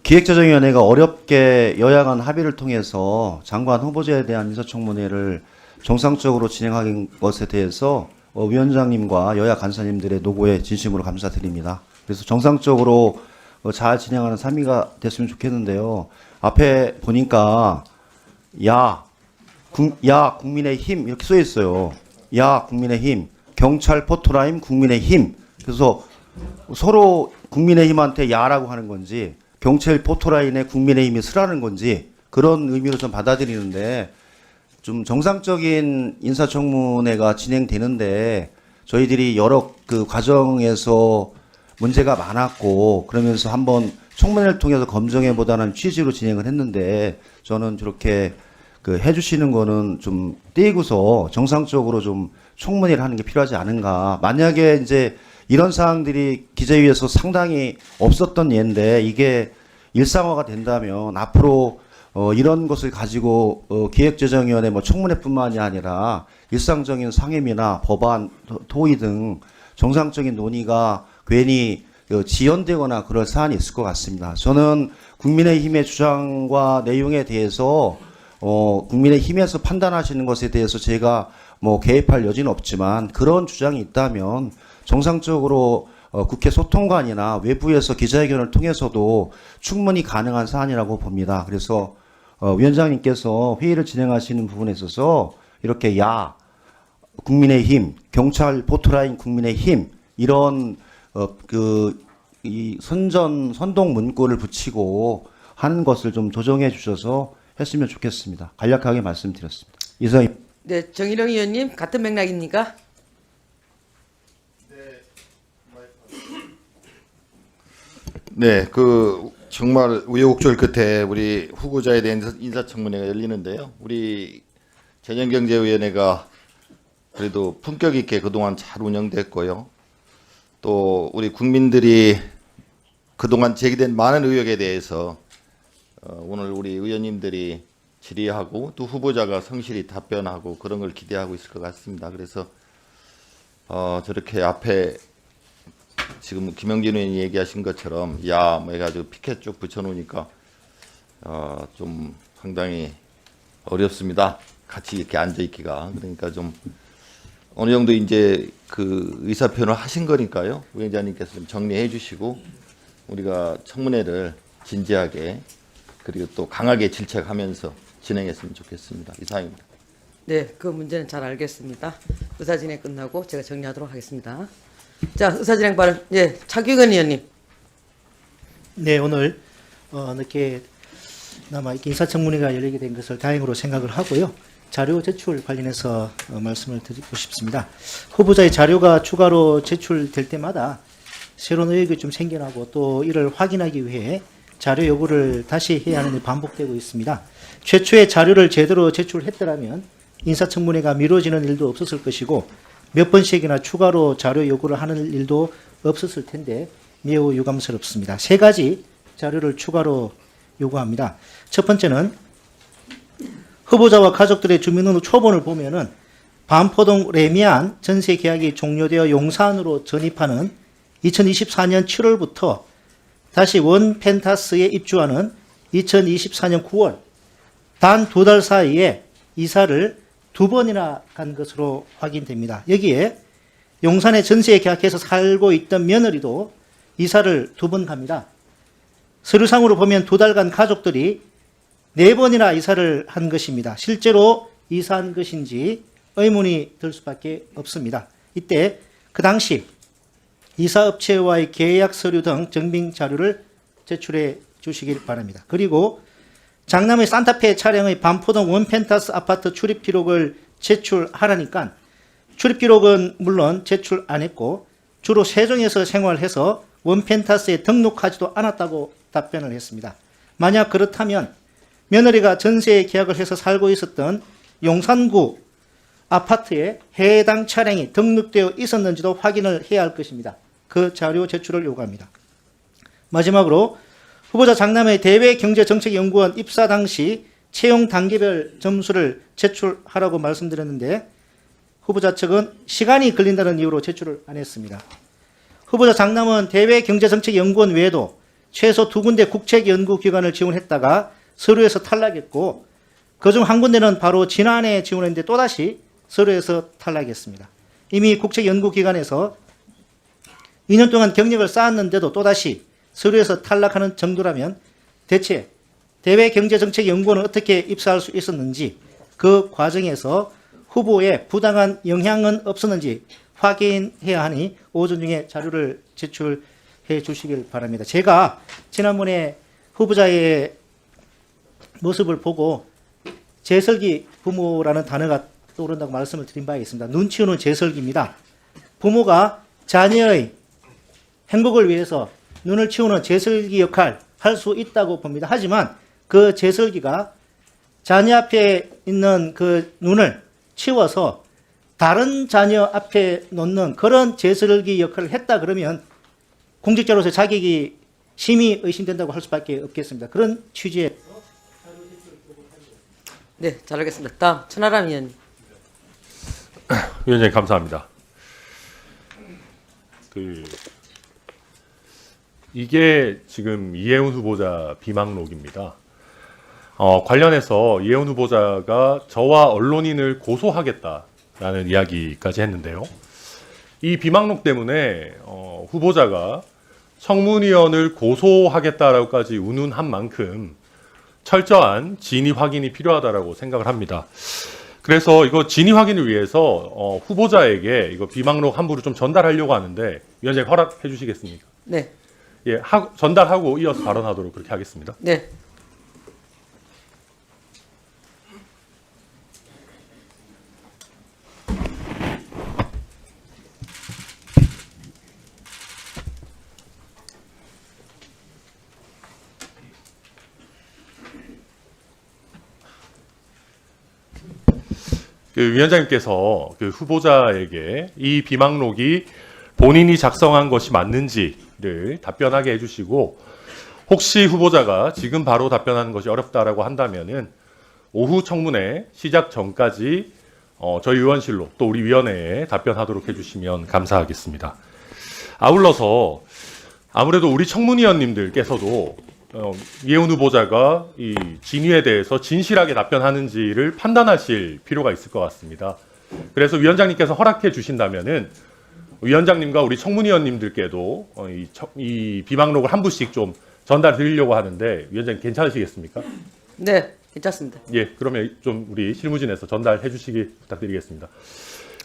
기획재정위원회가 어렵게 여야 간 합의를 통해서 장관 후보자에 대한 인사청문회를 정상적으로 진행한 것에 대해서 위원장님과 여야 간사님들의 노고에 진심으로 감사드립니다. 그래서 정상적으로 잘 진행하는 3위가 됐으면 좋겠는데요. 앞에 보니까 야 국민의힘 이렇게 써 있어요. 야 국민의힘, 경찰 포토라인 국민의힘. 그래서 서로 국민의힘한테 야라고 하는 건지 경찰 포토라인에 국민의힘이 쓰라는 건지 그런 의미로 좀 받아들이는데, 좀 정상적인 인사청문회가 진행되는데 저희들이 여러 그 과정에서 문제가 많았고 그러면서 한번 청문회를 통해서 검증해보다는 취지로 진행을 했는데, 저는 저렇게 그 해주시는 거는 좀 떼고서 정상적으로 좀 청문회를 하는 게 필요하지 않은가. 만약에 이제 이런 사항들이 기재위에서 상당히 없었던 예인데 이게 일상화가 된다면 앞으로 이런 것을 가지고 기획재정위원회 뭐 청문회뿐만이 아니라 일상적인 상임이나 법안, 토의 등 정상적인 논의가 괜히 지연되거나 그럴 사안이 있을 것 같습니다. 저는 국민의힘의 주장과 내용에 대해서 국민의힘에서 판단하시는 것에 대해서 제가 뭐 개입할 여지는 없지만, 그런 주장이 있다면 정상적으로 국회 소통관이나 외부에서 기자회견을 통해서도 충분히 가능한 사안이라고 봅니다. 그래서 위원장님께서 회의를 진행하시는 부분에 있어서 이렇게 야 국민의힘, 경찰 포토라인 국민의힘 이런 이 선동 문구를 붙이고 하는 것을 좀 조정해 주셔서 했으면 좋겠습니다. 간략하게 말씀드렸습니다. 이상입니다. 네, 정일영 의원님 같은 맥락입니까? 네, 정말 우여곡절 끝에 우리 후보자에 대한 인사청문회가 열리는데요. 우리 재정경제위원회가 그래도 품격 있게 그동안 잘 운영됐고요. 또 우리 국민들이 그동안 제기된 많은 의혹에 대해서 오늘 우리 의원님들이 질의하고 또 후보자가 성실히 답변하고 그런 걸 기대하고 있을 것 같습니다. 그래서 저렇게 앞에 지금 김영진 의원이 얘기하신 것처럼 야 뭐 해가지고 피켓 쭉 붙여놓으니까 좀 상당히 어렵습니다. 같이 이렇게 앉아있기가. 그러니까 좀 어느 정도 이제 그 의사 표현을 하신 거니까요. 위원장님께서 좀 정리해 주시고 우리가 청문회를 진지하게 그리고 또 강하게 질책하면서 진행했으면 좋겠습니다. 이상입니다. 네, 그 문제는 잘 알겠습니다. 의사진행 끝나고 제가 정리하도록 하겠습니다. 자, 의사진행 발언, 예, 차규근 의원님. 네, 오늘 늦게나마 인사청문회가 열리게 된 것을 다행으로 생각을 하고요. 자료 제출 관련해서 말씀을 드리고 싶습니다. 후보자의 자료가 추가로 제출될 때마다 새로운 의혹이 좀 생겨나고 또 이를 확인하기 위해 자료 요구를 다시 해야 하는 일이 반복되고 있습니다. 최초의 자료를 제대로 제출했더라면 인사청문회가 미뤄지는 일도 없었을 것이고 몇 번씩이나 추가로 자료 요구를 하는 일도 없었을 텐데 매우 유감스럽습니다. 세 가지 자료를 추가로 요구합니다. 첫 번째는 후보자와 가족들의 주민등록 초본을 보면은 반포동 레미안 전세 계약이 종료되어 용산으로 전입하는 2024년 7월부터 다시 원 펜타스에 입주하는 2024년 9월 단 2달 사이에 이사를 2번이나 간 것으로 확인됩니다. 여기에 용산에 전세 계약해서 살고 있던 며느리도 이사를 2번 갑니다. 서류상으로 보면 2달간 가족들이 4번이나 이사를 한 것입니다. 실제로 이사한 것인지 의문이 들 수밖에 없습니다. 이때 그 당시 이사업체와의 계약 서류 등 증빙 자료를 제출해 주시길 바랍니다. 그리고 장남의 산타페 차량의 반포동 원펜타스 아파트 출입 기록을 제출하라니까 출입 기록은 물론 제출 안 했고 주로 세종에서 생활해서 원펜타스에 등록하지도 않았다고 답변을 했습니다. 만약 그렇다면 며느리가 전세 계약을 해서 살고 있었던 용산구 아파트에 해당 차량이 등록되어 있었는지도 확인을 해야 할 것입니다. 그 자료 제출을 요구합니다. 마지막으로 후보자 장남의 대외경제정책연구원 입사 당시 채용 단계별 점수를 제출하라고 말씀드렸는데 후보자 측은 시간이 걸린다는 이유로 제출을 안 했습니다. 후보자 장남은 대외경제정책연구원 외에도 최소 2군데 국책연구기관을 지원했다가 서류에서 탈락했고 그중 한 군데는 바로 지난해 지원했는데 또다시 서류에서 탈락했습니다. 이미 국책연구기관에서 2년 동안 경력을 쌓았는데도 또다시 서류에서 탈락하는 정도라면 대체 대외경제정책연구원은 어떻게 입사할 수 있었는지 그 과정에서 후보에 부당한 영향은 없었는지 확인해야 하니 오전 중에 자료를 제출해 주시길 바랍니다. 제가 지난번에 후보자의 모습을 보고 재설기 부모라는 단어가 떠오른다고 말씀을 드린 바가 있습니다. 눈 치우는 재설기입니다. 부모가 자녀의 행복을 위해서 눈을 치우는 재설기 역할 할 수 있다고 봅니다. 하지만 그 재설기가 자녀 앞에 있는 그 눈을 치워서 다른 자녀 앞에 놓는 그런 재설기 역할을 했다 그러면 공직자로서 자격이 심히 의심된다고 할 수밖에 없겠습니다. 그런 취지의 네, 잘 알겠습니다. 다음 천하람 의원님. 위원장님 감사합니다. 이게 지금 이해운 후보자 비망록입니다. 관련해서 이해운 후보자가 저와 언론인을 고소하겠다라는 이야기까지 했는데요. 이 비망록 때문에 후보자가 청문위원을 고소하겠다라고까지 운운한 만큼 철저한 진위 확인이 필요하다라고 생각을 합니다. 그래서 이거 진위 확인을 위해서 후보자에게 이거 비망록 함부로 좀 전달하려고 하는데 위원장님 허락해 주시겠습니까? 네, 예, 전달하고 이어서 발언하도록 그렇게 하겠습니다. 네. 위원장님께서 후보자에게 이 비망록이 본인이 작성한 것이 맞는지를 답변하게 해주시고 혹시 후보자가 지금 바로 답변하는 것이 어렵다라고 한다면은 오후 청문회 시작 전까지 저희 의원실로 또 우리 위원회에 답변하도록 해주시면 감사하겠습니다. 아울러서 아무래도 우리 청문위원님들께서도 이해운 후보자가 이 진위에 대해서 진실하게 답변하는지를 판단하실 필요가 있을 것 같습니다. 그래서 위원장님께서 허락해 주신다면은 위원장님과 우리 청문위원님들께도 이 비망록을 한 부씩 좀 전달 드리려고 하는데 위원장님 괜찮으시겠습니까? 네, 괜찮습니다. 예, 그러면 좀 우리 실무진에서 전달해 주시기 부탁드리겠습니다.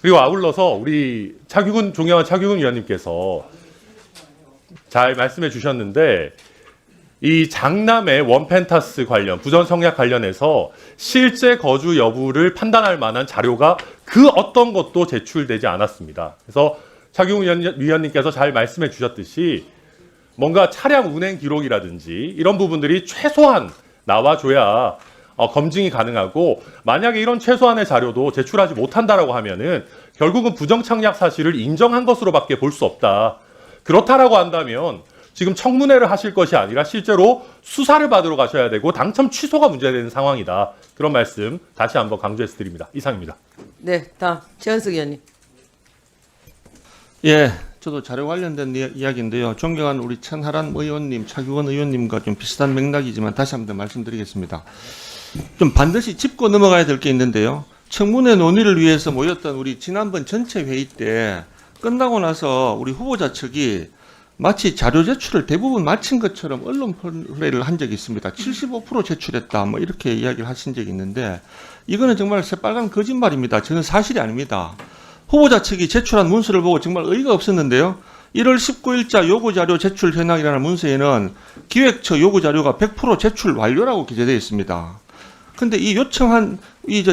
그리고 아울러서 우리 존경한 차규근 위원님께서 잘 말씀해 주셨는데 이 장남의 원펜타스 관련 부전 성약 관련해서 실제 거주 여부를 판단할 만한 자료가 그 어떤 것도 제출되지 않았습니다. 그래서 차규근 위원님께서 잘 말씀해 주셨듯이 뭔가 차량 운행 기록이라든지 이런 부분들이 최소한 나와줘야 검증이 가능하고 만약에 이런 최소한의 자료도 제출하지 못한다라고 하면은 결국은 부정청약 사실을 인정한 것으로밖에 볼 수 없다. 그렇다라고 한다면 지금 청문회를 하실 것이 아니라 실제로 수사를 받으러 가셔야 되고 당첨 취소가 문제되는 상황이다. 그런 말씀 다시 한번 강조해서 드립니다. 이상입니다. 네, 다음 최현석 의원님. 예, 저도 자료 관련된 이야기인데요. 존경한 우리 천하람 의원님, 차규원 의원님과 좀 비슷한 맥락이지만 다시 한번 말씀드리겠습니다. 좀 반드시 짚고 넘어가야 될 게 있는데요. 청문회 논의를 위해서 모였던 우리 지난번 전체 회의 때 끝나고 나서 우리 후보자 측이 마치 자료 제출을 대부분 마친 것처럼 언론 플레이를 한 적이 있습니다. 75% 제출했다, 뭐 이렇게 이야기를 하신 적이 있는데 이거는 정말 새빨간 거짓말입니다. 저는 사실이 아닙니다. 후보자 측이 제출한 문서를 보고 정말 어이가 없었는데요. 1월 19일자 요구자료 제출 현황이라는 문서에는 기획처 요구자료가 100% 제출 완료라고 기재되어 있습니다. 근데 이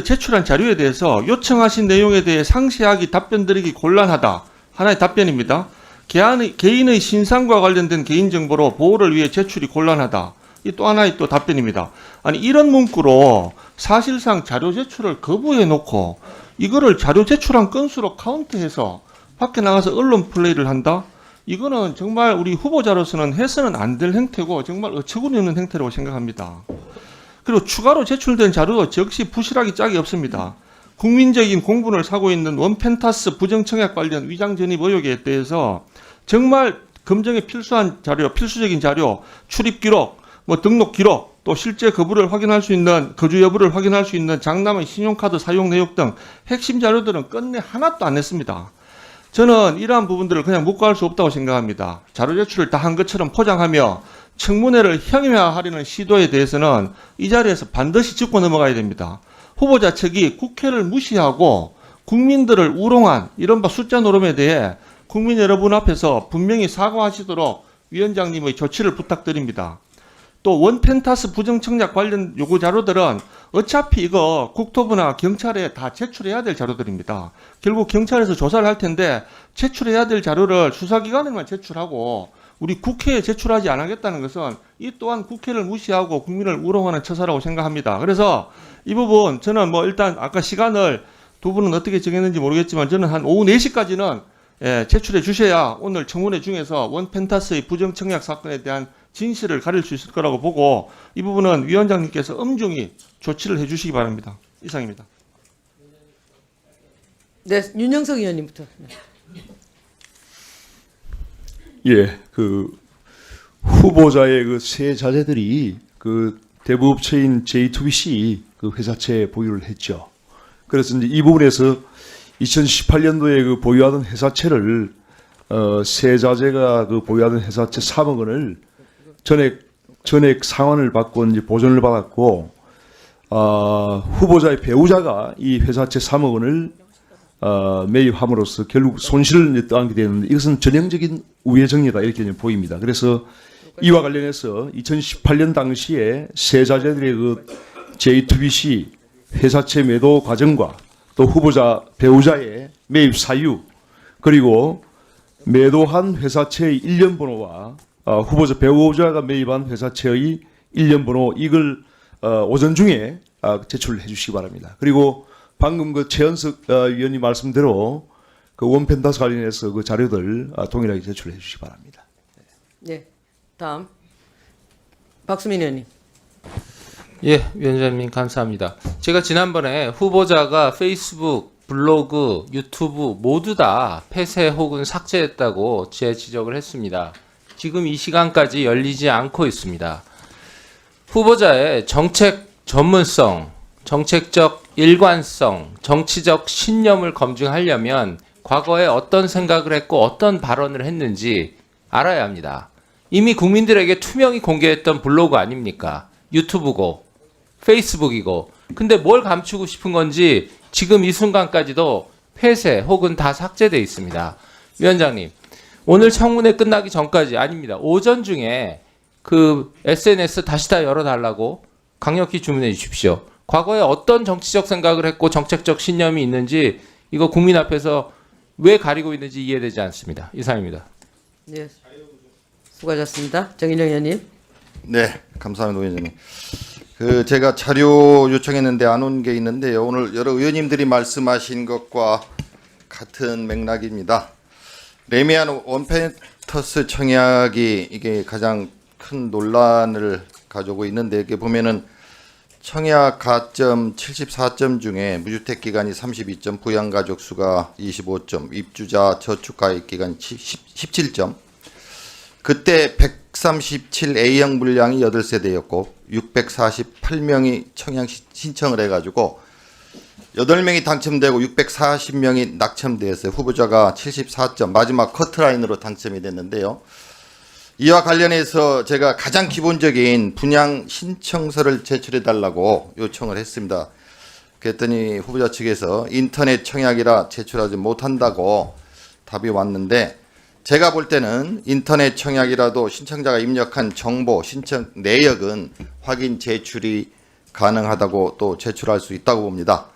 제출한 자료에 대해서 요청하신 내용에 대해 상세하게 답변드리기 곤란하다. 하나의 답변입니다. 개인의 신상과 관련된 개인정보로 보호를 위해 제출이 곤란하다. 이 또 하나의 또 답변입니다. 아니 이런 문구로 사실상 자료 제출을 거부해 놓고 이거를 자료 제출한 건수로 카운트해서 밖에 나가서 언론 플레이를 한다? 이거는 정말 우리 후보자로서는 해서는 안 될 행태고 정말 어처구니 없는 행태라고 생각합니다. 그리고 추가로 제출된 자료도 역시 부실하기 짝이 없습니다. 국민적인 공분을 사고 있는 원펜타스 부정청약 관련 위장 전입 의혹에 대해서 정말 검증에 필수한 자료, 필수적인 자료, 출입 기록, 뭐 등록 기록, 또 실제 거부를 확인할 수 있는 거주 여부를 확인할 수 있는 장남의 신용카드 사용 내역 등 핵심 자료들은 끝내 하나도 안 냈습니다. 저는 이러한 부분들을 그냥 묵과할 수 없다고 생각합니다. 자료 제출을 다 한 것처럼 포장하며 청문회를 형이화하려는 시도에 대해서는 이 자리에서 반드시 짚고 넘어가야 됩니다. 후보자 측이 국회를 무시하고 국민들을 우롱한 이른바 숫자 노름에 대해 국민 여러분 앞에서 분명히 사과하시도록 위원장님의 조치를 부탁드립니다. 또 원펜타스 부정청약 관련 요구 자료들은 어차피 이거 국토부나 경찰에 다 제출해야 될 자료들입니다. 결국 경찰에서 조사를 할 텐데 제출해야 될 자료를 수사기관에만 제출하고 우리 국회에 제출하지 않겠다는 것은 이 또한 국회를 무시하고 국민을 우롱하는 처사라고 생각합니다. 그래서 이 부분 저는 뭐 일단 아까 시간을 두 분은 어떻게 정했는지 모르겠지만 저는 한 오후 4시까지는 제출해 주셔야 오늘 청문회 중에서 원펜타스의 부정청약 사건에 대한 진실을 가릴 수 있을 거라고 보고 이 부분은 위원장님께서 엄중히 조치를 해 주시기 바랍니다. 이상입니다. 네, 윤영석 의원님부터. 예, 그 후보자의 그 세 자제들이 그 대부업체인 J2BC 그 회사채에 보유를 했죠. 그래서 이제 이 부분에서 2018년도에 그 보유하던 회사채를 세 자제가 그 보유하던 회사채 3억 원을 전액 상환을 받고 이제 보전을 받았고 후보자의 배우자가 이 회사채 3억 원을 매입함으로써 결국 손실을 이제 떠안게 되는데 이것은 전형적인 우회정리다 이렇게 이제 보입니다. 그래서 이와 관련해서 2018년 당시에 세 자제들의 그 J2BC 회사채 매도 과정과 또 후보자 배우자의 매입 사유 그리고 매도한 회사채의 일련 번호와 후보자 배우자가 매입한 회사채의 일련 번호 이걸 오전 중에 제출해 주시기 바랍니다. 그리고 방금 그 최현석 위원님 말씀대로 그 원펜타스 관련해서 그 자료들 동일하게 제출해 주시기 바랍니다. 네, 다음 박수민 의원님. 예, 위원장님 감사합니다. 제가 지난번에 후보자가 페이스북, 블로그, 유튜브 모두 다 폐쇄 혹은 삭제했다고 제 지적을 했습니다. 지금 이 시간까지 열리지 않고 있습니다. 후보자의 정책 전문성, 정책적 일관성, 정치적 신념을 검증하려면 과거에 어떤 생각을 했고 어떤 발언을 했는지 알아야 합니다. 이미 국민들에게 투명히 공개했던 블로그 아닙니까? 유튜브고 페이스북이고 근데 뭘 감추고 싶은 건지 지금 이 순간까지도 폐쇄 혹은 다 삭제되어 있습니다. 위원장님, 오늘 청문회 끝나기 전까지 아닙니다. 오전 중에 그 SNS 다시 다 열어달라고 강력히 주문해 주십시오. 과거에 어떤 정치적 생각을 했고 정책적 신념이 있는지 이거 국민 앞에서 왜 가리고 있는지 이해되지 않습니다. 이상입니다. 네, 수고하셨습니다. 정인영 의원님. 네, 감사합니다, 위원장님. 그 제가 자료 요청했는데 안 온 게 있는데요. 오늘 여러 의원님들이 말씀하신 것과 같은 맥락입니다. 레미안 원펜터스 청약이 이게 가장 큰 논란을 가지고 있는데 이게 보면은 청약 가점 74점 중에 무주택 기간이 32점, 부양 가족 수가 25점, 입주자 저축 가입 기간이 17점. 그때 137 A형 물량이 8세대였고 648명이 청약 신청을 해가지고 8명이 당첨되고 640명이 낙첨되었어요. 후보자가 74점 마지막 커트라인으로 당첨이 됐는데요. 이와 관련해서 제가 가장 기본적인 분양 신청서를 제출해달라고 요청을 했습니다. 그랬더니 후보자 측에서 인터넷 청약이라 제출하지 못한다고 답이 왔는데 제가 볼 때는 인터넷 청약이라도 신청자가 입력한 정보, 신청 내역은 확인 제출이 가능하다고 또 제출할 수 있다고 봅니다.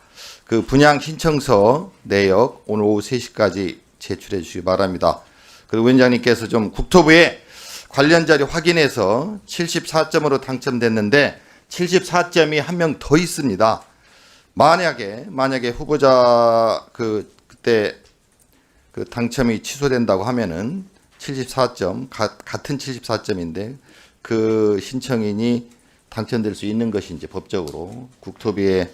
그 분양 신청서 내역 오늘 오후 3시까지 제출해 주시기 바랍니다. 그리고 위원장님께서 좀 국토부에 관련 자료 확인해서 74점으로 당첨됐는데 74점이 한 명 더 있습니다. 만약에 후보자 그때 그 당첨이 취소된다고 하면은 74점 같은 74점인데 그 신청인이 당첨될 수 있는 것인지 법적으로 국토부의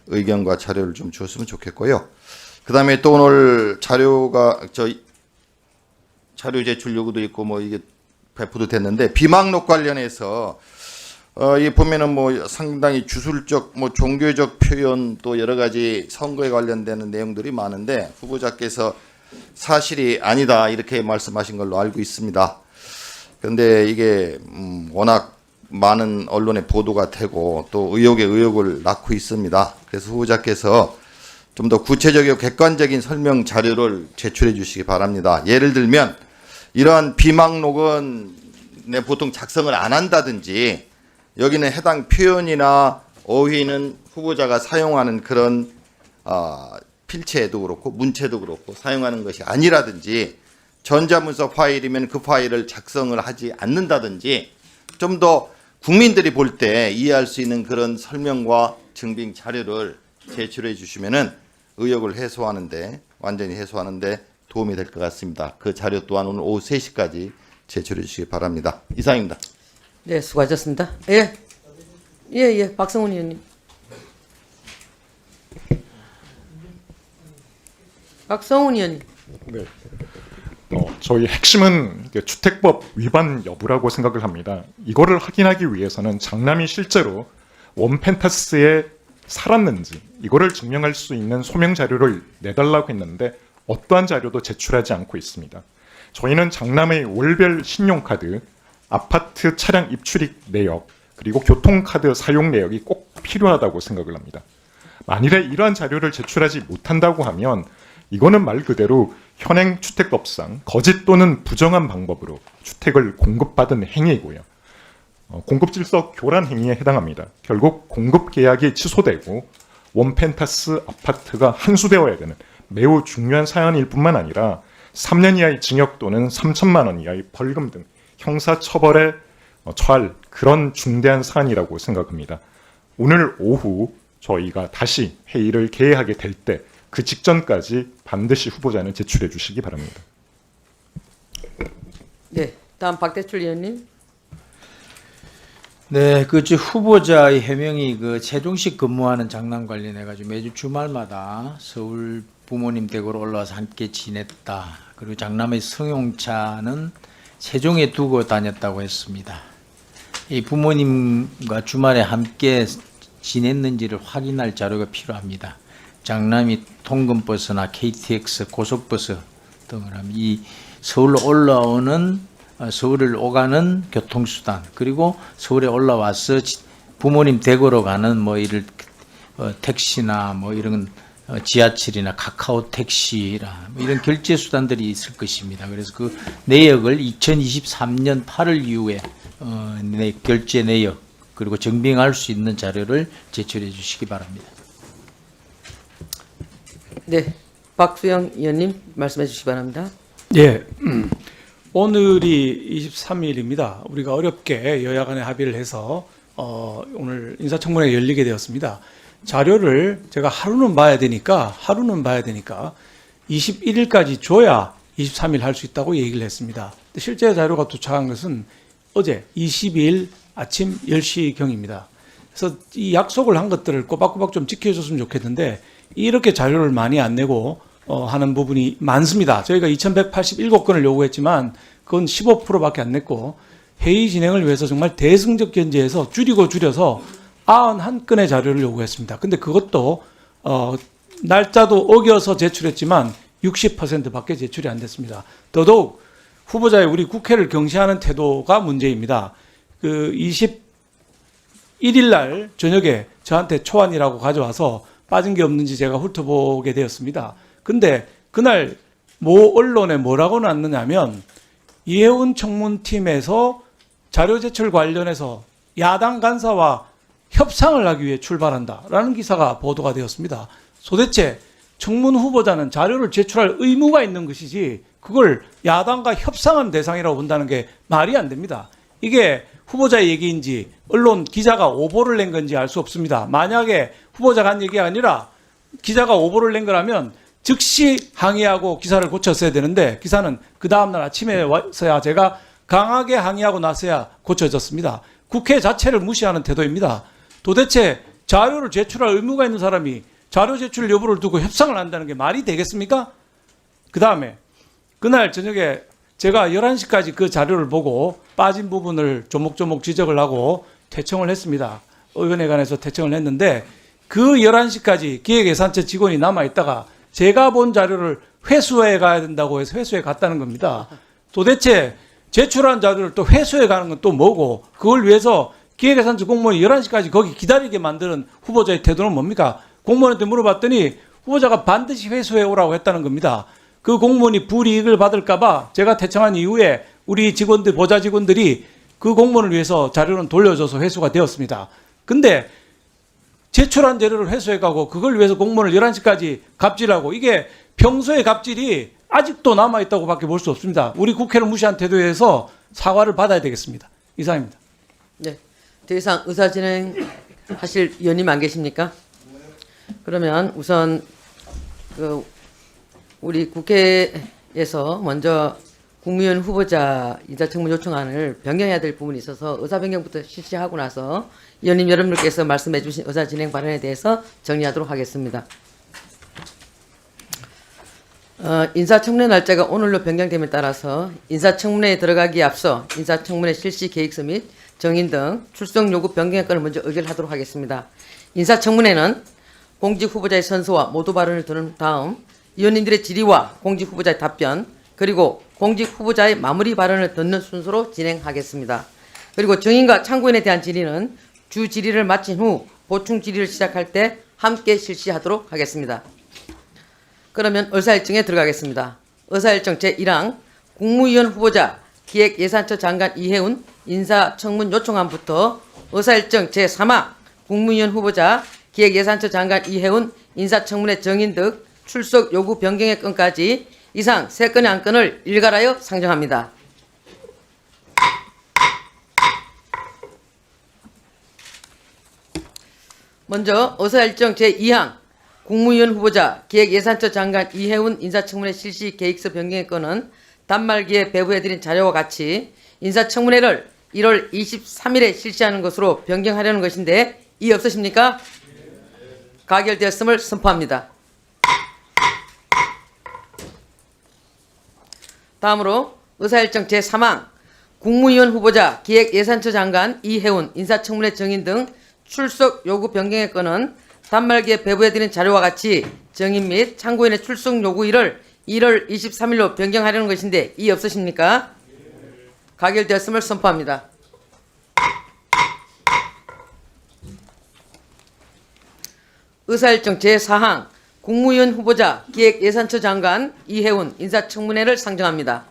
의견과 자료를 좀 주었으면 좋겠고요. 그다음에 또 오늘 자료가 자료 제출 요구도 있고 뭐 이게 배포도 됐는데 비망록 관련해서 이 보면은 뭐 상당히 주술적 뭐 종교적 표현 또 여러 가지 선거에 관련되는 내용들이 많은데 후보자께서 사실이 아니다 이렇게 말씀하신 걸로 알고 있습니다. 그런데 이게 워낙 많은 언론에 보도가 되고 또 의혹에 의혹을 낳고 있습니다. 그래서 후보자께서 좀 더 구체적이고 객관적인 설명 자료를 제출해 주시기 바랍니다. 예를 들면 이러한 비망록은 보통 작성을 안 한다든지 여기는 해당 표현이나 어휘는 후보자가 사용하는 그런 필체도 그렇고 문체도 그렇고 사용하는 것이 아니라든지 전자문서 파일이면 그 파일을 작성을 하지 않는다든지 좀 더 국민들이 볼 때 이해할 수 있는 그런 설명과 증빙 자료를 제출해 주시면은 의혹을 해소하는데 완전히 해소하는데 도움이 될 것 같습니다. 그 자료 또한 오늘 오후 3시까지 제출해 주시기 바랍니다. 이상입니다. 네, 수고하셨습니다. 예, 박성훈 의원님. 박성훈 의원님. 네. 저희 핵심은 이게 주택법 위반 여부라고 생각을 합니다. 이거를 확인하기 위해서는 장남이 실제로 원펜타스에 살았는지 이거를 증명할 수 있는 소명 자료를 내달라고 했는데 어떠한 자료도 제출하지 않고 있습니다. 저희는 장남의 월별 신용카드, 아파트 차량 입출입 내역, 그리고 교통카드 사용 내역이 꼭 필요하다고 생각을 합니다. 만일에 이러한 자료를 제출하지 못한다고 하면 이거는 말 그대로 현행 주택법상 거짓 또는 부정한 방법으로 주택을 공급받은 행위이고요. 공급질서 교란 행위에 해당합니다. 결국 공급 계약이 취소되고 원펜타스 아파트가 환수되어야 되는 매우 중요한 사안일 뿐만 아니라 3년 이하의 징역 또는 3천만 원 이하의 벌금 등 형사처벌에 처할 그런 중대한 사안이라고 생각합니다. 오늘 오후 저희가 다시 회의를 개회하게 될 때 그 직전까지 반드시 후보자는 제출해 주시기 바랍니다. 네, 다음 박대출 의원님. 네, 후보자의 해명이 세종시 근무하는 장남 관련해 가지고 매주 주말마다 서울 부모님 댁으로 올라와서 함께 지냈다. 그리고 장남의 승용차는 세종에 두고 다녔다고 했습니다. 이 부모님과 주말에 함께 지냈는지를 확인할 자료가 필요합니다. 장남이 통근버스나 KTX, 고속버스 등을 하면 이 서울로 올라오는 서울을 오가는 교통수단 그리고 서울에 올라와서 부모님 댁으로 가는 택시나 이런 지하철이나 카카오 택시나 이런 결제 수단들이 있을 것입니다. 그래서 그 내역을 2023년 8월 이후에 결제 내역 그리고 증빙할 수 있는 자료를 제출해 주시기 바랍니다. 네, 박수영 의원님 말씀해 주시기 바랍니다. 예, 오늘이 23일입니다. 우리가 어렵게 여야 간에 합의를 해서 오늘 인사청문회가 열리게 되었습니다. 자료를 제가 하루는 봐야 되니까 21일까지 줘야 23일 할 수 있다고 얘기를 했습니다. 실제 자료가 도착한 것은 어제 22일 아침 10시경입니다. 그래서 이 약속을 한 것들을 꼬박꼬박 좀 지켜줬으면 좋겠는데 이렇게 자료를 많이 안 내고 하는 부분이 많습니다. 저희가 2187건을 요구했지만 그건 15%밖에 안 냈고 회의 진행을 위해서 정말 대승적 견제해서 줄여서 91건의 자료를 요구했습니다. 근데 그것도 날짜도 어겨서 제출했지만 60%밖에 제출이 안 됐습니다. 더더욱 후보자의 우리 국회를 경시하는 태도가 문제입니다. 21일 날 저녁에 저한테 초안이라고 가져와서 빠진 게 없는지 제가 훑어보게 되었습니다. 근데 그날 언론에 뭐라고 났느냐면 이혜훈 청문팀에서 자료 제출 관련해서 야당 간사와 협상을 하기 위해 출발한다라는 기사가 보도가 되었습니다. 도대체 청문 후보자는 자료를 제출할 의무가 있는 것이지 그걸 야당과 협상한 대상이라고 본다는 게 말이 안 됩니다. 이게 후보자의 얘기인지 언론 기자가 오보를 낸 건지 알 수 없습니다. 만약에 후보자가 한 얘기가 아니라 기자가 오보를 낸 거라면 즉시 항의하고 기사를 고쳤어야 되는데 기사는 그 다음날 아침에 와서야 제가 강하게 항의하고 나서야 고쳐졌습니다. 국회 자체를 무시하는 태도입니다. 도대체 자료를 제출할 의무가 있는 사람이 자료 제출 여부를 두고 협상을 한다는 게 말이 되겠습니까? 그 다음에 그날 저녁에 제가 11시까지 그 자료를 보고 빠진 부분을 조목조목 지적을 하고 퇴청을 했습니다. 의원회관에서 퇴청을 했는데 그 11시까지 기획예산처 직원이 남아있다가 제가 본 자료를 회수해 가야 된다고 해서 회수해 갔다는 겁니다. 도대체 제출한 자료를 또 회수해 가는 건 또 뭐고, 그걸 위해서 기획예산처 공무원이 11시까지 거기 기다리게 만드는 후보자의 태도는 뭡니까? 공무원한테 물어봤더니 후보자가 반드시 회수해 오라고 했다는 겁니다. 그 공무원이 불이익을 받을까봐 제가 퇴청한 이후에 우리 직원들, 보좌 직원들이 그 공무원을 위해서 자료는 돌려줘서 회수가 되었습니다. 근데 제출한 자료를 회수해가고 그걸 위해서 공무원을 11시까지 갑질하고, 이게 평소의 갑질이 아직도 남아있다고 밖에 볼 수 없습니다. 우리 국회를 무시한 태도에 대해서 사과를 받아야 되겠습니다. 이상입니다. 네. 더 이상 의사 진행 하실 의원님 안 계십니까? 그러면 우선 그 우리 국회에서 먼저 국무위원 후보자 인사청문 요청안을 변경해야 될 부분이 있어서 의사 변경부터 실시하고 나서 의원님 여러분들께서 말씀해 주신 의사 진행 발언에 대해서 정리하도록 하겠습니다. 인사청문회 날짜가 오늘로 변경됨에 따라서 인사청문회에 들어가기에 앞서 인사청문회 실시 계획서 및 정인 등 출석 요구 변경의 건을 먼저 의결하도록 하겠습니다. 인사청문회는 공직 후보자의 선서와 모두 발언을 들은 다음 의원님들의 질의와 공직 후보자의 답변, 그리고 공직 후보자의 마무리 발언을 듣는 순서로 진행하겠습니다. 그리고 정인과 참고인에 대한 질의는 주 질의를 마친 후 보충 질의를 시작할 때 함께 실시하도록 하겠습니다. 그러면 의사일정에 들어가겠습니다. 의사일정 제1항 국무위원 후보자 기획예산처 장관 이해운 인사청문 요청안부터 의사일정 제3항 국무위원 후보자 기획예산처 장관 이해운 인사청문회 정인 등 출석 요구 변경의 건까지 이상 3건의 안건을 일괄하여 상정합니다. 먼저 의사일정 제2항 국무위원 후보자 기획예산처 장관 이해운 인사청문회 실시 계획서 변경의 건은 단말기에 배부해드린 자료와 같이 인사청문회를 1월 23일에 실시하는 것으로 변경하려는 것인데 이의 없으십니까? 가결되었음을 선포합니다. 다음으로 의사일정 제3항 국무위원 후보자 기획예산처 장관 이해운 인사청문회 정인 등 출석 요구 변경의 건은 단말기에 배부해드린 자료와 같이 정인 및 참고인의 출석 요구일을 1월 23일로 변경하려는 것인데 이의 없으십니까? 가결되었음을 선포합니다. 의사일정 제4항 국무위원 후보자 기획예산처 장관 이해운 인사청문회를 상정합니다.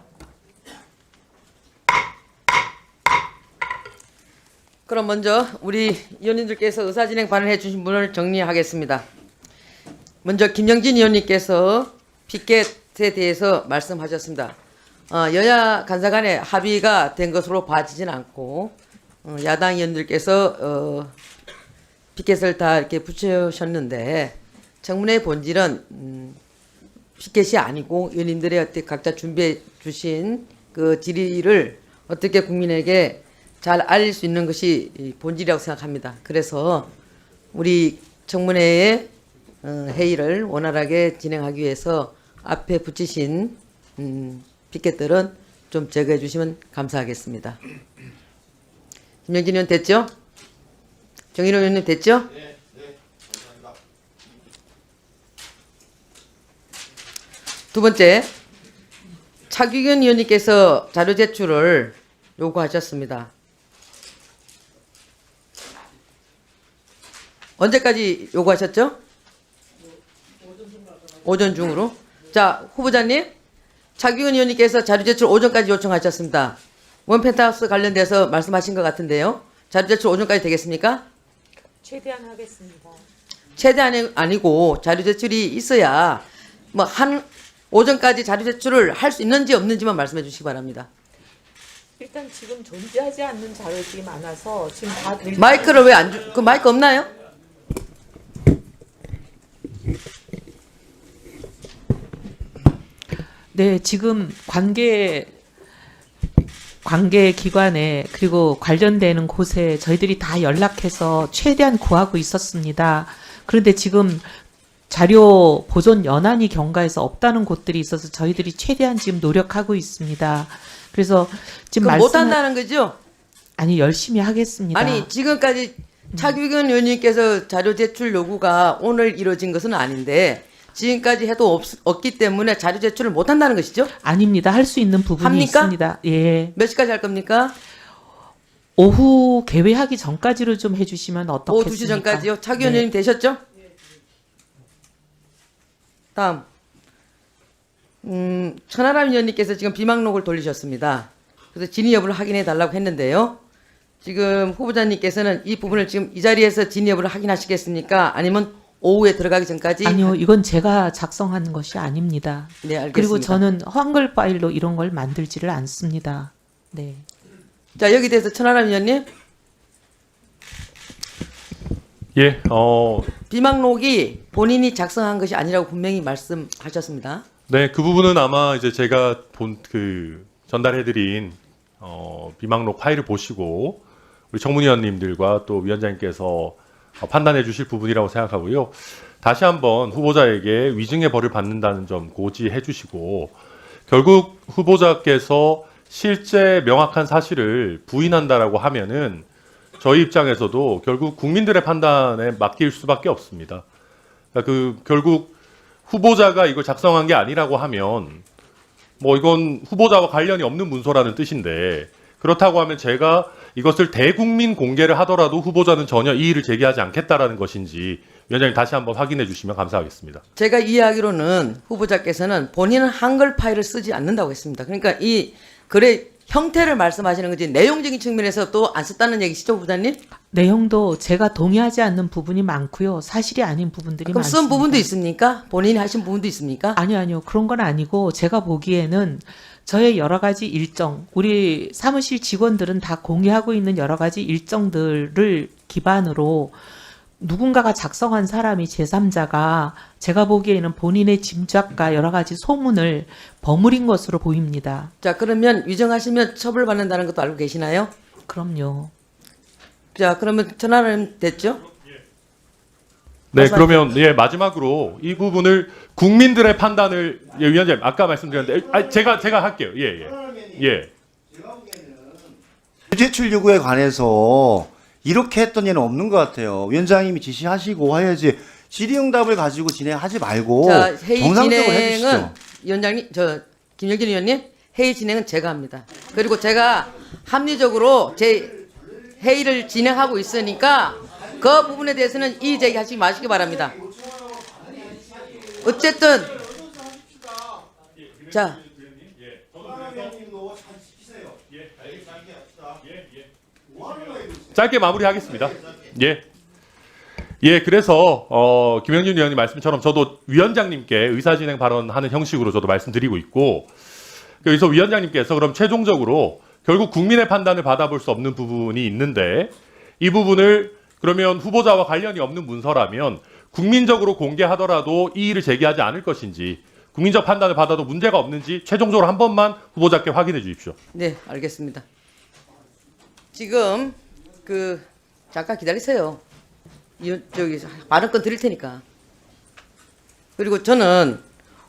그럼 먼저 우리 의원님들께서 의사진행 발언해 주신 분을 정리하겠습니다. 먼저 김영진 의원님께서 피켓에 대해서 말씀하셨습니다. 여야 간사 간에 합의가 된 것으로 봐지진 않고 야당 의원들께서 피켓을 다 이렇게 붙여셨는데 청문회 본질은 피켓이 아니고 의원님들의 어떻게 각자 준비해 주신 그 질의를 어떻게 국민에게 잘 알릴 수 있는 것이 본질이라고 생각합니다. 그래서 우리 청문회의 회의를 원활하게 진행하기 위해서 앞에 붙이신 피켓들은 좀 제거해 주시면 감사하겠습니다. 김영진 의원 됐죠? 정인호 의원님 됐죠? 네. 감사합니다. 두 번째, 차규경 의원님께서 자료 제출을 요구하셨습니다. 언제까지 요구하셨죠? 오전 중으로. 자, 후보자님, 차규근 의원님께서 자료 제출 오전까지 요청하셨습니다. 원펜트하우스 관련돼서 말씀하신 것 같은데요. 자료 제출 오전까지 되겠습니까? 최대한 하겠습니다. 최대한이 아니고 자료 제출이 있어야 뭐 한 오전까지 자료 제출을 할 수 있는지 없는지만 말씀해 주시기 바랍니다. 일단 지금 존재하지 않는 자료들이 많아서 지금 다 드릴 마이크를 왜 안 주? 그 마이크 없나요? 네, 지금 관계 기관에 그리고 관련되는 곳에 저희들이 다 연락해서 최대한 구하고 있었습니다. 그런데 지금 자료 보존 연한이 경과에서 없다는 곳들이 있어서 저희들이 최대한 지금 노력하고 있습니다. 그래서 지금 그럼 못한다는 거죠? 아니 열심히 하겠습니다. 아니 지금까지 차규근 의원님께서 자료 제출 요구가 오늘 이루어진 것은 아닌데 지금까지 해도 없기 때문에 자료 제출을 못한다는 것이죠? 아닙니다. 할 수 있는 부분이 합니까? 있습니다. 예. 몇 시까지 할 겁니까? 오후 개회하기 전까지로 좀 해주시면 어떻겠습니까? 오후 2시 전까지요? 차규근 의원님 되셨죠? 다음 천하람 의원님께서 지금 비망록을 돌리셨습니다. 그래서 진위 여부를 확인해 달라고 했는데요. 지금 후보자님께서는 이 부분을 지금 이 자리에서 진위 여부를 확인하시겠습니까? 아니면 오후에 들어가기 전까지? 아니요, 이건 제가 작성한 것이 아닙니다. 네, 알겠습니다. 그리고 저는 한글 파일로 이런 걸 만들지를 않습니다. 네. 자, 여기 대해서 천하람 의원님, 예, 비망록이 본인이 작성한 것이 아니라고 분명히 말씀하셨습니다. 네, 그 부분은 아마 이제 제가 전달해드린 비망록 파일을 보시고 우리 청문위원님들과 또 위원장님께서 판단해 주실 부분이라고 생각하고요. 다시 한번 후보자에게 위증의 벌을 받는다는 점 고지해 주시고 결국 후보자께서 실제 명확한 사실을 부인한다라고 하면은 저희 입장에서도 결국 국민들의 판단에 맡길 수밖에 없습니다. 그러니까 결국 후보자가 이걸 작성한 게 아니라고 하면 뭐 이건 후보자와 관련이 없는 문서라는 뜻인데 그렇다고 하면 제가 이것을 대국민 공개를 하더라도 후보자는 전혀 이의를 제기하지 않겠다라는 것인지 위원장님 다시 한번 확인해 주시면 감사하겠습니다. 제가 이해하기로는 후보자께서는 본인은 한글 파일을 쓰지 않는다고 했습니다. 그러니까 이 글의 형태를 말씀하시는 거지 내용적인 측면에서 또 안 썼다는 얘기시죠, 후보자님? 내용도 제가 동의하지 않는 부분이 많고요. 사실이 아닌 부분들이 그럼 많습니다. 쓴 부분도 있습니까? 본인이 하신 부분도 있습니까? 아니요. 그런 건 아니고 제가 보기에는 저의 여러 가지 일정, 우리 사무실 직원들은 다 공유하고 있는 여러 가지 일정들을 기반으로 누군가가 작성한 사람이 제3자가 제가 보기에는 본인의 짐작과 여러 가지 소문을 버무린 것으로 보입니다. 자, 그러면 위정하시면 처벌받는다는 것도 알고 계시나요? 그럼요. 자, 그러면 전화는 됐죠? 네, 그러면 예 마지막으로 이 부분을 국민들의 판단을 위원장님 아까 말씀드렸는데 제가 할게요. 예. 제출 요구에 관해서 이렇게 했던 예는 없는 것 같아요. 위원장님이 지시하시고 해야지 질의응답을 가지고 진행하지 말고 자, 회의 정상적으로 진행은 해주시죠. 위원장님, 김영진 의원님, 회의 진행은 제가 합니다. 그리고 제가 합리적으로 제 회의를 진행하고 있으니까 그 부분에 대해서는 이의 제기하지 마시기 바랍니다. 어쨌든 자. 짧게 마무리하겠습니다. 예, 그래서 김영진 위원님 말씀처럼 저도 위원장님께 의사진행 발언하는 형식으로 저도 말씀드리고 있고 그래서 위원장님께서 그럼 최종적으로 결국 국민의 판단을 받아볼 수 없는 부분이 있는데 이 부분을 그러면 후보자와 관련이 없는 문서라면 국민적으로 공개하더라도 이의를 제기하지 않을 것인지 국민적 판단을 받아도 문제가 없는지 최종적으로 한 번만 후보자께 확인해 주십시오. 네, 알겠습니다. 지금 잠깐 기다리세요. 발언권 드릴 테니까. 그리고 저는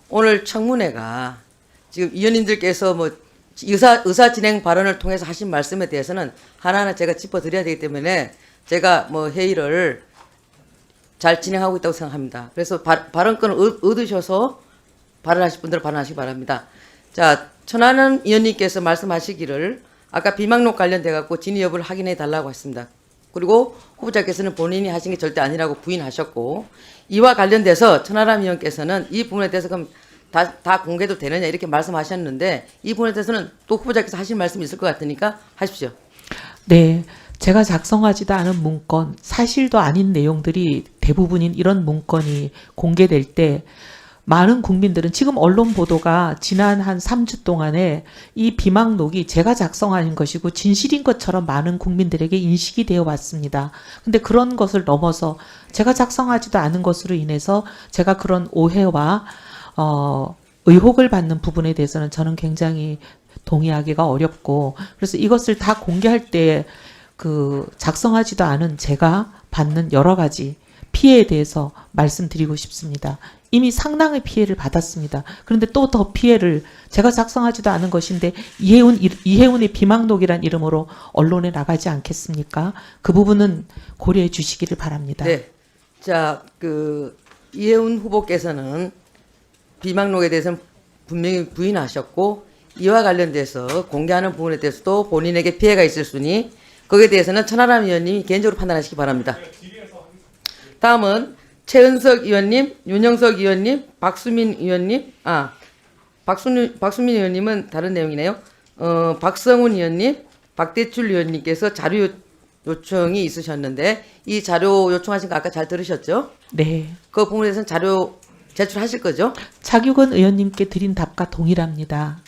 오늘 청문회가 지금 위원님들께서 뭐 의사 진행 발언을 통해서 하신 말씀에 대해서는 하나하나 제가 짚어드려야 되기 때문에 제가 뭐 회의를 잘 진행하고 있다고 생각합니다. 그래서 발언권을 얻으셔서 발언하실 분들은 발언하시기 바랍니다. 자, 천하람 위원님께서 말씀하시기를 아까 비망록 관련돼 갖고 진위 여부를 확인해 달라고 했습니다. 그리고 후보자께서는 본인이 하신 게 절대 아니라고 부인하셨고 이와 관련돼서 천하람 의원께서는 이 부분에 대해서 그럼 다 공개도 되느냐 이렇게 말씀하셨는데 이 부분에 대해서는 또 후보자께서 하실 말씀이 있을 것 같으니까 하십시오. 네. 제가 작성하지도 않은 문건, 사실도 아닌 내용들이 대부분인 이런 문건이 공개될 때 많은 국민들은 지금 언론 보도가 지난 한 3주 동안에 이 비망록이 제가 작성한 것이고 진실인 것처럼 많은 국민들에게 인식이 되어 왔습니다. 근데 그런 것을 넘어서 제가 작성하지도 않은 것으로 인해서 제가 그런 오해와 의혹을 받는 부분에 대해서는 저는 굉장히 동의하기가 어렵고 그래서 이것을 다 공개할 때 작성하지도 않은 제가 받는 여러 가지 피해에 대해서 말씀드리고 싶습니다. 이미 상당의 피해를 받았습니다. 그런데 또 더 피해를 제가 작성하지도 않은 것인데 이혜훈의 비망록이란 이름으로 언론에 나가지 않겠습니까? 그 부분은 고려해 주시기를 바랍니다. 네. 자, 이혜훈 후보께서는 비망록에 대해서는 분명히 부인하셨고 이와 관련돼서 공개하는 부분에 대해서도 본인에게 피해가 있을 수니 거기에 대해서는 천하람 의원님이 개인적으로 판단하시기 바랍니다. 다음은 최은석 의원님, 윤영석 의원님, 박수민 의원님, 박수민 의원님은 다른 내용이네요. 박성훈 의원님, 박대출 의원님께서 자료 요청이 있으셨는데 이 자료 요청하신 거 아까 잘 들으셨죠? 네. 그 부분에 대해서는 자료 제출하실 거죠? 차규근 의원님께 드린 답과 동일합니다.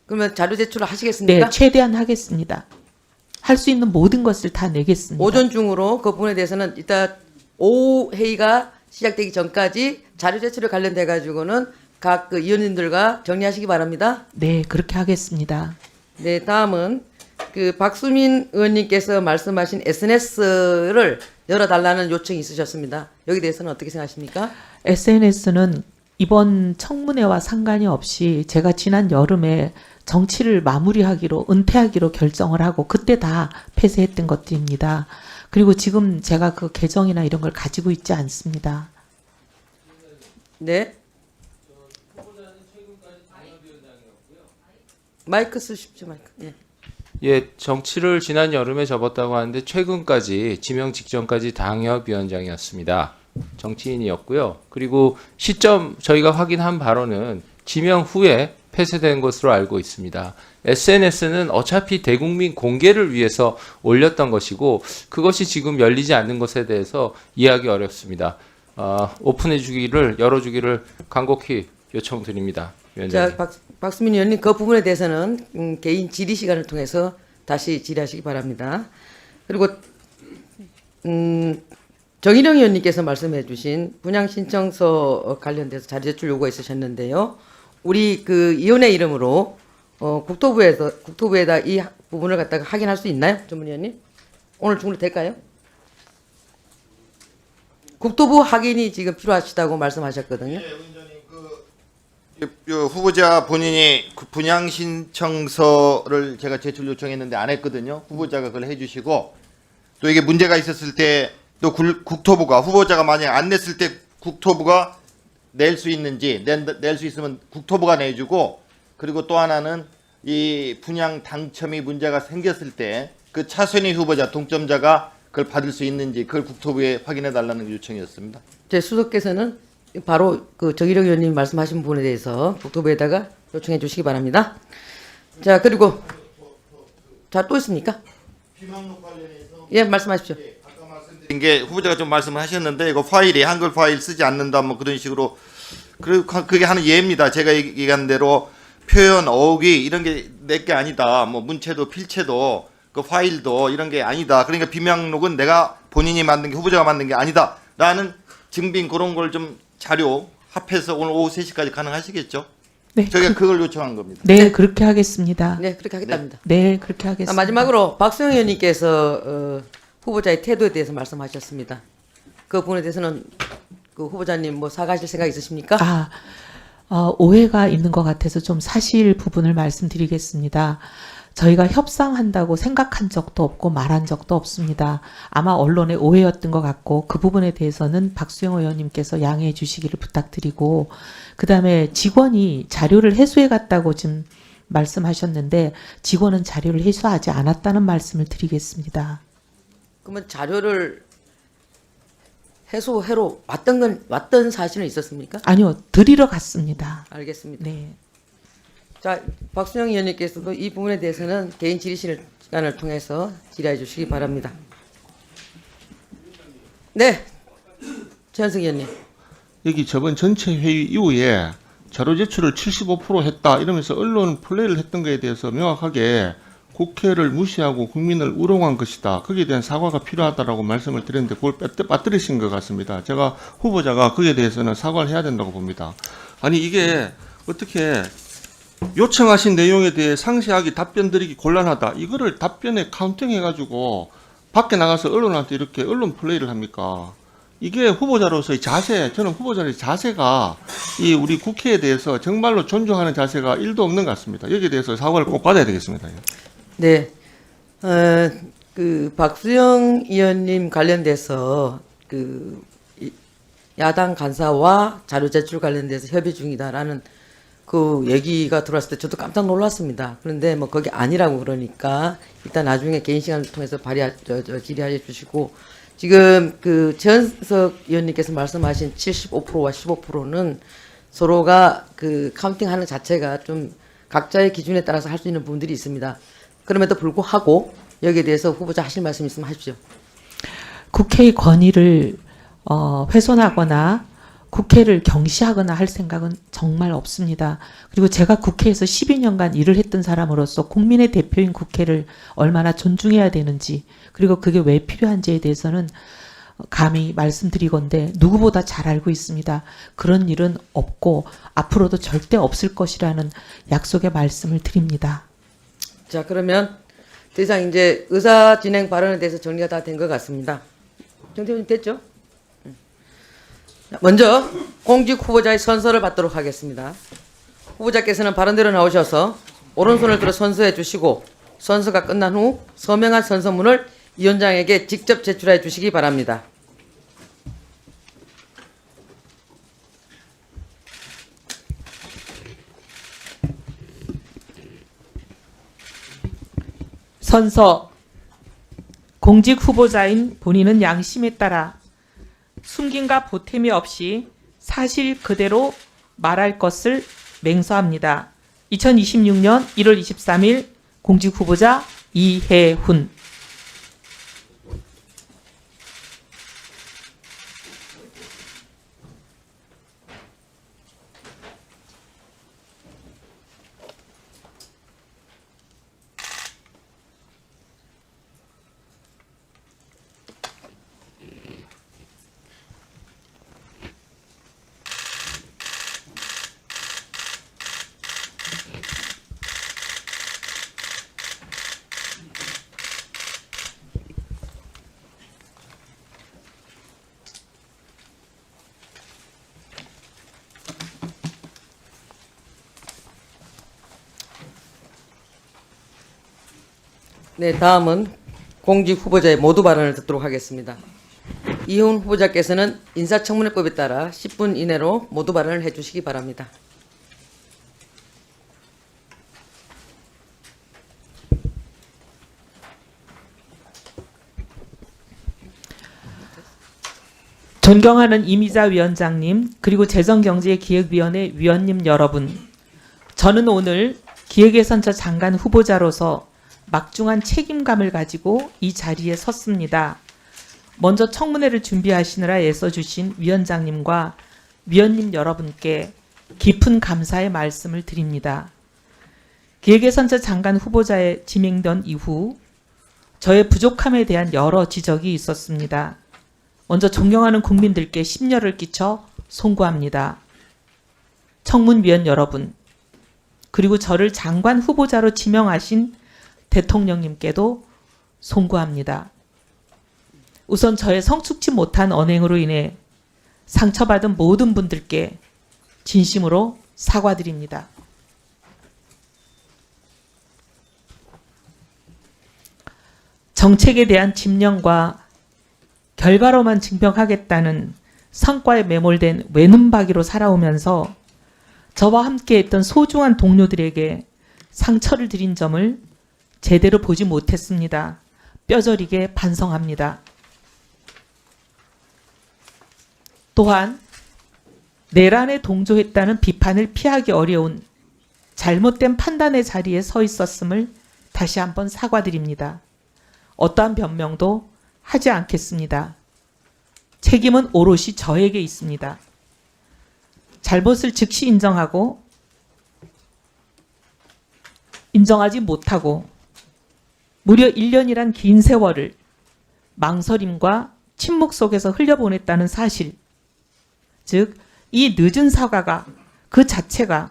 그러면 자료 제출을 하시겠습니까? 네, 최대한 하겠습니다. 할 수 있는 모든 것을 다 내겠습니다. 오전 중으로 그 부분에 대해서는 이따 오후 회의가 시작되기 전까지 자료 제출에 관련돼 가지고는 각 의원님들과 정리하시기 바랍니다. 네, 그렇게 하겠습니다. 네, 다음은 박수민 의원님께서 말씀하신 SNS를 열어달라는 요청이 있으셨습니다. 여기 대해서는 어떻게 생각하십니까? SNS는 이번 청문회와 상관이 없이 제가 지난 여름에 정치를 마무리하기로 은퇴하기로 결정을 하고 그때 다 폐쇄했던 것들입니다. 그리고 지금 제가 그 계정이나 이런 걸 가지고 있지 않습니다. 네. 마이크 쓰십시오, 마이크. 예. 예, 정치를 지난 여름에 접었다고 하는데 최근까지 지명 직전까지 당협위원장이었습니다. 정치인이었고요. 그리고 시점 저희가 확인한 바로는 지명 후에 폐쇄된 것으로 알고 있습니다. SNS는 어차피 대국민 공개를 위해서 올렸던 것이고 그것이 지금 열리지 않는 것에 대해서 이해하기 어렵습니다. 오픈해 주기를 열어주기를 간곡히 요청드립니다. 위원장님. 자, 박수민 의원님 그 부분에 대해서는 개인 질의 시간을 통해서 다시 질의하시기 바랍니다. 그리고 정일영 의원님께서 말씀해 주신 분양 신청서 관련돼서 자료 제출 요구가 있으셨는데요. 우리 위원회 이름으로 국토부에다 이 부분을 갖다가 확인할 수 있나요? 전문 의원님? 오늘 중으로 될까요? 국토부 확인이 지금 필요하시다고 말씀하셨거든요. 후보자 본인이 분양 신청서를 제가 제출 요청했는데 안 했거든요. 후보자가 그걸 해주시고 또 이게 문제가 있었을 때 또 국토부가 후보자가 만약 안 냈을 때 국토부가 낼 수 있는지 낼 수 있으면 국토부가 내주고 그리고 또 하나는 이 분양 당첨이 문제가 생겼을 때 그 차선희 후보자 동점자가 그걸 받을 수 있는지 그걸 국토부에 확인해 달라는 요청이었습니다. 제 수석께서는 바로 정일영 의원님 말씀하신 부분에 대해서 국토부에다가 요청해 주시기 바랍니다. 자, 그리고 또 있습니까? 비망록 관련해서 예, 말씀하십시오. 아까 말씀드린 게 후보자가 좀 말씀을 하셨는데 이거 파일이 한글 파일 쓰지 않는다 뭐 그런 식으로 그게 하는 예입니다. 제가 얘기한 대로 표현 어휘 이런 게 내 게 아니다. 뭐 문체도 필체도 그 파일도 이런 게 아니다. 그러니까 비명록은 내가 본인이 만든 게 후보자가 만든 게 아니다라는 증빙 그런 걸 좀 자료 합해서 오늘 오후 3시까지 가능하시겠죠? 네. 저희가 그걸 요청한 겁니다. 네, 그렇게 하겠습니다. 네, 그렇게 하겠답니다. 네, 그렇게 하겠습니다. 마지막으로 박수영 의원님께서 후보자의 태도에 대해서 말씀하셨습니다. 그 부분에 대해서는 후보자님 사과하실 생각 있으십니까? 오해가 있는 것 같아서 좀 사실 부분을 말씀드리겠습니다. 저희가 협상한다고 생각한 적도 없고 말한 적도 없습니다. 아마 언론의 오해였던 것 같고 그 부분에 대해서는 박수영 의원님께서 양해해 주시기를 부탁드리고 그다음에 직원이 자료를 해소해 갔다고 지금 말씀하셨는데 직원은 자료를 해소하지 않았다는 말씀을 드리겠습니다. 그러면 자료를 해소해로 왔던 사실은 있었습니까? 아니요, 드리러 갔습니다. 알겠습니다. 네. 자, 박순영 의원님께서도 이 부분에 대해서는 개인 질의 시간을 통해서 질의해 주시기 바랍니다. 네, 최현승 의원님. 여기 저번 전체 회의 이후에 자료 제출을 75% 했다 이러면서 언론 플레이를 했던 것에 대해서 명확하게 국회를 무시하고 국민을 우롱한 것이다. 거기에 대한 사과가 필요하다라고 말씀을 드렸는데 그걸 빠뜨리신 것 같습니다. 제가 후보자가 거기에 대해서는 사과를 해야 된다고 봅니다. 아니 이게 어떻게 요청하신 내용에 대해 상세하게 답변 드리기 곤란하다. 이거를 답변에 카운팅해가지고 밖에 나가서 언론한테 이렇게 언론 플레이를 합니까? 이게 후보자로서의 자세, 저는 후보자의 자세가 이 우리 국회에 대해서 정말로 존중하는 자세가 1도 없는 것 같습니다. 여기에 대해서 사과를 꼭 받아야 되겠습니다. 네. 그 박수영 의원님 관련돼서 야당 간사와 자료 제출 관련돼서 협의 중이다라는 그 얘기가 들어왔을 때 저도 깜짝 놀랐습니다. 그런데 뭐 그게 아니라고 그러니까 일단 나중에 개인 시간을 통해서 질의해 주시고, 지금 그 최현석 의원님께서 말씀하신 75%와 15%는 서로가 그 카운팅하는 자체가 좀 각자의 기준에 따라서 할 수 있는 부분들이 있습니다. 그럼에도 불구하고 여기에 대해서 후보자 하실 말씀 있으면 하십시오. 국회의 권위를 훼손하거나 국회를 경시하거나 할 생각은 정말 없습니다. 그리고 제가 국회에서 12년간 일을 했던 사람으로서 국민의 대표인 국회를 얼마나 존중해야 되는지, 그리고 그게 왜 필요한지에 대해서는 감히 말씀드리건대 누구보다 잘 알고 있습니다. 그런 일은 없고 앞으로도 절대 없을 것이라는 약속의 말씀을 드립니다. 자, 그러면 더 이상 이제 의사 진행 발언에 대해서 정리가 다 된 것 같습니다. 정태훈님 됐죠? 먼저 공직 후보자의 선서를 받도록 하겠습니다. 후보자께서는 발언대로 나오셔서 오른손을 들어 선서해 주시고, 선서가 끝난 후 서명한 선서문을 위원장에게 직접 제출해 주시기 바랍니다. 선서. 공직 후보자인 본인은 양심에 따라 숨김과 보탬이 없이 사실 그대로 말할 것을 맹서합니다. 2026년 1월 23일 공직 후보자 이혜훈. 네, 다음은 공직 후보자의 모두 발언을 듣도록 하겠습니다. 이혜훈 후보자께서는 인사청문회법에 따라 10분 이내로 모두 발언을 해주시기 바랍니다. 존경하는 이미자 위원장님, 그리고 재정경제기획위원회 위원님 여러분, 저는 오늘 기획예산처 장관 후보자로서 막중한 책임감을 가지고 이 자리에 섰습니다. 먼저 청문회를 준비하시느라 애써주신 위원장님과 위원님 여러분께 깊은 감사의 말씀을 드립니다. 기획예산처 장관 후보자에 지명된 이후 저의 부족함에 대한 여러 지적이 있었습니다. 먼저 존경하는 국민들께 심려를 끼쳐 송구합니다. 청문위원 여러분, 그리고 저를 장관 후보자로 지명하신 대통령님께도 송구합니다. 우선 저의 성숙지 못한 언행으로 인해 상처받은 모든 분들께 진심으로 사과드립니다. 정책에 대한 집념과 결과로만 증명하겠다는 성과에 매몰된 외눈박이로 살아오면서 저와 함께했던 소중한 동료들에게 상처를 드린 점을 제대로 보지 못했습니다. 뼈저리게 반성합니다. 또한 내란에 동조했다는 비판을 피하기 어려운 잘못된 판단의 자리에 서 있었음을 다시 한번 사과드립니다. 어떠한 변명도 하지 않겠습니다. 책임은 오롯이 저에게 있습니다. 잘못을 즉시 인정하지 못하고 무려 1년이란 긴 세월을 망설임과 침묵 속에서 흘려보냈다는 사실, 즉 이 늦은 사과가 그 자체가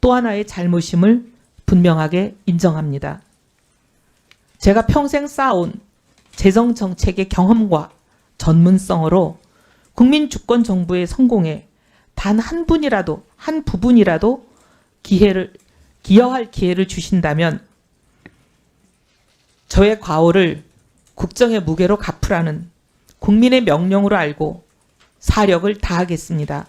또 하나의 잘못임을 분명하게 인정합니다. 제가 평생 쌓아온 재정정책의 경험과 전문성으로 국민주권 정부의 성공에 단 한 분이라도, 한 부분이라도 기여할 기회를 주신다면 저의 과오를 국정의 무게로 갚으라는 국민의 명령으로 알고 사력을 다하겠습니다.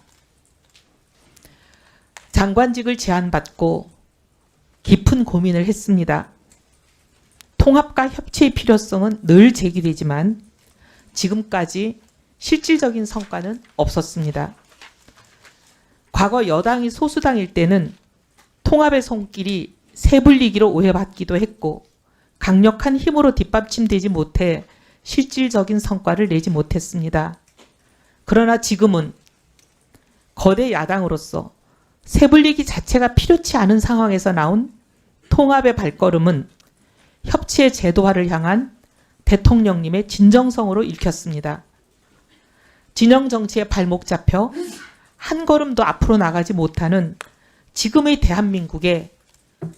장관직을 제안받고 깊은 고민을 했습니다. 통합과 협치의 필요성은 늘 제기되지만 지금까지 실질적인 성과는 없었습니다. 과거 여당이 소수당일 때는 통합의 손길이 세불리기로 오해받기도 했고 강력한 힘으로 뒷받침되지 못해 실질적인 성과를 내지 못했습니다. 그러나 지금은 거대 야당으로서 세불리기 자체가 필요치 않은 상황에서 나온 통합의 발걸음은 협치의 제도화를 향한 대통령님의 진정성으로 읽혔습니다. 진영 정치에 발목 잡혀 한 걸음도 앞으로 나가지 못하는 지금의 대한민국에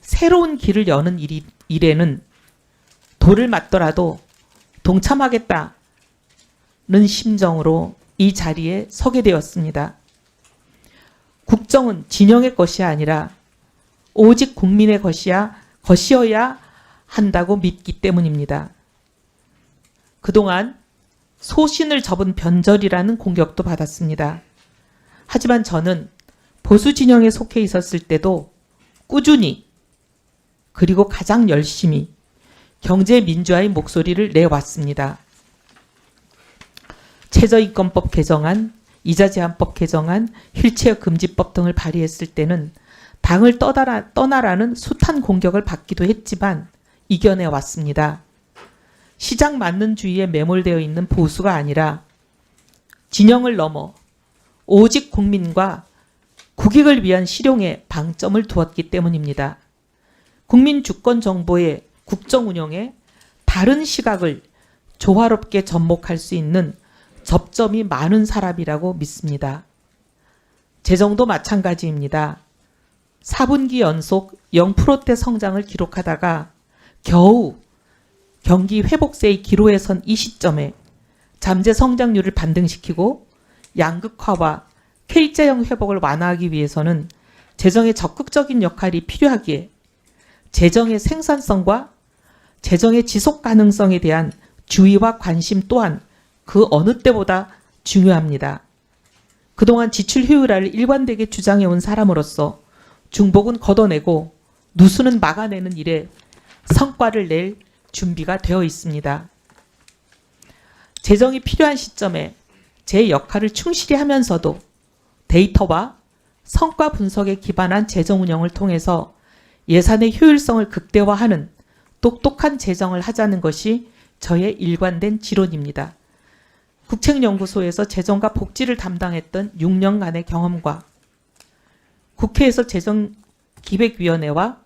새로운 길을 여는 일에는 돌을 맞더라도 동참하겠다는 심정으로 이 자리에 서게 되었습니다. 국정은 진영의 것이 아니라 오직 국민의 것이어야 한다고 믿기 때문입니다. 그동안 소신을 접은 변절이라는 공격도 받았습니다. 하지만 저는 보수 진영에 속해 있었을 때도 꾸준히 그리고 가장 열심히 경제 민주화의 목소리를 내왔습니다. 최저임금법 개정안, 이자 제한법 개정안, 휠체어 금지법 등을 발의했을 때는 당을 떠나라는 숱한 공격을 받기도 했지만 이겨내 왔습니다. 시장 만능주의에 매몰되어 있는 보수가 아니라 진영을 넘어 오직 국민과 국익을 위한 실용에 방점을 두었기 때문입니다. 국민 주권 정보의 국정 운영에 다른 시각을 조화롭게 접목할 수 있는 접점이 많은 사람이라고 믿습니다. 재정도 마찬가지입니다. 4분기 연속 0%대 성장을 기록하다가 겨우 경기 회복세의 기로에 선 이 시점에 잠재 성장률을 반등시키고 양극화와 K자형 회복을 완화하기 위해서는 재정의 적극적인 역할이 필요하기에 재정의 생산성과 재정의 지속 가능성에 대한 주의와 관심 또한 그 어느 때보다 중요합니다. 그동안 지출 효율화를 일관되게 주장해온 사람으로서 중복은 걷어내고 누수는 막아내는 일에 성과를 낼 준비가 되어 있습니다. 재정이 필요한 시점에 제 역할을 충실히 하면서도 데이터와 성과 분석에 기반한 재정 운영을 통해서 예산의 효율성을 극대화하는 똑똑한 재정을 하자는 것이 저의 일관된 지론입니다. 국책연구소에서 재정과 복지를 담당했던 6년간의 경험과 국회에서 재정기획위원회와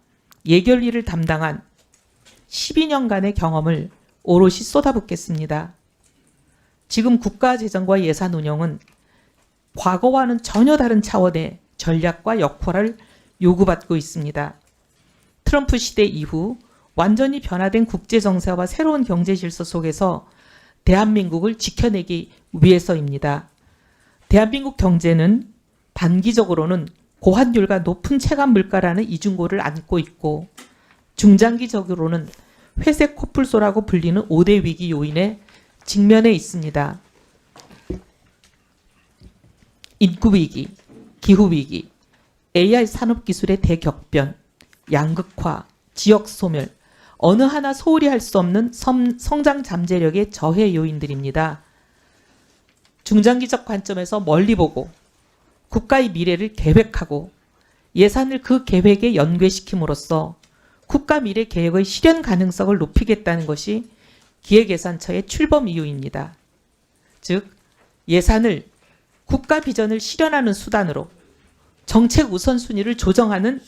예결위를 담당한 12년간의 경험을 오롯이 쏟아붓겠습니다. 지금 국가재정과 예산 운영은 과거와는 전혀 다른 차원의 전략과 역할을 요구받고 있습니다. 트럼프 시대 이후 완전히 변화된 국제정세와 새로운 경제질서 속에서 대한민국을 지켜내기 위해서입니다. 대한민국 경제는 단기적으로는 고환율과 높은 체감 물가라는 이중고를 안고 있고 중장기적으로는 회색 코뿔소라고 불리는 5대 위기 요인에 직면해 있습니다. 인구위기, 기후위기, AI 산업기술의 대격변, 양극화, 지역소멸, 어느 하나 소홀히 할 수 없는 성장 잠재력의 저해 요인들입니다. 중장기적 관점에서 멀리 보고 국가의 미래를 계획하고 예산을 그 계획에 연계시킴으로써 국가 미래 계획의 실현 가능성을 높이겠다는 것이 기획예산처의 출범 이유입니다. 즉 예산을 국가 비전을 실현하는 수단으로 정책 우선순위를 조정하는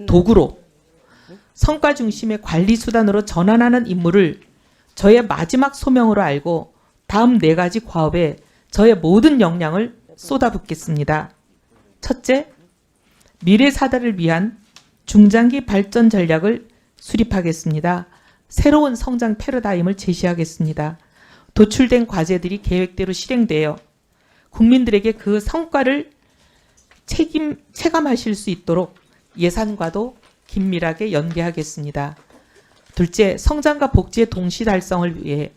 도구로 성과 중심의 관리 수단으로 전환하는 임무를 저의 마지막 소명으로 알고 다음 4가지 과업에 저의 모든 역량을 쏟아붓겠습니다. 첫째, 미래 사대를 위한 중장기 발전 전략을 수립하겠습니다. 새로운 성장 패러다임을 제시하겠습니다. 도출된 과제들이 계획대로 실행되어 국민들에게 그 성과를 체감하실 수 있도록 예산과도 긴밀하게 연계하겠습니다. 둘째, 성장과 복지의 동시 달성을 위해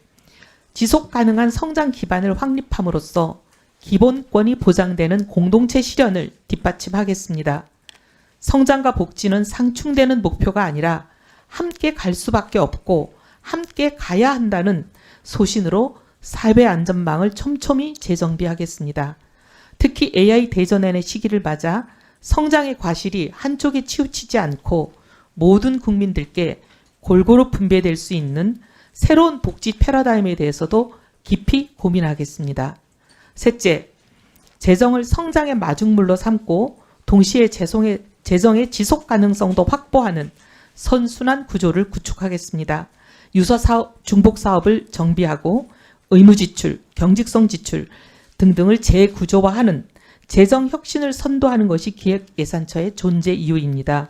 지속 가능한 성장 기반을 확립함으로써 기본권이 보장되는 공동체 실현을 뒷받침하겠습니다. 성장과 복지는 상충되는 목표가 아니라 함께 갈 수밖에 없고 함께 가야 한다는 소신으로 사회 안전망을 촘촘히 재정비하겠습니다. 특히 AI 대전환의 시기를 맞아 성장의 과실이 한쪽에 치우치지 않고 모든 국민들께 골고루 분배될 수 있는 새로운 복지 패러다임에 대해서도 깊이 고민하겠습니다. 셋째, 재정을 성장의 마중물로 삼고 동시에 재정의 지속 가능성도 확보하는 선순환 구조를 구축하겠습니다. 유사 사업, 중복 사업을 정비하고 의무 지출, 경직성 지출 등등을 재구조화하는 재정 혁신을 선도하는 것이 기획예산처의 존재 이유입니다.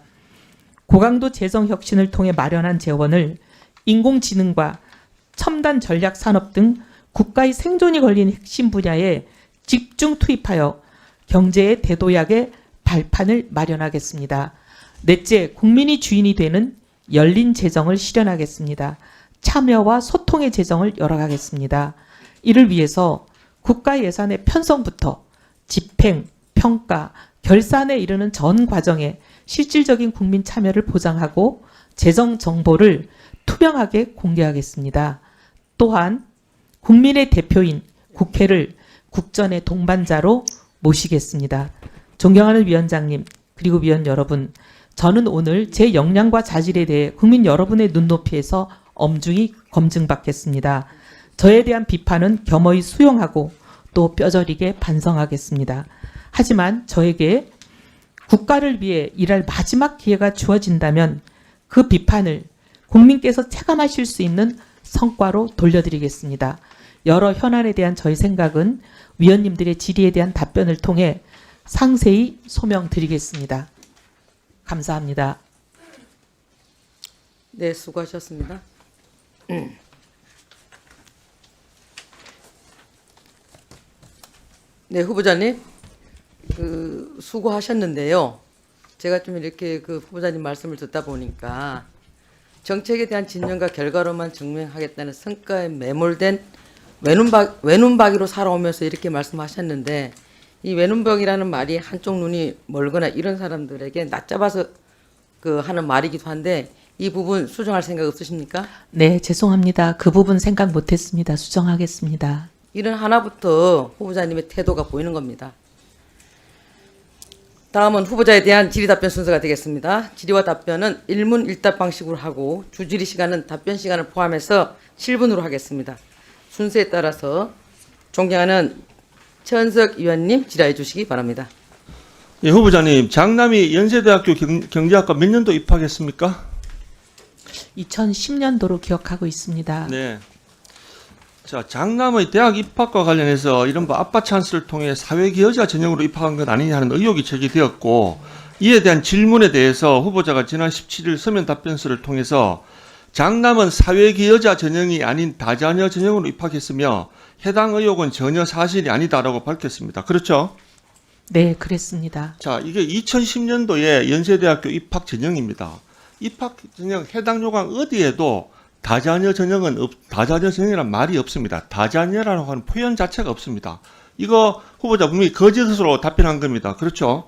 고강도 재정 혁신을 통해 마련한 재원을 인공지능과 첨단 전략 산업 등 국가의 생존이 걸린 핵심 분야에 집중 투입하여 경제의 대도약의 발판을 마련하겠습니다. 넷째, 국민이 주인이 되는 열린 재정을 실현하겠습니다. 참여와 소통의 재정을 열어가겠습니다. 이를 위해서 국가 예산의 편성부터 집행, 평가, 결산에 이르는 전 과정에 실질적인 국민 참여를 보장하고 재정 정보를 투명하게 공개하겠습니다. 또한 국민의 대표인 국회를 국전의 동반자로 모시겠습니다. 존경하는 위원장님 그리고 위원 여러분, 저는 오늘 제 역량과 자질에 대해 국민 여러분의 눈높이에서 엄중히 검증받겠습니다. 저에 대한 비판은 겸허히 수용하고 또 뼈저리게 반성하겠습니다. 하지만 저에게 국가를 위해 일할 마지막 기회가 주어진다면 그 비판을 국민께서 체감하실 수 있는 성과로 돌려드리겠습니다. 여러 현안에 대한 저희 생각은 위원님들의 질의에 대한 답변을 통해 상세히 소명드리겠습니다. 감사합니다. 네, 수고하셨습니다. 네, 후보자님, 수고하셨는데요. 제가 좀 이렇게 후보자님 말씀을 듣다 보니까 정책에 대한 진전과 결과로만 증명하겠다는 성과에 매몰된 외눈박이로 살아오면서 이렇게 말씀하셨는데, 이 외눈박이라는 말이 한쪽 눈이 멀거나 이런 사람들에게 낮잡아서 하는 말이기도 한데, 이 부분 수정할 생각 없으십니까? 네, 죄송합니다. 그 부분 생각 못했습니다. 수정하겠습니다. 이런 하나부터 후보자님의 태도가 보이는 겁니다. 다음은 후보자에 대한 질의답변 순서가 되겠습니다. 질의와 답변은 일문일답 방식으로 하고 주질의 시간은 답변 시간을 포함해서 7분으로 하겠습니다. 순서에 따라서 존경하는 최은석 의원님 질의해 주시기 바랍니다. 예, 후보자님, 장남이 연세대학교 경제학과 몇 년도 입학했습니까? 2010년도로 기억하고 있습니다. 네. 자, 장남의 대학 입학과 관련해서 이른바 아빠 찬스를 통해 사회기여자 전형으로 입학한 것 아니냐 하는 의혹이 제기되었고, 이에 대한 질문에 대해서 후보자가 지난 17일 서면 답변서를 통해서 장남은 사회기여자 전형이 아닌 다자녀 전형으로 입학했으며 해당 의혹은 전혀 사실이 아니다라고 밝혔습니다. 그렇죠? 네, 그랬습니다. 자, 이게 2010년도에 연세대학교 입학 전형입니다. 입학 전형 해당 요강 어디에도 다자녀 전형이란 말이 없습니다. 다자녀라고 하는 표현 자체가 없습니다. 이거 후보자 분명히 거짓으로 답변한 겁니다. 그렇죠?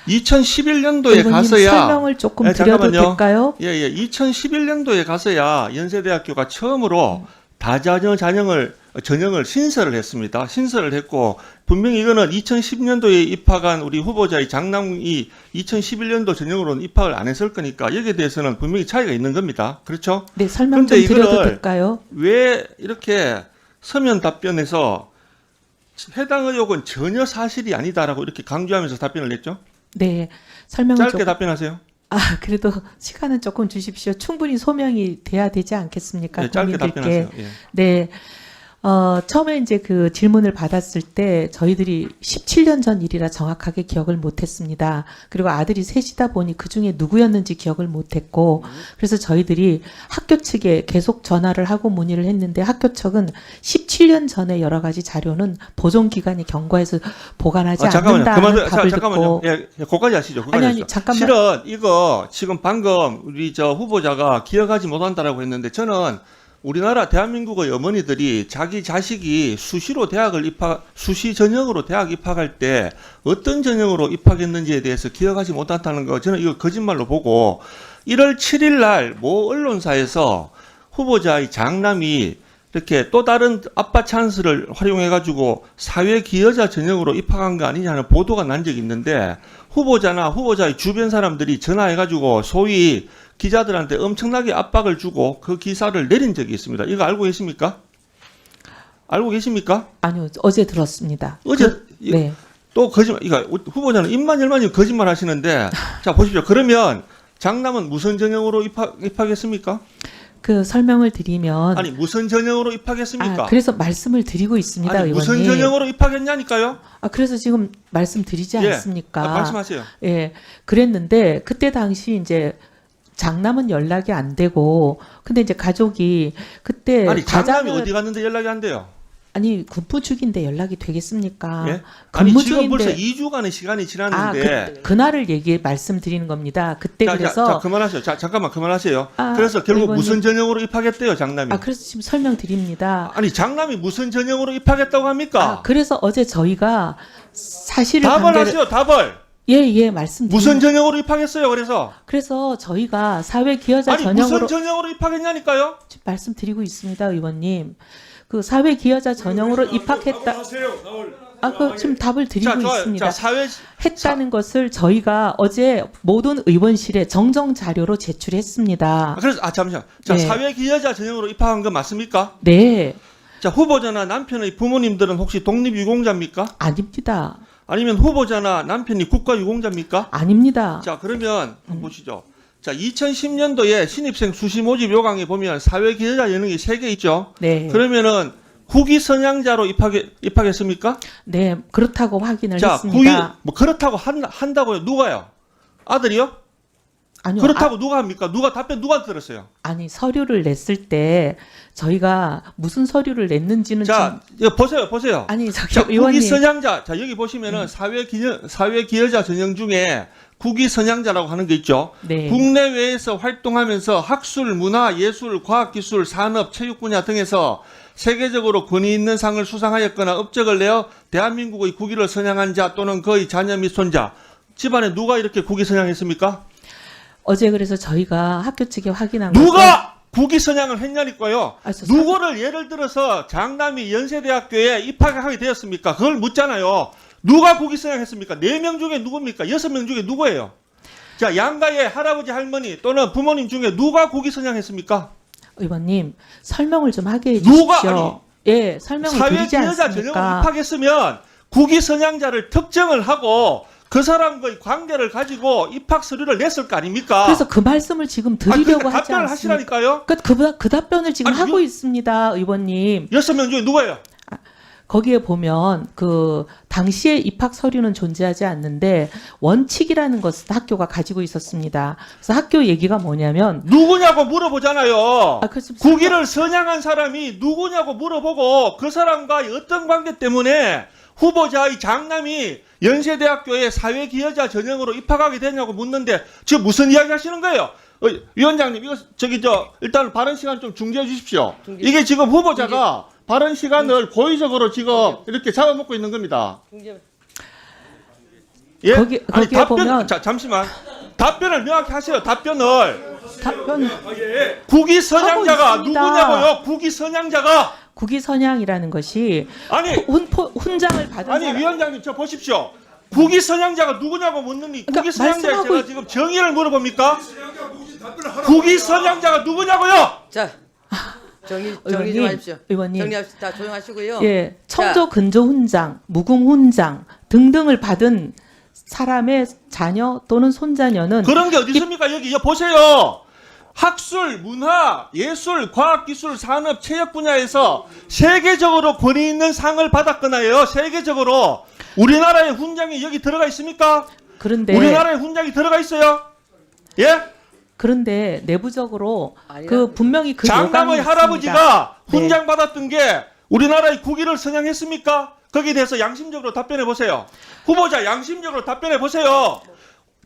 2011년도에 가서야 설명을 조금 드려도 될까요? 예. 2011년도에 가서야 연세대학교가 처음으로 다자녀 전형을 신설을 했습니다. 신설을 했고, 분명히 이거는 2010년도에 입학한 우리 후보자의 장남이 2011년도 전형으로는 입학을 안 했을 거니까 여기에 대해서는 분명히 차이가 있는 겁니다. 그렇죠? 네, 설명 좀 드려도 될까요? 왜 이렇게 서면 답변에서 해당 의혹은 전혀 사실이 아니다라고 이렇게 강조하면서 답변을 했죠? 네, 설명을 짧게 답변하세요. 그래도 시간은 조금 주십시오. 충분히 소명이 돼야 되지 않겠습니까? 네, 짧게 국민들께. 답변하세요. 예. 네, 처음에 이제 그 질문을 받았을 때 저희들이 17년 전 일이라 정확하게 기억을 못했습니다. 그리고 아들이 셋이다 보니 그 중에 누구였는지 기억을 못했고, 그래서 저희들이 학교 측에 계속 전화를 하고 문의를 했는데 학교 측은 17년 전에 여러 가지 자료는 보존 기간이 경과해서 보관하지 않는다는 답을 잠깐만요. 듣고. 예, 거기까지 하시죠. 거기까지 아니, 하시죠. 잠깐만. 실은 이거 지금 방금 우리 저 후보자가 기억하지 못한다라고 했는데 저는 우리나라 대한민국의 어머니들이 자기 자식이 수시로 수시 전형으로 대학 입학할 때 어떤 전형으로 입학했는지에 대해서 기억하지 못한다는 거 저는 이거 거짓말로 보고 1월 7일 날 모 언론사에서 후보자의 장남이 이렇게 또 다른 아빠 찬스를 활용해가지고 사회 기여자 전형으로 입학한 거 아니냐는 보도가 난 적이 있는데 후보자나 후보자의 주변 사람들이 전화해가지고 소위 기자들한테 엄청나게 압박을 주고 그 기사를 내린 적이 있습니다. 이거 알고 계십니까? 알고 계십니까? 아니요, 어제 들었습니다. 어제 네. 또 거짓말, 이거 후보자는 입만 열만 거짓말 하시는데 자 보십시오. 그러면 장남은 무슨 전형으로 입학했습니까? 그 설명을 드리면 아니 무슨 전형으로 입학했습니까? 그래서 말씀을 드리고 있습니다, 아니, 의원님. 무슨 전형으로 입학했냐니까요? 그래서 지금 말씀드리지 예. 않습니까? 말씀하세요. 예, 그랬는데 그때 당시 이제 장남은 연락이 안 되고, 근데 이제 가족이 그때 아니 장남이 가장을- 어디 갔는데 연락이 안 돼요? 아니 근무 중인데 연락이 되겠습니까? 예? 아니 근무 지금 벌써 중인데 2주간의 시간이 지났는데 그날을 말씀드리는 겁니다. 그때 그래서 자, 그만하세요. 자, 잠깐만 그만하세요. 아, 그래서 결국 의원님. 무슨 전형으로 입학했대요, 장남이? 그래서 지금 설명드립니다. 아니 장남이 무슨 전형으로 입학했다고 합니까? 그래서 어제 저희가 사실을 답을 하세요, 답을. 예, 말씀드립니다. 무슨 전형으로 입학했어요, 그래서 저희가 사회 기여자 아니 전형으로 무슨 전형으로 입학했냐니까요? 지금 말씀드리고 있습니다, 의원님. 그 사회 기여자 전형으로 입학했다. 그 지금 답을 드리고 자, 좋아요. 있습니다. 자, 했다는 것을 저희가 어제 모든 의원실에 정정 자료로 제출했습니다. 그래서 잠시만. 자, 네. 사회 기여자 전형으로 입학한 거 맞습니까? 네, 자, 후보자나 남편의 부모님들은 혹시 독립 유공자입니까? 아닙니다. 아니면 후보자나 남편이 국가 유공자입니까? 아닙니다. 자, 그러면 한번 보시죠. 자, 2010년도에 신입생 수시 모집 요강에 보면 사회 기여자 전형이 3개 있죠. 네. 그러면은 국위 선양자로 입학했습니까? 네, 그렇다고 확인을 자, 했습니다. 뭐 그렇다고 한다고요? 누가요? 아들이요? 아니요, 그렇다고 누가 합니까? 답변 누가 들었어요? 아니 서류를 냈을 때 저희가 무슨 서류를 냈는지는 자, 이거 보세요. 아니 저기 자, 의원님 국위 선양자. 자, 여기 보시면은 사회 기여자 전형 중에 국위 선양자라고 하는 게 있죠. 네. 국내외에서 활동하면서 학술, 문화, 예술, 과학기술, 산업, 체육 분야 등에서 세계적으로 권위 있는 상을 수상하였거나 업적을 내어 대한민국의 국위를 선양한 자 또는 그의 자녀 및 손자. 집안에 누가 이렇게 국위 선양했습니까? 어제 그래서 저희가 학교 측에 확인한 것은 누가 국위 선양을 했냐니까요. 저 누구를 예를 들어서 장남이 연세대학교에 입학하게 되었습니까? 그걸 묻잖아요. 누가 국위 선양했습니까? 4명 중에 누굽니까? 6명 중에 누구예요? 자, 양가의 할아버지 할머니 또는 부모님 중에 누가 국위 선양했습니까? 의원님 설명을 좀 하게 해주십시오. 누가 예, 설명을 사회 드리지 기여자 전형으로 않습니까? 입학했으면 국위 선양자를 특정을 하고 그 사람과의 관계를 가지고 입학 서류를 냈을 거 아닙니까? 그래서 그 말씀을 지금 드리려고 그러니까 하지 답변을 않습니까? 하시라니까요. 그 답변을 지금 아니, 하고 있습니다, 의원님. 6명 중에 누구예요? 거기에 보면 그 당시에 입학 서류는 존재하지 않는데 원칙이라는 것을 학교가 가지고 있었습니다. 그래서 학교 얘기가 뭐냐면 누구냐고 물어보잖아요. 그래서 국위를 선양한 사람이 누구냐고 물어보고 그 사람과의 어떤 관계 때문에 후보자의 장남이 연세대학교에 사회기여자 전형으로 입학하게 되냐고 묻는데 지금 무슨 이야기 하시는 거예요? 위원장님 이거 일단 발언 시간 좀 중지해 주십시오. 이게 지금 후보자가 발언 시간을 고의적으로 지금 이렇게 잡아먹고 있는 겁니다. 예? 거기에 보면 잠시만. 답변을 명확히 하세요. 답변을. 답변 국위 선양자가 하고 있습니다. 누구냐고요? 국위 선양자가. 국위 선양이라는 것이 아니 훈장을 받은 사람. 위원장님 저 보십시오. 국위 선양자가 누구냐고 묻는니 국위 선양자에 말씀하고 제가 지금 정의를 물어봅니까? 국위 선양자가 누구냐고요? 자, 정리 좀 의원님, 하십시오. 의원님. 정리합시다. 다 조용하시고요. 예, 청조 근조 훈장, 무궁 훈장 등등을 받은 사람의 자녀 또는 손자녀는 그런 게 어디 있습니까? 여기 보세요. 학술, 문화, 예술, 과학기술, 산업, 체육 분야에서 세계적으로 권위 있는 상을 받았거나요. 세계적으로. 우리나라의 훈장이 여기 들어가 있습니까? 그런데 우리나라의 훈장이 들어가 있어요? 예? 그런데 내부적으로 아니라- 그 분명히 그 장남의 요강이 할아버지가 있습니다. 훈장 받았던 게 우리나라의 국위를 선양했습니까? 거기에 대해서 양심적으로 답변해 보세요. 후보자 양심적으로 답변해 보세요.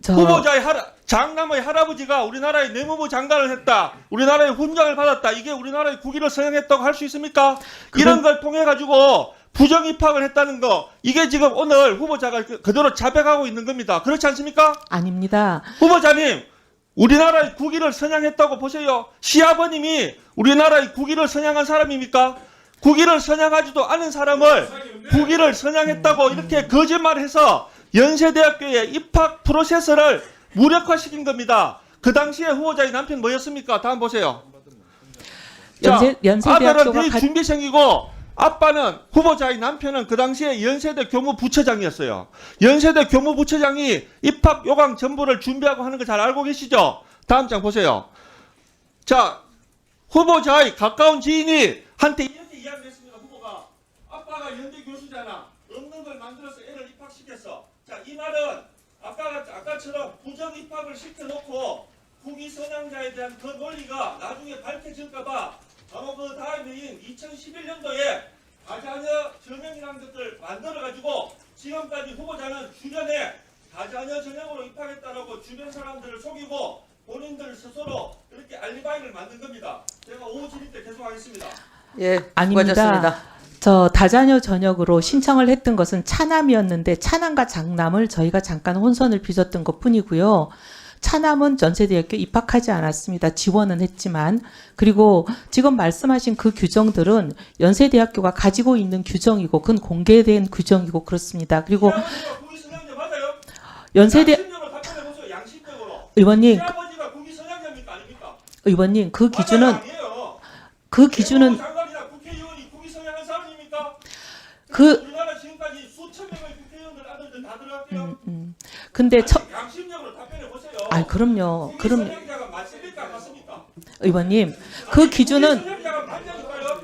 후보자의 장남의 할아버지가 우리나라의 내무부 장관을 했다. 우리나라의 훈장을 받았다. 이게 우리나라의 국위를 선양했다고 할 수 있습니까? 이런 걸 통해 가지고 부정 입학을 했다는 거, 이게 지금 오늘 후보자가 그대로 자백하고 있는 겁니다. 그렇지 않습니까? 아닙니다. 후보자님, 우리나라의 국위를 선양했다고 보세요. 시아버님이 우리나라의 국위를 선양한 사람입니까? 국위를 선양하지도 않은 사람을 국위를 선양했다고 이렇게 거짓말해서 연세대학교의 입학 프로세스를 무력화시킨 겁니다. 그 당시에 후보자의 남편 뭐였습니까? 다음 보세요. 아들은 연세대학교가 대입 준비생이고 아빠는 후보자의 남편은 그 당시에 연세대 교무부처장이었어요. 연세대 교무부처장이 입학 요강 전부를 준비하고 하는 거 잘 알고 계시죠? 다음 장 보세요. 자, 후보자의 가까운 지인이 한테 이렇게 이야기했습니다. 후보가 아빠가 연대 교수잖아. 없는 걸 만들어서 애를 입학시켰어. 자, 이 말은 아까처럼 부정 입학을 시켜놓고 국위 선양자에 대한 그 논리가 나중에 밝혀질까봐 바로 그 다음인 2011년도에 다자녀 전형이라는 것을 만들어가지고 지금까지 후보자는 주변에 다자녀 전형으로 입학했다라고 주변 사람들을 속이고 본인들 스스로 이렇게 알리바이를 만든 겁니다. 제가 오후 질의 때 계속하겠습니다. 예, 아닙니다. 수고하셨습니다. 저 다자녀 전역으로 신청을 했던 것은 차남이었는데 차남과 장남을 저희가 잠깐 혼선을 빚었던 것뿐이고요. 차남은 연세대학교 입학하지 않았습니다. 지원은 했지만. 그리고 지금 말씀하신 그 규정들은 연세대학교가 가지고 있는 규정이고 그건 공개된 규정이고 그렇습니다. 그리고 국위 선양자 맞아요? 연세대 양심적으로 답변해보세요. 양심적으로. 의원님, 시아버지가 국위 선양자입니까? 아닙니까? 의원님 그 기준은 아니에요. 그 기준은 내무부 장관이나 국회의원이 국위 선양한 사람입니까? 그 우리나라 지금까지 수천 명의 국회의원들 아들들 다 들어갔고요. 근데 양심적으로 답변해 보세요. 그럼요. 그럼 선양자가 맞습니까? 안 맞습니까? 의원님 그 기준은 선양자가 맞냐니까요.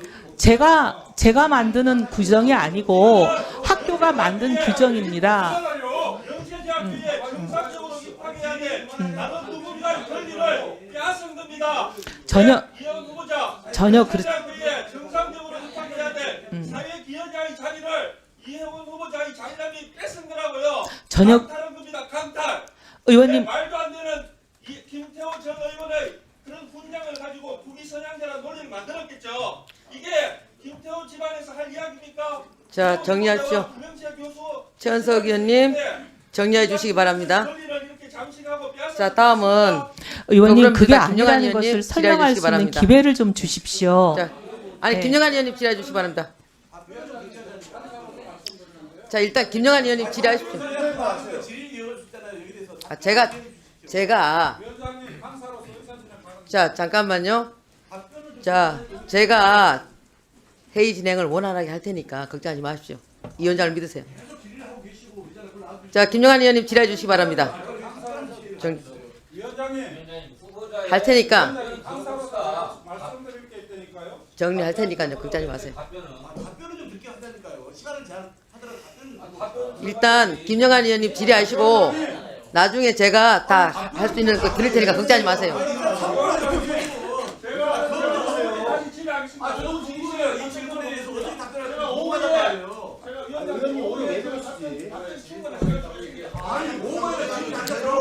제가 만드는 규정이 아니고 학교가 만든 규정입니다. 연세대학교에 정상적으로 입학해야 돼. 다른 누군가의 권리를 빼앗은 겁니다. 전혀 이현 후보자 전혀 연세대학교에 정상적으로 입학해야 돼. 사회 기여자의 자리를 이혜원 후보자의 장남이 뺏은 거라고요. 전혀 강탈한 겁니다. 강탈. 의원님 말도 안 되는 김태호 전 의원의 그런 훈장을 가지고 국위 선양자라는 논리를 만들었겠죠. 이게 김태호 집안에서 할 이야기입니까? 자, 정리하십시오. 최현석 의원님 정리해 주시기 바랍니다. 자, 다음은 의원님 그게 더불어민주당 김영환 아니라는 의원님 것을 설명할 질의해 주시기 수 있는 바랍니다. 기회를 좀 주십시오. 자, 아니 네. 김영환 의원님 질의해 주시기 바랍니다. 자, 일단 김영환 의원님 질의하십시오. 제가 자, 잠깐만요. 자, 제가 회의 진행을 원활하게 할 테니까 걱정하지 마십시오. 이 위원장을 믿으세요. 자, 김영환 의원님 질의해 주시기 바랍니다. 할 테니까 정리할 테니까요. 걱정하지 마세요. 일단 김영환 의원님 질의하시고 나중에 제가 다 할 수 있는 거 드릴 테니까 걱정하지 마세요.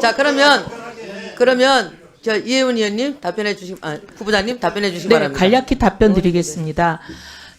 자, 그러면 저 이혜원 의원님 답변해 주시, 후보자님 답변해 주시기 네, 바랍니다. 간략히 답변 드리겠습니다.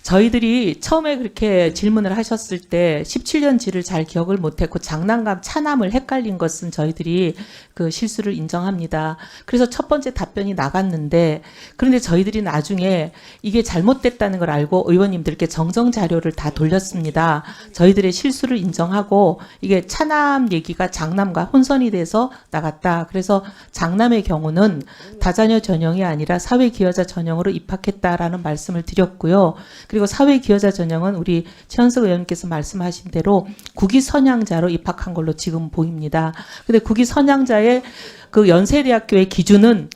저희들이 처음에 그렇게 질문을 하셨을 때 17년지를 잘 기억을 못했고 장남과 차남을 헷갈린 것은 저희들이 그 실수를 인정합니다. 그래서 첫 번째 답변이 나갔는데 그런데 저희들이 나중에 이게 잘못됐다는 걸 알고 의원님들께 정정 자료를 다 돌렸습니다. 저희들의 실수를 인정하고 이게 차남 얘기가 장남과 혼선이 돼서 나갔다. 그래서 장남의 경우는 다자녀 전형이 아니라 사회기여자 전형으로 입학했다라는 말씀을 드렸고요. 그리고 사회기여자 전형은 우리 최현석 의원님께서 말씀하신 대로 국위선양자로 입학한 걸로 지금 보입니다. 근데 국위선양자의 그 연세대학교의 기준은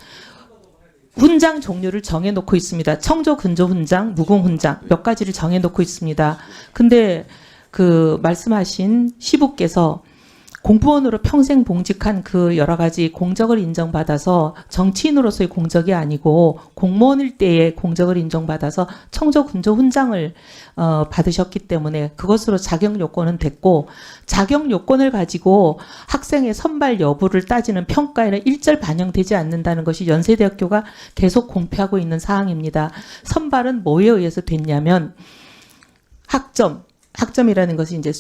훈장 종류를 정해놓고 있습니다. 청조, 근조 훈장, 무공 훈장 몇 가지를 정해놓고 있습니다. 근데 그 말씀하신 시부께서 공무원으로 평생 봉직한 그 여러 가지 공적을 인정받아서 정치인으로서의 공적이 아니고 공무원일 때의 공적을 인정받아서 청조, 근조 훈장을 받으셨기 때문에 그것으로 자격 요건은 됐고, 자격 요건을 가지고 학생의 선발 여부를 따지는 평가에는 일절 반영되지 않는다는 것이 연세대학교가 계속 공표하고 있는 사항입니다. 선발은 뭐에 의해서 됐냐면 학점이라는 것이 이제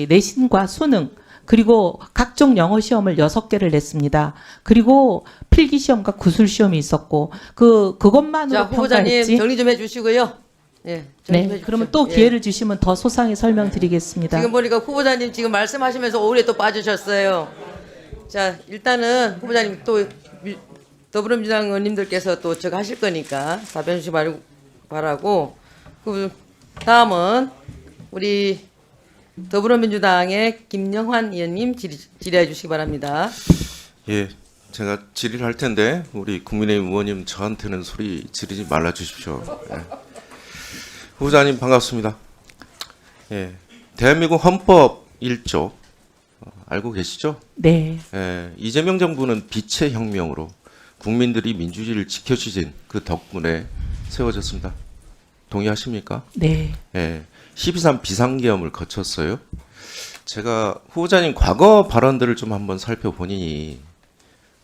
내신과 수능, 그리고 각종 영어 시험을 6개를 냈습니다. 그리고 필기 시험과 구술 시험이 있었고 그것만으로 자, 후보자님 평가했지. 정리 좀 해주시고요. 예, 정리 좀 네, 해주십시오. 그러면 또 예. 기회를 주시면 더 소상히 설명드리겠습니다. 지금 보니까 후보자님 지금 말씀하시면서 오후에 또 빠지셨어요. 자, 일단은 후보자님 또 더불어민주당 의원님들께서 또 저거 하실 거니까 답변 주시 바라고, 그 다음은 우리 더불어민주당의 김영환 의원님 질의해 주시기 바랍니다. 예, 제가 질의를 할 텐데 우리 국민의힘 의원님 저한테는 소리 지르지 말라 주십시오. 예. 후보자님 반갑습니다. 예, 대한민국 헌법 1조 알고 계시죠? 네. 예, 이재명 정부는 빛의 혁명으로 국민들이 민주주의를 지켜주신 그 덕분에 세워졌습니다. 동의하십니까? 네. 예, 12.3 비상계엄을 거쳤어요. 제가 후보자님 과거 발언들을 좀 한번 살펴보니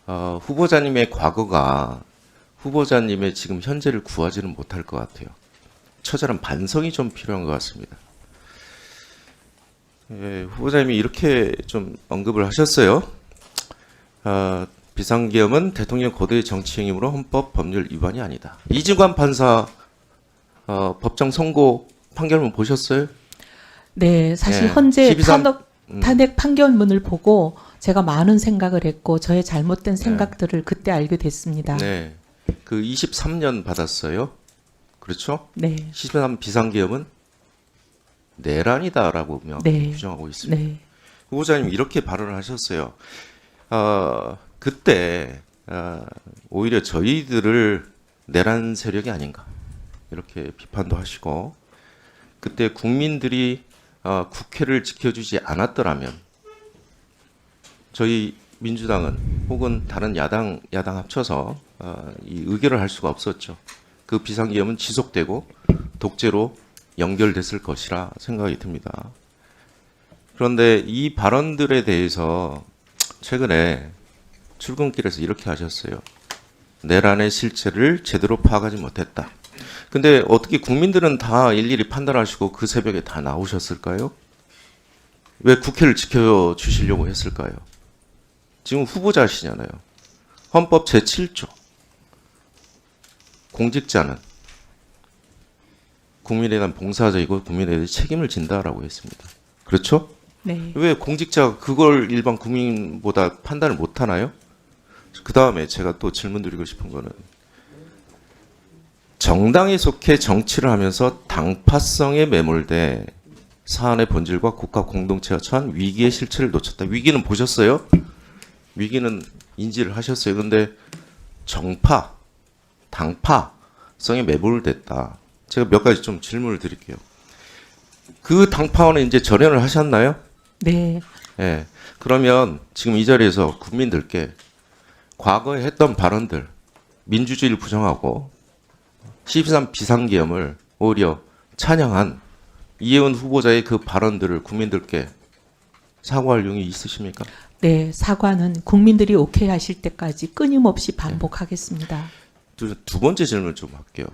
후보자님의 과거가 후보자님의 지금 현재를 구하지는 못할 것 같아요. 처절한 반성이 좀 필요한 것 같습니다. 예, 후보자님이 이렇게 좀 언급을 하셨어요. 비상계엄은 대통령 고도의 정치행위로 헌법 법률 위반이 아니다. 이진관 판사 법정 선고 판결문 보셨어요? 네, 사실 예, 현재 12.3 탄핵 판결문을 보고 제가 많은 생각을 했고 저의 잘못된 생각들을 그때 알게 됐습니다. 네, 그 23년 받았어요. 그렇죠? 네. 12.3 비상계엄은 내란이다라고 네. 규정하고 있습니다. 네. 후보자님 이렇게 발언을 하셨어요. 그때 오히려 저희들을 내란 세력이 아닌가 이렇게 비판도 하시고, 그때 국민들이 국회를 지켜주지 않았더라면 저희 민주당은 혹은 다른 야당 합쳐서 이 의결을 할 수가 없었죠. 그 비상계엄은 지속되고 독재로 연결됐을 것이라 생각이 듭니다. 그런데 이 발언들에 대해서 최근에 출근길에서 이렇게 하셨어요. 내란의 실체를 제대로 파악하지 못했다. 근데 어떻게 국민들은 다 일일이 판단하시고 그 새벽에 다 나오셨을까요? 왜 국회를 지켜주시려고 했을까요? 지금 후보자시잖아요. 헌법 제7조. 공직자는 국민에 대한 봉사자이고 국민에 대해 책임을 진다라고 했습니다. 그렇죠? 네. 왜 공직자가 그걸 일반 국민보다 판단을 못하나요? 그 다음에 제가 또 질문드리고 싶은 거는, 정당에 속해 정치를 하면서 당파성에 매몰돼 사안의 본질과 국가 공동체가 처한 위기의 실체를 놓쳤다. 위기는 보셨어요? 위기는 인지를 하셨어요. 근데 정파, 당파성에 매몰됐다. 제가 몇 가지 좀 질문을 드릴게요. 그 당파원은 이제 절연을 하셨나요? 네. 예. 그러면 지금 이 자리에서 국민들께 과거에 했던 발언들, 민주주의를 부정하고 12.3 비상계엄을 오히려 찬양한 이혜원 후보자의 그 발언들을 국민들께 사과할 용이 있으십니까? 네, 사과는 국민들이 오케이 하실 때까지 끊임없이 반복하겠습니다. 두 번째 질문 좀 할게요.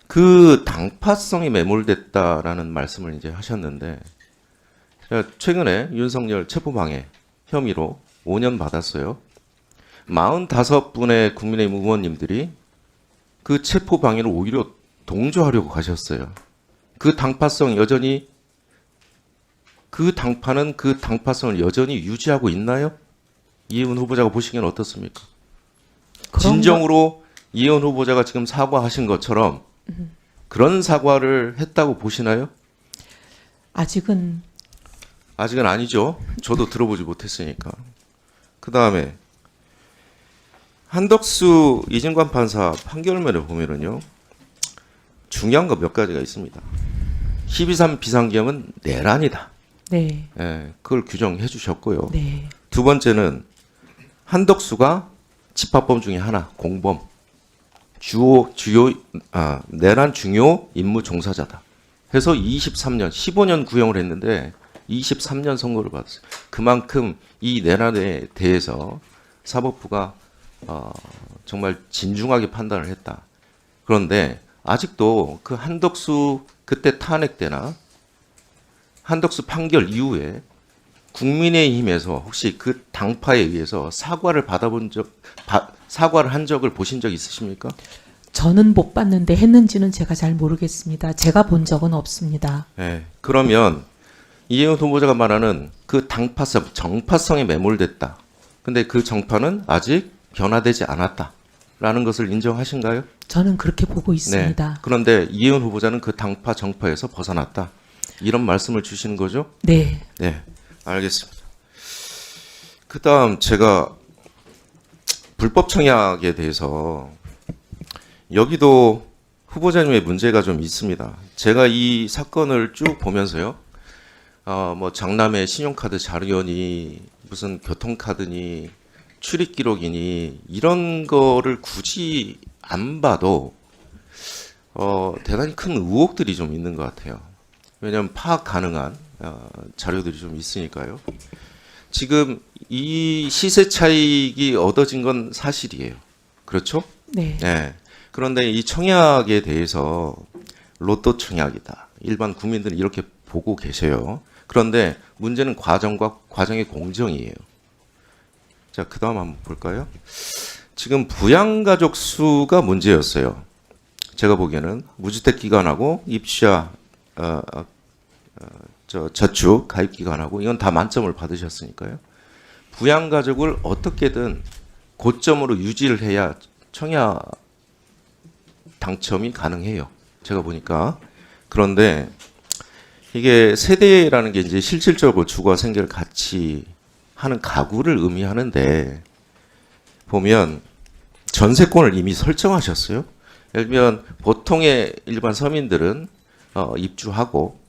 그 당파성이 매몰됐다라는 말씀을 이제 하셨는데, 제가 최근에 윤석열 체포방해 혐의로 5년 받았어요. 45분의 국민의힘 의원님들이 그 체포방해를 오히려 동조하려고 가셨어요. 그 당파성 여전히, 그 당파는 그 당파성을 여전히 유지하고 있나요? 이혜원 후보자가 보시기엔 어떻습니까? 진정으로 이혜원 후보자가 지금 사과하신 것처럼 그런 사과를 했다고 보시나요? 아직은 아직은 아니죠. 저도 들어보지 못했으니까. 그 다음에 한덕수 이진관 판사 판결문을 보면은요, 중요한 거 몇 가지가 있습니다. 12.3 비상계엄은 내란이다. 네. 예, 그걸 규정해 주셨고요. 네. 두 번째는 한덕수가 집합범 중에 하나, 공범, 내란 중요 임무 종사자다. 해서 23년, 15년 구형을 했는데 23년 선고를 받았어요. 그만큼 이 내란에 대해서 사법부가 정말 진중하게 판단을 했다. 그런데 아직도 그 한덕수 그때 탄핵 때나 한덕수 판결 이후에 국민의힘에서 혹시 그 당파에 의해서 사과를 사과를 한 적을 보신 적 있으십니까? 저는 못 봤는데 했는지는 제가 잘 모르겠습니다. 제가 본 적은 없습니다. 네. 그러면 이혜원 후보자가 말하는 그 당파성, 정파성에 매몰됐다. 근데 그 정파는 아직 변화되지 않았다라는 것을 인정하신가요? 저는 그렇게 보고 있습니다. 네. 그런데 이혜원 후보자는 그 당파, 정파에서 벗어났다. 이런 말씀을 주시는 거죠? 네. 네. 알겠습니다. 그 다음 제가 불법 청약에 대해서 여기도 후보자님의 문제가 좀 있습니다. 제가 이 사건을 쭉 보면서요. 뭐 장남의 신용카드 자료니 무슨 교통카드니 출입 기록이니 이런 거를 굳이 안 봐도 대단히 큰 의혹들이 좀 있는 것 같아요. 왜냐하면 파악 가능한 자료들이 좀 있으니까요. 지금 이 시세 차익이 얻어진 건 사실이에요. 그렇죠? 네. 네. 그런데 이 청약에 대해서 로또 청약이다. 일반 국민들은 이렇게 보고 계셔요. 그런데 문제는 과정과 과정의 공정이에요. 자, 그 다음 한번 볼까요? 지금 부양가족 수가 문제였어요. 제가 보기에는 무주택 기간하고 입주자 저축 가입 기간하고 이건 다 만점을 받으셨으니까요. 부양가족을 어떻게든 고점으로 유지를 해야 청약 당첨이 가능해요. 제가 보니까. 그런데 이게 세대라는 게 이제 실질적으로 주거와 생계를 같이 하는 가구를 의미하는데 보면 전세권을 이미 설정하셨어요. 예를 들면 보통의 일반 서민들은 입주하고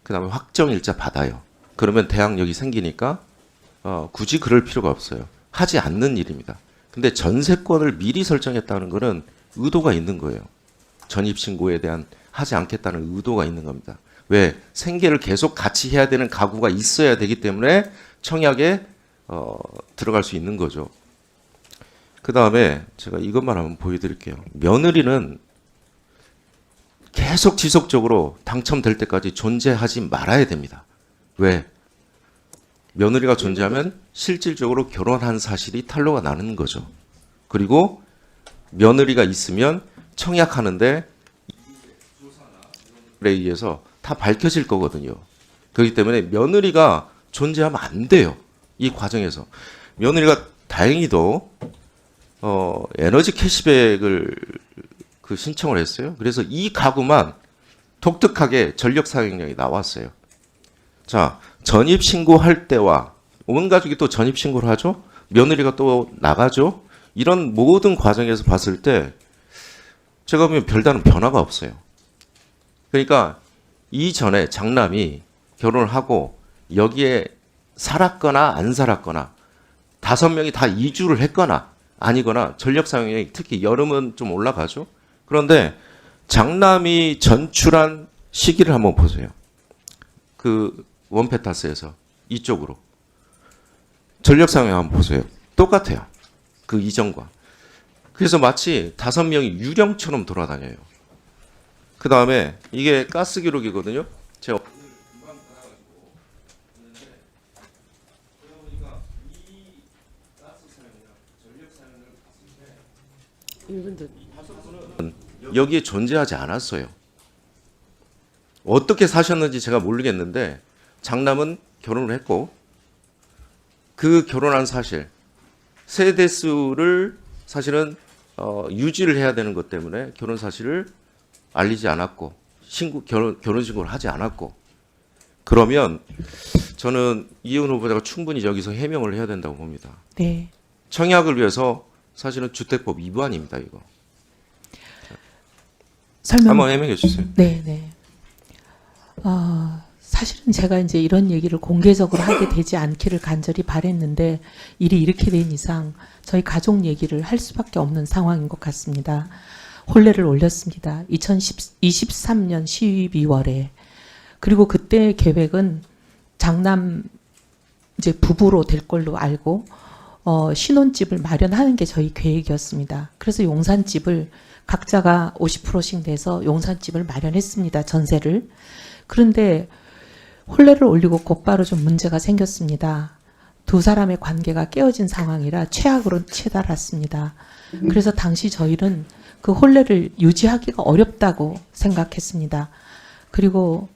그다음에 확정일자 받아요. 그러면 대항력이 생기니까 굳이 그럴 필요가 없어요. 하지 않는 일입니다. 근데 전세권을 미리 설정했다는 것은 의도가 있는 거예요. 전입신고에 대한 하지 않겠다는 의도가 있는 겁니다. 왜? 생계를 계속 같이 해야 되는 가구가 있어야 되기 때문에 청약에 들어갈 수 있는 거죠. 그 다음에 제가 이것만 한번 보여드릴게요. 며느리는 계속 지속적으로 당첨될 때까지 존재하지 말아야 됩니다. 왜? 며느리가 존재하면 실질적으로 결혼한 사실이 탄로가 나는 거죠. 그리고 며느리가 있으면 청약하는데 에 의해서 다 밝혀질 거거든요. 그렇기 때문에 며느리가 존재하면 안 돼요. 이 과정에서. 며느리가 다행히도 에너지 캐시백을 신청을 했어요. 그래서 이 가구만 독특하게 전력 사용량이 나왔어요. 자, 전입 신고할 때와 온 가족이 또 전입 신고를 하죠. 며느리가 또 나가죠. 이런 모든 과정에서 봤을 때 제가 보면 별다른 변화가 없어요. 그러니까 이전에 장남이 결혼을 하고 여기에 살았거나 안 살았거나 5명이 다 이주를 했거나 아니거나 전력 사용량이 특히 여름은 좀 올라가죠. 그런데 장남이 전출한 시기를 한번 보세요. 그 원페타스에서 이쪽으로 전력 사용량 한번 보세요. 똑같아요. 그 이전과. 그래서 마치 5명이 유령처럼 돌아다녀요. 그 다음에 이게 가스 기록이거든요. 제가 여기에 존재하지 않았어요. 어떻게 사셨는지 제가 모르겠는데 장남은 결혼을 했고 그 결혼한 사실 세대수를 사실은 유지를 해야 되는 것 때문에 결혼 사실을 알리지 않았고 결혼 신고를 하지 않았고 그러면 저는 이혜원 후보자가 충분히 여기서 해명을 해야 된다고 봅니다. 네. 청약을 위해서 사실은 주택법 위반입니다. 이거 설명 한번 해명해 주세요. 네, 네. 사실은 제가 이제 이런 얘기를 공개적으로 하게 되지 않기를 간절히 바랬는데 일이 이렇게 된 이상 저희 가족 얘기를 할 수밖에 없는 상황인 것 같습니다. 혼례를 올렸습니다. 2023년 12월에. 그리고 그때 계획은 장남 이제 부부로 될 걸로 알고 신혼집을 마련하는 게 저희 계획이었습니다. 그래서 용산집을 각자가 50%씩 내서 용산집을 마련했습니다. 전세를. 그런데 혼례를 올리고 곧바로 좀 문제가 생겼습니다. 두 사람의 관계가 깨어진 상황이라 최악으로 치달았습니다. 그래서 당시 저희는 그 혼례를 유지하기가 어렵다고 생각했습니다. 그리고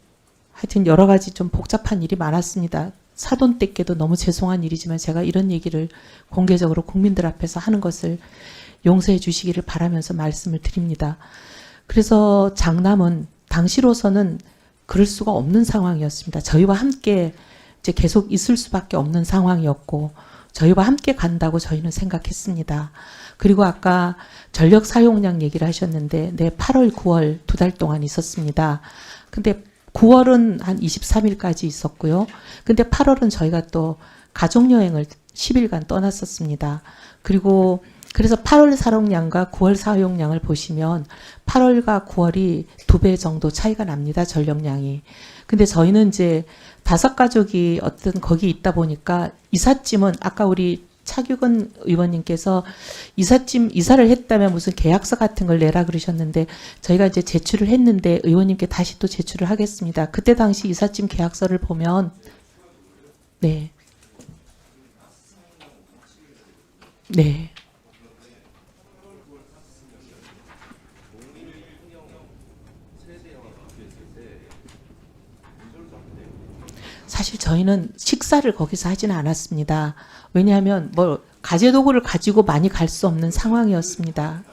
하여튼 여러 가지 좀 복잡한 일이 많았습니다. 사돈댁께도 너무 죄송한 일이지만 제가 이런 얘기를 공개적으로 국민들 앞에서 하는 것을 용서해 주시기를 바라면서 말씀을 드립니다. 그래서 장남은 당시로서는 그럴 수가 없는 상황이었습니다. 저희와 함께 이제 계속 있을 수밖에 없는 상황이었고 저희와 함께 간다고 저희는 생각했습니다. 그리고 아까 전력 사용량 얘기를 하셨는데 네, 8월, 9월 2달 동안 있었습니다. 근데 9월은 한 23일까지 있었고요. 근데 8월은 저희가 또 가족여행을 10일간 떠났었습니다. 그리고 그래서 8월 사용량과 9월 사용량을 보시면 8월과 9월이 2배 정도 차이가 납니다. 전력량이. 근데 저희는 이제 5가족이 어떤 거기 있다 보니까 이삿짐은 아까 우리 차규근 의원님께서 이사를 했다면 무슨 계약서 같은 걸 내라 그러셨는데 저희가 이제 제출을 했는데 의원님께 다시 또 제출을 하겠습니다. 그때 당시 이삿짐 계약서를 보면 네. 네. 사실 저희는 식사를 거기서 하지는 않았습니다. 왜냐하면 뭐 가재도구를 가지고 많이 갈 수 없는 상황이었습니다.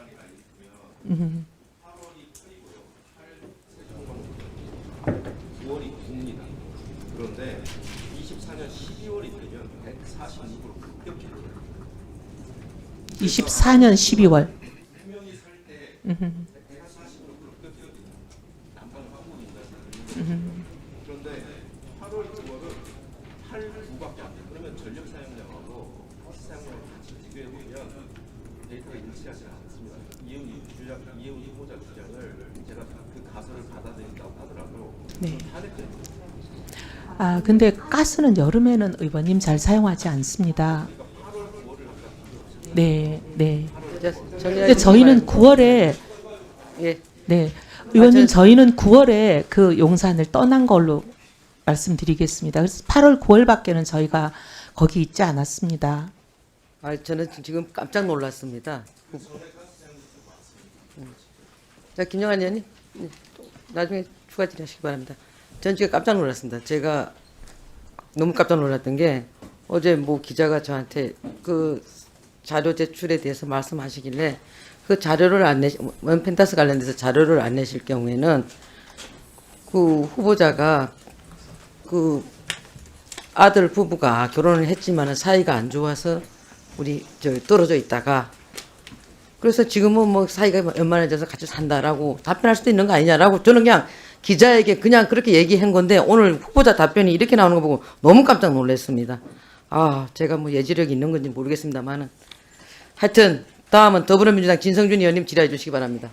그런데 24년 12월이 되면 146으로 급격해져요. 24년 12월. 그런데 8월, 9월은 8부밖에 안 돼요. 그러면 전력 사용량하고 가스 사용량을 같이 비교해 보면 데이터가 일치하지 않습니다. 이혜훈 후보자 주장을 제가 그 가설을 받아들인다고 하더라도 네. 탄핵됩니다. 근데 가스는 여름에는 의원님 잘 사용하지 않습니다. 네, 네. 근데 저희는 9월에 예. 네. 의원님 저희는 9월에 그 용산을 떠난 걸로 말씀드리겠습니다. 그래서 8월, 9월밖에는 저희가 거기 있지 않았습니다. 저는 지금 깜짝 놀랐습니다. 자, 김영환 의원님, 나중에 추가 질의하시기 바랍니다. 전 지금 깜짝 놀랐습니다. 제가 너무 깜짝 놀랐던 게 어제 뭐 기자가 저한테 그 자료 제출에 대해서 말씀하시길래 그 자료를 안 원펜타스 관련돼서 자료를 안 내실 경우에는 그 후보자가 그 아들 부부가 결혼을 했지만 사이가 안 좋아서 우리 떨어져 있다가 그래서 지금은 뭐 사이가 원만해져서 같이 산다라고 답변할 수도 있는 거 아니냐라고 저는 그냥 기자에게 그냥 그렇게 얘기한 건데 오늘 후보자 답변이 이렇게 나오는 거 보고 너무 깜짝 놀랐습니다. 제가 뭐 예지력이 있는 건지 모르겠습니다만은 하여튼 다음은 더불어민주당 진성준 의원님 질의해 주시기 바랍니다.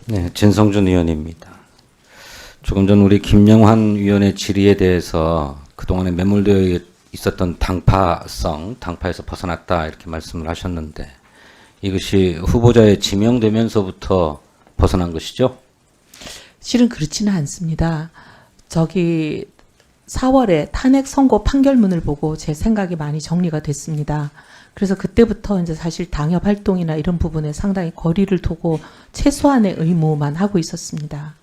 네, 진성준 의원입니다. 조금 전 우리 김영환 의원의 질의에 대해서 그동안에 매몰되어 있었던 당파에서 벗어났다 이렇게 말씀을 하셨는데 이것이 후보자에 지명되면서부터 벗어난 것이죠? 실은 그렇지는 않습니다. 4월에 탄핵 선고 판결문을 보고 제 생각이 많이 정리가 됐습니다. 그래서 그때부터 이제 사실 당협 활동이나 이런 부분에 상당히 거리를 두고 최소한의 의무만 하고 있었습니다.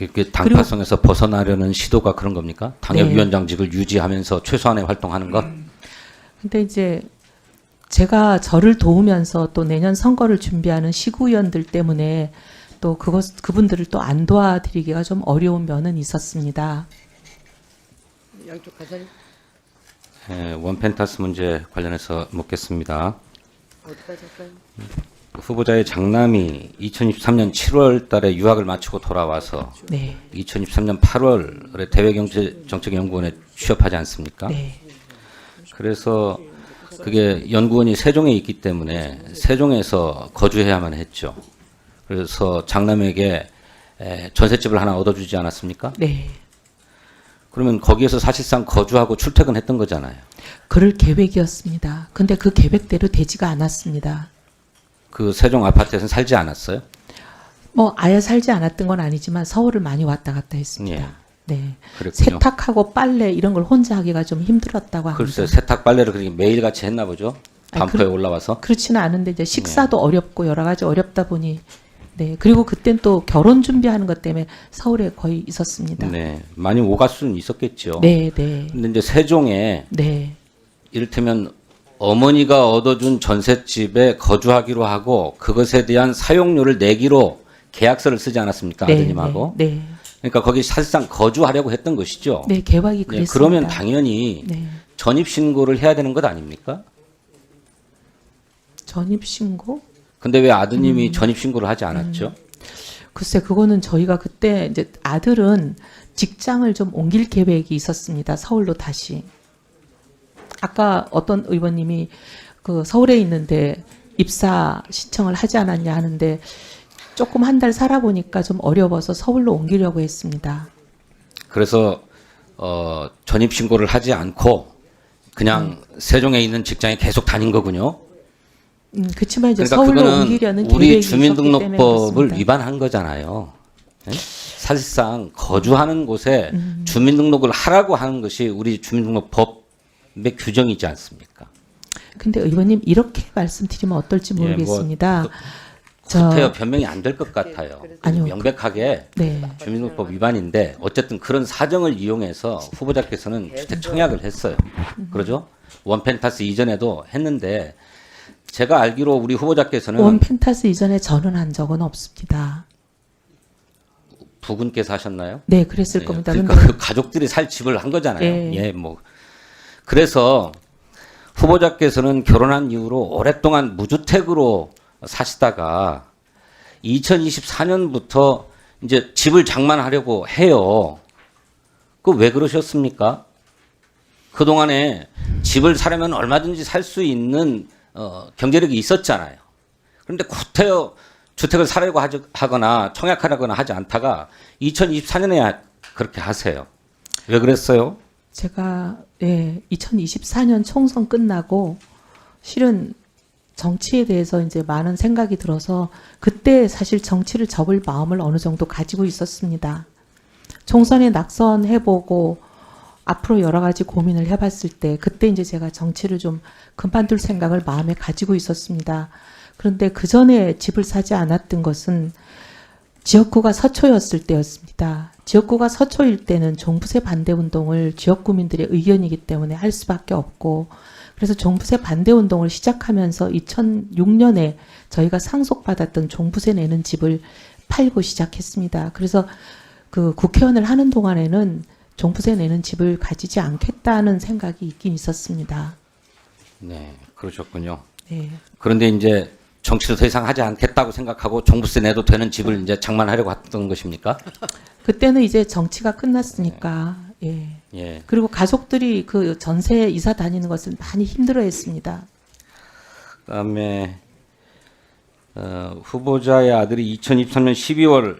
이렇게 당파성에서 벗어나려는 시도가 그런 겁니까? 당협위원장직을 유지하면서 최소한의 활동하는 것? 근데 이제 제가 저를 도우면서 또 내년 선거를 준비하는 시구위원들 때문에 또 그분들을 또 안 도와드리기가 좀 어려운 면은 있었습니다. 양쪽 간사님. 원펜타스 문제 관련해서 묻겠습니다. 어디까지 할까요? 후보자의 장남이 2023년 7월 달에 유학을 마치고 돌아와서 네. 2023년 8월에 대외경제정책연구원에 취업하지 않습니까? 네. 그래서 그게 연구원이 세종에 있기 때문에 세종에서 거주해야만 했죠. 그래서 장남에게 전셋집을 하나 얻어주지 않았습니까? 네. 그러면 거기에서 사실상 거주하고 출퇴근했던 거잖아요. 그럴 계획이었습니다. 근데 그 계획대로 되지가 않았습니다. 그 세종 아파트에서는 살지 않았어요? 뭐 아예 살지 않았던 건 아니지만 서울을 많이 왔다 갔다 했습니다. 예. 네. 그랬군요. 세탁하고 빨래 이런 걸 혼자 하기가 좀 힘들었다고 합니다. 글쎄 세탁 빨래를 그렇게 매일같이 했나 보죠? 반포에 올라와서? 그렇지는 않은데 이제 식사도 어렵고 여러 가지 어렵다 보니 네. 그리고 그땐 또 결혼 준비하는 것 때문에 서울에 거의 있었습니다. 네. 많이 오갈 수는 있었겠죠. 네, 네. 근데 이제 세종에 네. 이를테면 어머니가 얻어준 전셋집에 거주하기로 하고 그것에 대한 사용료를 내기로 계약서를 쓰지 않았습니까? 네, 아드님하고. 네, 네. 그러니까 거기 사실상 거주하려고 했던 것이죠. 네, 계획이 네, 그랬습니다. 그러면 당연히 네. 전입신고를 해야 되는 것 아닙니까? 전입신고? 근데 왜 아드님이 전입신고를 하지 않았죠? 글쎄 그거는 저희가 그때 이제 아들은 직장을 좀 옮길 계획이 있었습니다. 서울로 다시. 아까 어떤 의원님이 그 서울에 있는데 입사 신청을 하지 않았냐 하는데 조금 한 달 살아보니까 좀 어려워서 서울로 옮기려고 했습니다. 그래서 전입신고를 하지 않고 그냥 세종에 있는 직장에 계속 다닌 거군요. 그렇지만 이제 그러니까 서울로 그거는 옮기려는 우리 계획이 있었기 때문에 주민등록법을 그렇습니다. 위반한 거잖아요. 네? 사실상 거주하는 곳에 주민등록을 하라고 하는 것이 우리 주민등록법의 규정이지 않습니까? 근데 의원님 이렇게 말씀드리면 어떨지 모르겠습니다. 구태여 변명이 안 될 것 같아요. 아니요. 명백하게 네. 주민등록법 위반인데 어쨌든 그런 사정을 이용해서 후보자께서는 주택 청약을 했어요. 그러죠? 원펜타스 이전에도 했는데 제가 알기로 우리 후보자께서는 원펜타스 이전에 전원한 적은 없습니다. 부군께서 하셨나요? 네, 그랬을 겁니다. 그러니까 근데 그 가족들이 살 집을 한 거잖아요. 예. 예, 뭐 그래서 후보자께서는 결혼한 이후로 오랫동안 무주택으로 사시다가 2024년부터 이제 집을 장만하려고 해요. 그 왜 그러셨습니까? 그동안에 집을 사려면 얼마든지 살 수 있는 경제력이 있었잖아요. 그런데 구태여 주택을 사려고 하거나 청약하려거나 하지 않다가 2024년에 그렇게 하세요. 왜 그랬어요? 제가 2024년 총선 끝나고 실은 정치에 대해서 이제 많은 생각이 들어서 그때 사실 정치를 접을 마음을 어느 정도 가지고 있었습니다. 총선에 낙선해보고 앞으로 여러 가지 고민을 해봤을 때 그때 이제 제가 정치를 좀 그만둘 생각을 마음에 가지고 있었습니다. 그런데 그 전에 집을 사지 않았던 것은 지역구가 서초였을 때였습니다. 지역구가 서초일 때는 종부세 반대 운동을 지역 구민들의 의견이기 때문에 할 수밖에 없고 그래서 종부세 반대 운동을 시작하면서 2006년에 저희가 상속받았던 종부세 내는 집을 팔고 시작했습니다. 그래서 그 국회의원을 하는 동안에는 종부세 내는 집을 가지지 않겠다는 생각이 있긴 있었습니다. 네, 그러셨군요. 네. 그런데 이제 정치를 더 이상 하지 않겠다고 생각하고 종부세 내도 되는 집을 이제 장만하려고 했던 것입니까? 그때는 이제 정치가 끝났으니까 예. 예. 그리고 가족들이 그 전세 이사 다니는 것을 많이 힘들어했습니다. 그다음에 후보자의 아들이 2023년 12월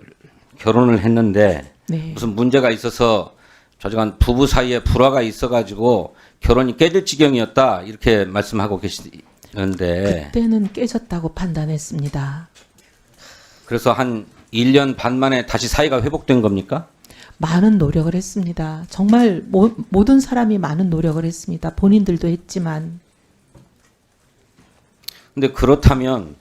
결혼을 했는데 네. 무슨 문제가 있어서 조직한 부부 사이에 불화가 있어가지고 결혼이 깨질 지경이었다 이렇게 말씀하고 계시는데 그때는 깨졌다고 판단했습니다. 그래서 한 1년 반 만에 다시 사이가 회복된 겁니까? 많은 노력을 했습니다. 정말 모든 사람이 많은 노력을 했습니다. 본인들도 했지만. 근데 그렇다면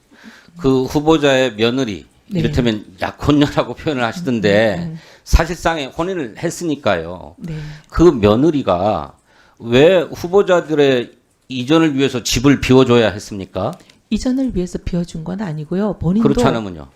그 후보자의 며느리 네. 이를테면 약혼녀라고 표현을 하시던데 사실상의 혼인을 했으니까요. 네. 그 며느리가 왜 후보자들의 이전을 위해서 집을 비워줘야 했습니까? 이전을 위해서 비워준 건 아니고요. 본인도 그렇지 않으면요.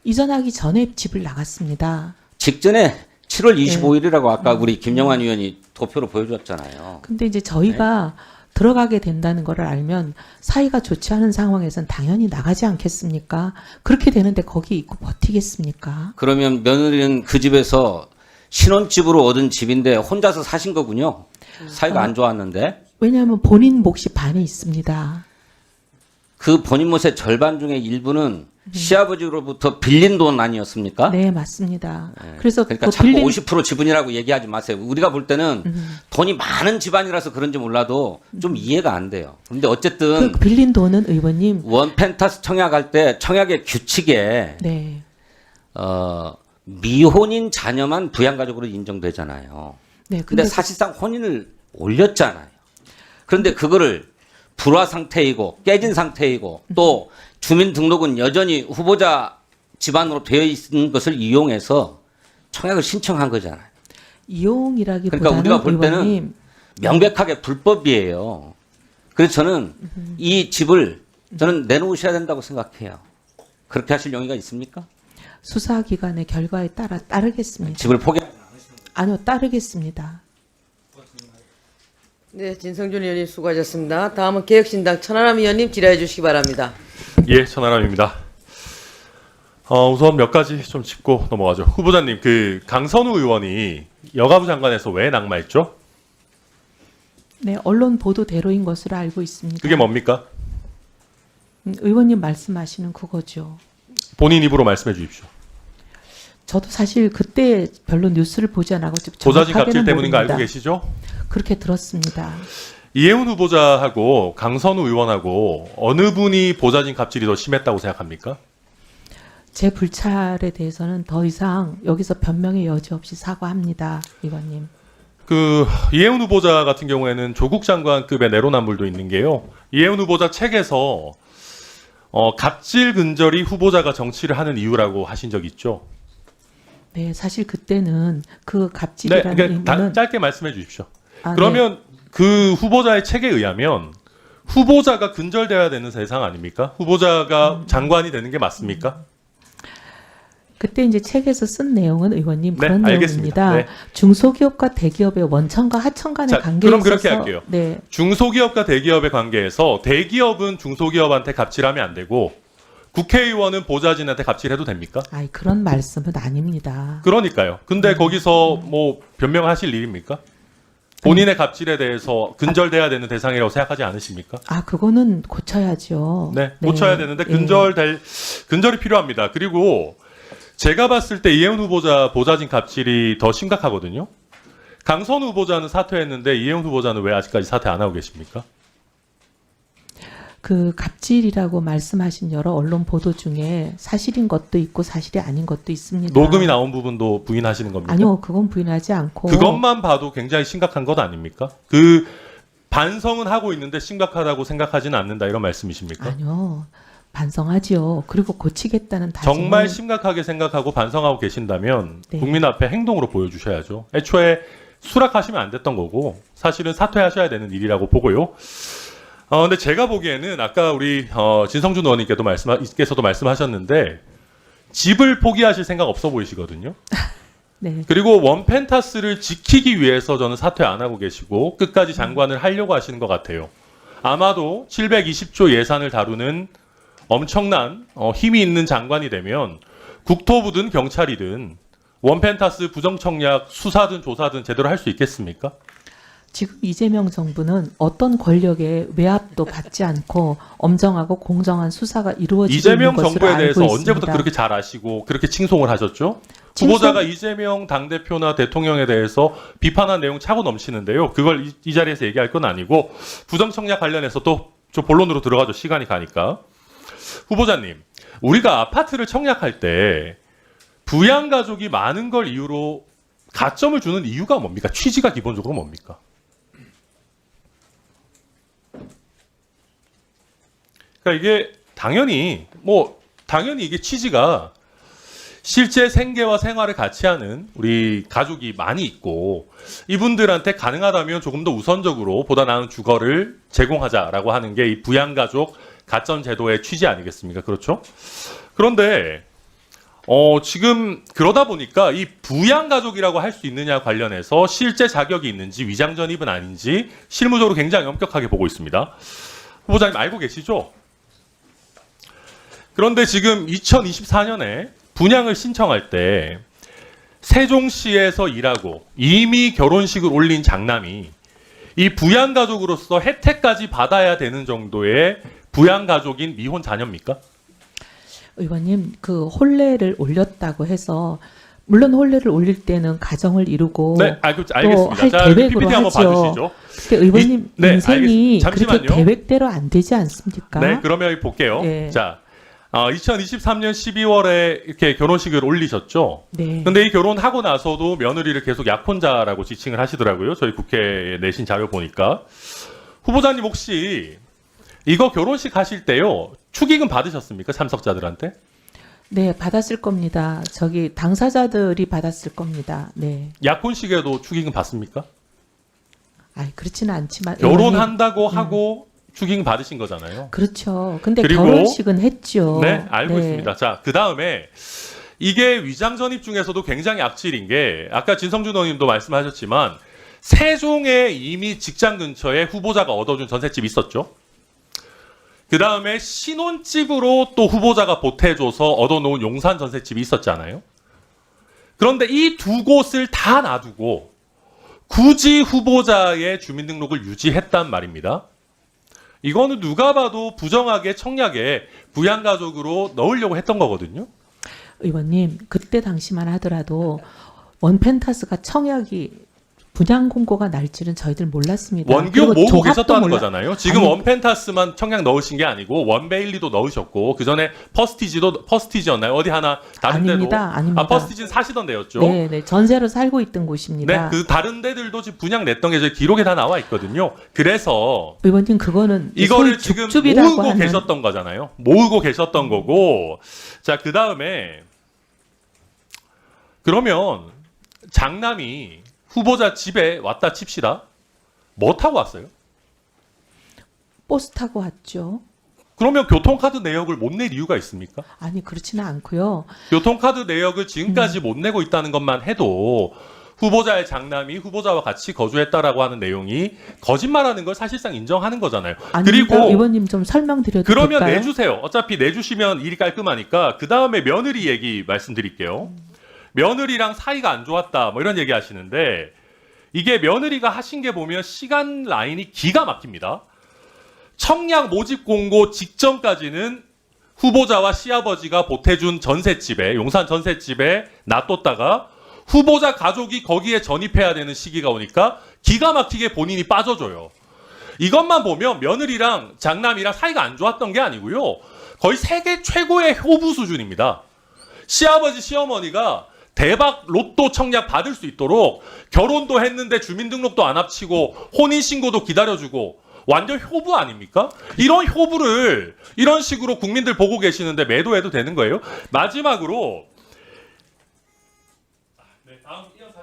이전하기 전에 집을 나갔습니다. 직전에 7월 25일이라고 아까 우리 김영환 의원이 도표로 보여줬잖아요. 근데 이제 저희가 들어가게 된다는 거를 알면 사이가 좋지 않은 상황에선 당연히 나가지 않겠습니까? 그렇게 되는데 거기 있고 버티겠습니까? 그러면 며느리는 그 집에서 신혼집으로 얻은 집인데 혼자서 사신 거군요. 사이가 안 좋았는데. 왜냐하면 본인 몫이 반이 있습니다. 그 본인 몫의 절반 중에 일부는 시아버지로부터 빌린 돈 아니었습니까? 네, 맞습니다. 네. 그래서 그러니까 그 자꾸 빌린 50% 지분이라고 얘기하지 마세요. 우리가 볼 때는 돈이 많은 집안이라서 그런지 몰라도 좀 이해가 안 돼요. 근데 어쨌든 그 빌린 돈은 의원님 원펜타스 청약할 때 청약의 규칙에 네. 미혼인 자녀만 부양가족으로 인정되잖아요. 네, 근데 사실상 혼인을 올렸잖아요. 그런데 그거를 불화 상태이고 깨진 상태이고 또 주민등록은 여전히 후보자 집안으로 되어 있는 것을 이용해서 청약을 신청한 거잖아요. 이용이라기보다는 그러니까 우리가 볼 때는 의원님 명백하게 불법이에요. 그래서 저는 이 집을 저는 내놓으셔야 된다고 생각해요. 그렇게 하실 용의가 있습니까? 수사기관의 결과에 따르겠습니다. 집을 포기. 아니요, 따르겠습니다. 네, 진성준 의원님 수고하셨습니다. 다음은 개혁신당 천하람 의원님 질의해 주시기 바랍니다. 예, 천하람입니다. 우선 몇 가지 좀 짚고 넘어가죠. 후보자님, 그 강선우 의원이 여가부 장관에서 왜 낙마했죠? 네, 언론 보도대로인 것으로 알고 있습니다. 그게 뭡니까? 의원님 말씀하시는 그거죠. 본인 입으로 말씀해 주십시오. 저도 사실 그때 별로 뉴스를 보지 않아서 보좌진 갑질 정확하게는 때문인 거 모릅니다. 알고 계시죠? 그렇게 들었습니다. 이해훈 후보자하고 강선우 의원하고 어느 분이 보좌진 갑질이 더 심했다고 생각합니까? 제 불찰에 대해서는 더 이상 여기서 변명의 여지 없이 사과합니다, 의원님. 그 이해훈 후보자 같은 경우에는 조국 장관급의 내로남불도 있는 게요. 이해훈 후보자 책에서 갑질 근절이 후보자가 정치를 하는 이유라고 하신 적 있죠? 네, 사실 그때는 그 네, 갑질이라는 그러니까 의미는 짧게 말씀해 주십시오. 아, 그러면 그 후보자의 책에 의하면 후보자가 근절돼야 되는 세상 아닙니까? 후보자가 장관이 되는 게 맞습니까? 그때 이제 책에서 쓴 내용은 의원님 네, 그런 알겠습니다. 내용입니다. 네. 중소기업과 대기업의 원청과 하청 간의 자, 관계에 그럼 있어서 그렇게 할게요. 네, 중소기업과 대기업의 관계에서 대기업은 중소기업한테 갑질하면 안 되고 국회의원은 보좌진한테 갑질해도 됩니까? 아이 그런 말씀은 아닙니다. 그러니까요. 근데 거기서 뭐 변명하실 일입니까? 본인의 갑질에 대해서 근절돼야 되는 대상이라고 생각하지 않으십니까? 아 그거는 고쳐야죠. 네, 고쳐야 되는데 근절이 필요합니다. 그리고 제가 봤을 때 이해훈 후보자 보좌진 갑질이 더 심각하거든요. 강선우 후보자는 사퇴했는데 이해훈 후보자는 왜 아직까지 사퇴 안 하고 계십니까? 그 갑질이라고 말씀하신 여러 언론 보도 중에 사실인 것도 있고 사실이 아닌 것도 있습니다. 녹음이 나온 부분도 부인하시는 겁니까? 아니요, 그건 부인하지 않고 그것만 봐도 굉장히 심각한 것 아닙니까? 그 반성은 하고 있는데 심각하다고 생각하지는 않는다 이런 말씀이십니까? 아니요. 반성하지요. 그리고 고치겠다는 다짐을 정말 심각하게 생각하고 반성하고 계신다면 네. 국민 앞에 행동으로 보여주셔야죠. 애초에 수락하시면 안 됐던 거고 사실은 사퇴하셔야 되는 일이라고 보고요. 근데 제가 보기에는 아까 우리 진성준 의원님께서도 말씀하셨는데 집을 포기하실 생각 없어 보이시거든요. 네. 그리고 원펜타스를 지키기 위해서 저는 사퇴 안 하고 계시고 끝까지 장관을 하려고 하시는 것 같아요. 아마도 720조 예산을 다루는 엄청난 힘이 있는 장관이 되면 국토부든 경찰이든 원펜타스 부정청약 수사든 조사든 제대로 할 수 있겠습니까? 지금 이재명 정부는 어떤 권력의 외압도 받지 않고 엄정하고 공정한 수사가 이루어지고 이재명 있는 것으로 정부에 알고 대해서 있습니다. 언제부터 그렇게 잘 아시고 그렇게 칭송을 하셨죠? 후보자가 이재명 당대표나 대통령에 대해서 비판한 내용 차고 넘치는데요. 그걸 이 자리에서 얘기할 건 아니고 부정청약 관련해서 또 좀 본론으로 들어가죠. 시간이 가니까. 후보자님, 우리가 아파트를 청약할 때 부양가족이 많은 걸 이유로 가점을 주는 이유가 뭡니까? 취지가 기본적으로 뭡니까? 그러니까 이게 당연히 이게 취지가 실제 생계와 생활을 같이 하는 우리 가족이 많이 있고 이분들한테 가능하다면 조금 더 우선적으로 보다 나은 주거를 제공하자라고 하는 게 이 부양가족 가점 제도의 취지 아니겠습니까? 그렇죠? 그런데 지금 그러다 보니까 이 부양가족이라고 할 수 있느냐 관련해서 실제 자격이 있는지 위장 전입은 아닌지 실무적으로 굉장히 엄격하게 보고 있습니다. 후보자님 알고 계시죠? 그런데 지금 2024년에 분양을 신청할 때 세종시에서 일하고 이미 결혼식을 올린 장남이 이 부양가족으로서 혜택까지 받아야 되는 정도의 부양가족인 미혼 자녀입니까? 의원님, 그 혼례를 올렸다고 해서 물론 혼례를 올릴 때는 가정을 이루고 네, 알겠습니다. 또 할 자, 계획으로 PPT 한번 하죠. 봐주시죠. 근데 의원님 네, 인생이 알겠습니다. 그렇게 잠시만요. 계획대로 안 되지 않습니까? 네, 그러면 여기 볼게요. 네. 자, 2023년 12월에 이렇게 결혼식을 올리셨죠. 네. 근데 이 결혼하고 나서도 며느리를 계속 약혼자라고 지칭을 하시더라고요. 저희 국회에 내신 자료 보니까. 후보자님 혹시 이거 결혼식 하실 때요, 축의금 받으셨습니까? 참석자들한테? 네, 받았을 겁니다. 저기 당사자들이 받았을 겁니다. 네. 약혼식에도 축의금 받습니까? 그렇지는 않지만 결혼한다고 하고 축의금 받으신 거잖아요. 그렇죠. 근데 그리고- 결혼식은 했죠. 네, 알고 네. 있습니다. 자, 그 다음에 이게 위장 전입 중에서도 굉장히 악질인 게 아까 진성준 의원님도 말씀하셨지만 세종에 이미 직장 근처에 후보자가 얻어준 전셋집이 있었죠. 그 다음에 신혼집으로 또 후보자가 보태줘서 얻어놓은 용산 전셋집이 있었잖아요. 그런데 이 두 곳을 다 놔두고 굳이 후보자의 주민등록을 유지했단 말입니다. 이거는 누가 봐도 부정하게 청약에 부양가족으로 넣으려고 했던 거거든요. 의원님, 그때 당시만 하더라도 원펜타스가 청약이 분양 공고가 날지는 저희들 몰랐습니다. 원교 그리고 모으고 조합도 계셨다는 몰라- 거잖아요. 지금 아니, 원펜타스만 청약 넣으신 게 아니고 원베일리도 넣으셨고 그 전에 퍼스티지였나요? 어디 하나 다른 아닙니다. 데도 아닙니다. 퍼스티지는 사시던 데였죠. 네, 네, 전세로 살고 있던 네, 곳입니다. 그 다른 데들도 지금 분양 냈던 게 저희 기록에 다 나와 있거든요. 그래서 의원님, 그거는 이거를 소위 지금 줍줍이라고 모으고 하는 계셨던 거잖아요. 모으고 계셨던 거고. 자, 그 다음에 그러면 장남이 후보자 집에 왔다 칩시다. 뭐 타고 왔어요? 버스 타고 왔죠. 그러면 교통카드 내역을 못 낼 이유가 있습니까? 아니, 그렇지는 않고요. 교통카드 내역을 지금까지 못 내고 있다는 것만 해도 후보자의 장남이 후보자와 같이 거주했다라고 하는 내용이 거짓말하는 걸 사실상 인정하는 거잖아요. 아닙니다. 그리고 의원님 좀 설명드려도 그러면 될까요? 내주세요. 어차피 내주시면 일이 깔끔하니까 그 다음에 며느리 얘기 말씀드릴게요. 며느리랑 사이가 안 좋았다 뭐 이런 얘기 하시는데 이게 며느리가 하신 게 보면 시간 라인이 기가 막힙니다. 청약 모집 공고 직전까지는 후보자와 시아버지가 보태준 전셋집에 용산 전셋집에 놔뒀다가 후보자 가족이 거기에 전입해야 되는 시기가 오니까 기가 막히게 본인이 빠져줘요. 이것만 보면 며느리랑 장남이랑 사이가 안 좋았던 게 아니고요. 거의 세계 최고의 효부 수준입니다. 시아버지 시어머니가 대박 로또 청약 받을 수 있도록 결혼도 했는데 주민등록도 안 합치고 혼인신고도 기다려주고 완전 효부 아닙니까? 이런 효부를 이런 식으로 국민들 보고 계시는데 매도해도 되는 거예요? 마지막으로 다음 이어서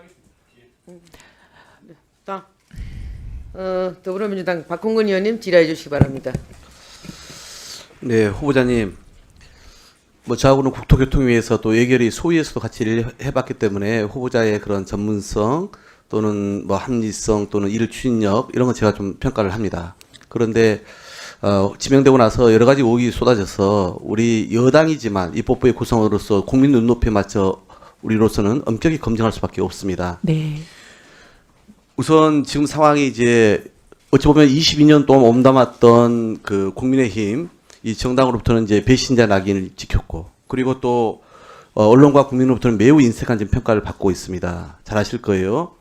하겠습니다. 더불어민주당 박홍근 의원님 질의해 주시기 바랍니다. 네, 후보자님. 저하고는 국토교통위에서 또 예결위 소위에서도 같이 일을 해봤기 때문에 후보자의 그런 전문성 또는 합리성 또는 일 추진력 이런 건 제가 좀 평가를 합니다. 그런데 지명되고 나서 여러 가지 의혹이 쏟아져서 우리 여당이지만 입법부의 구성으로서 국민 눈높이에 맞춰 우리로서는 엄격히 검증할 수밖에 없습니다. 네. 우선 지금 상황이 이제 어찌 보면 22년 동안 몸담았던 그 국민의힘 이 정당으로부터는 이제 배신자 낙인을 찍혔고 그리고 또 언론과 국민으로부터는 매우 인색한 평가를 받고 있습니다. 잘 아실 거예요.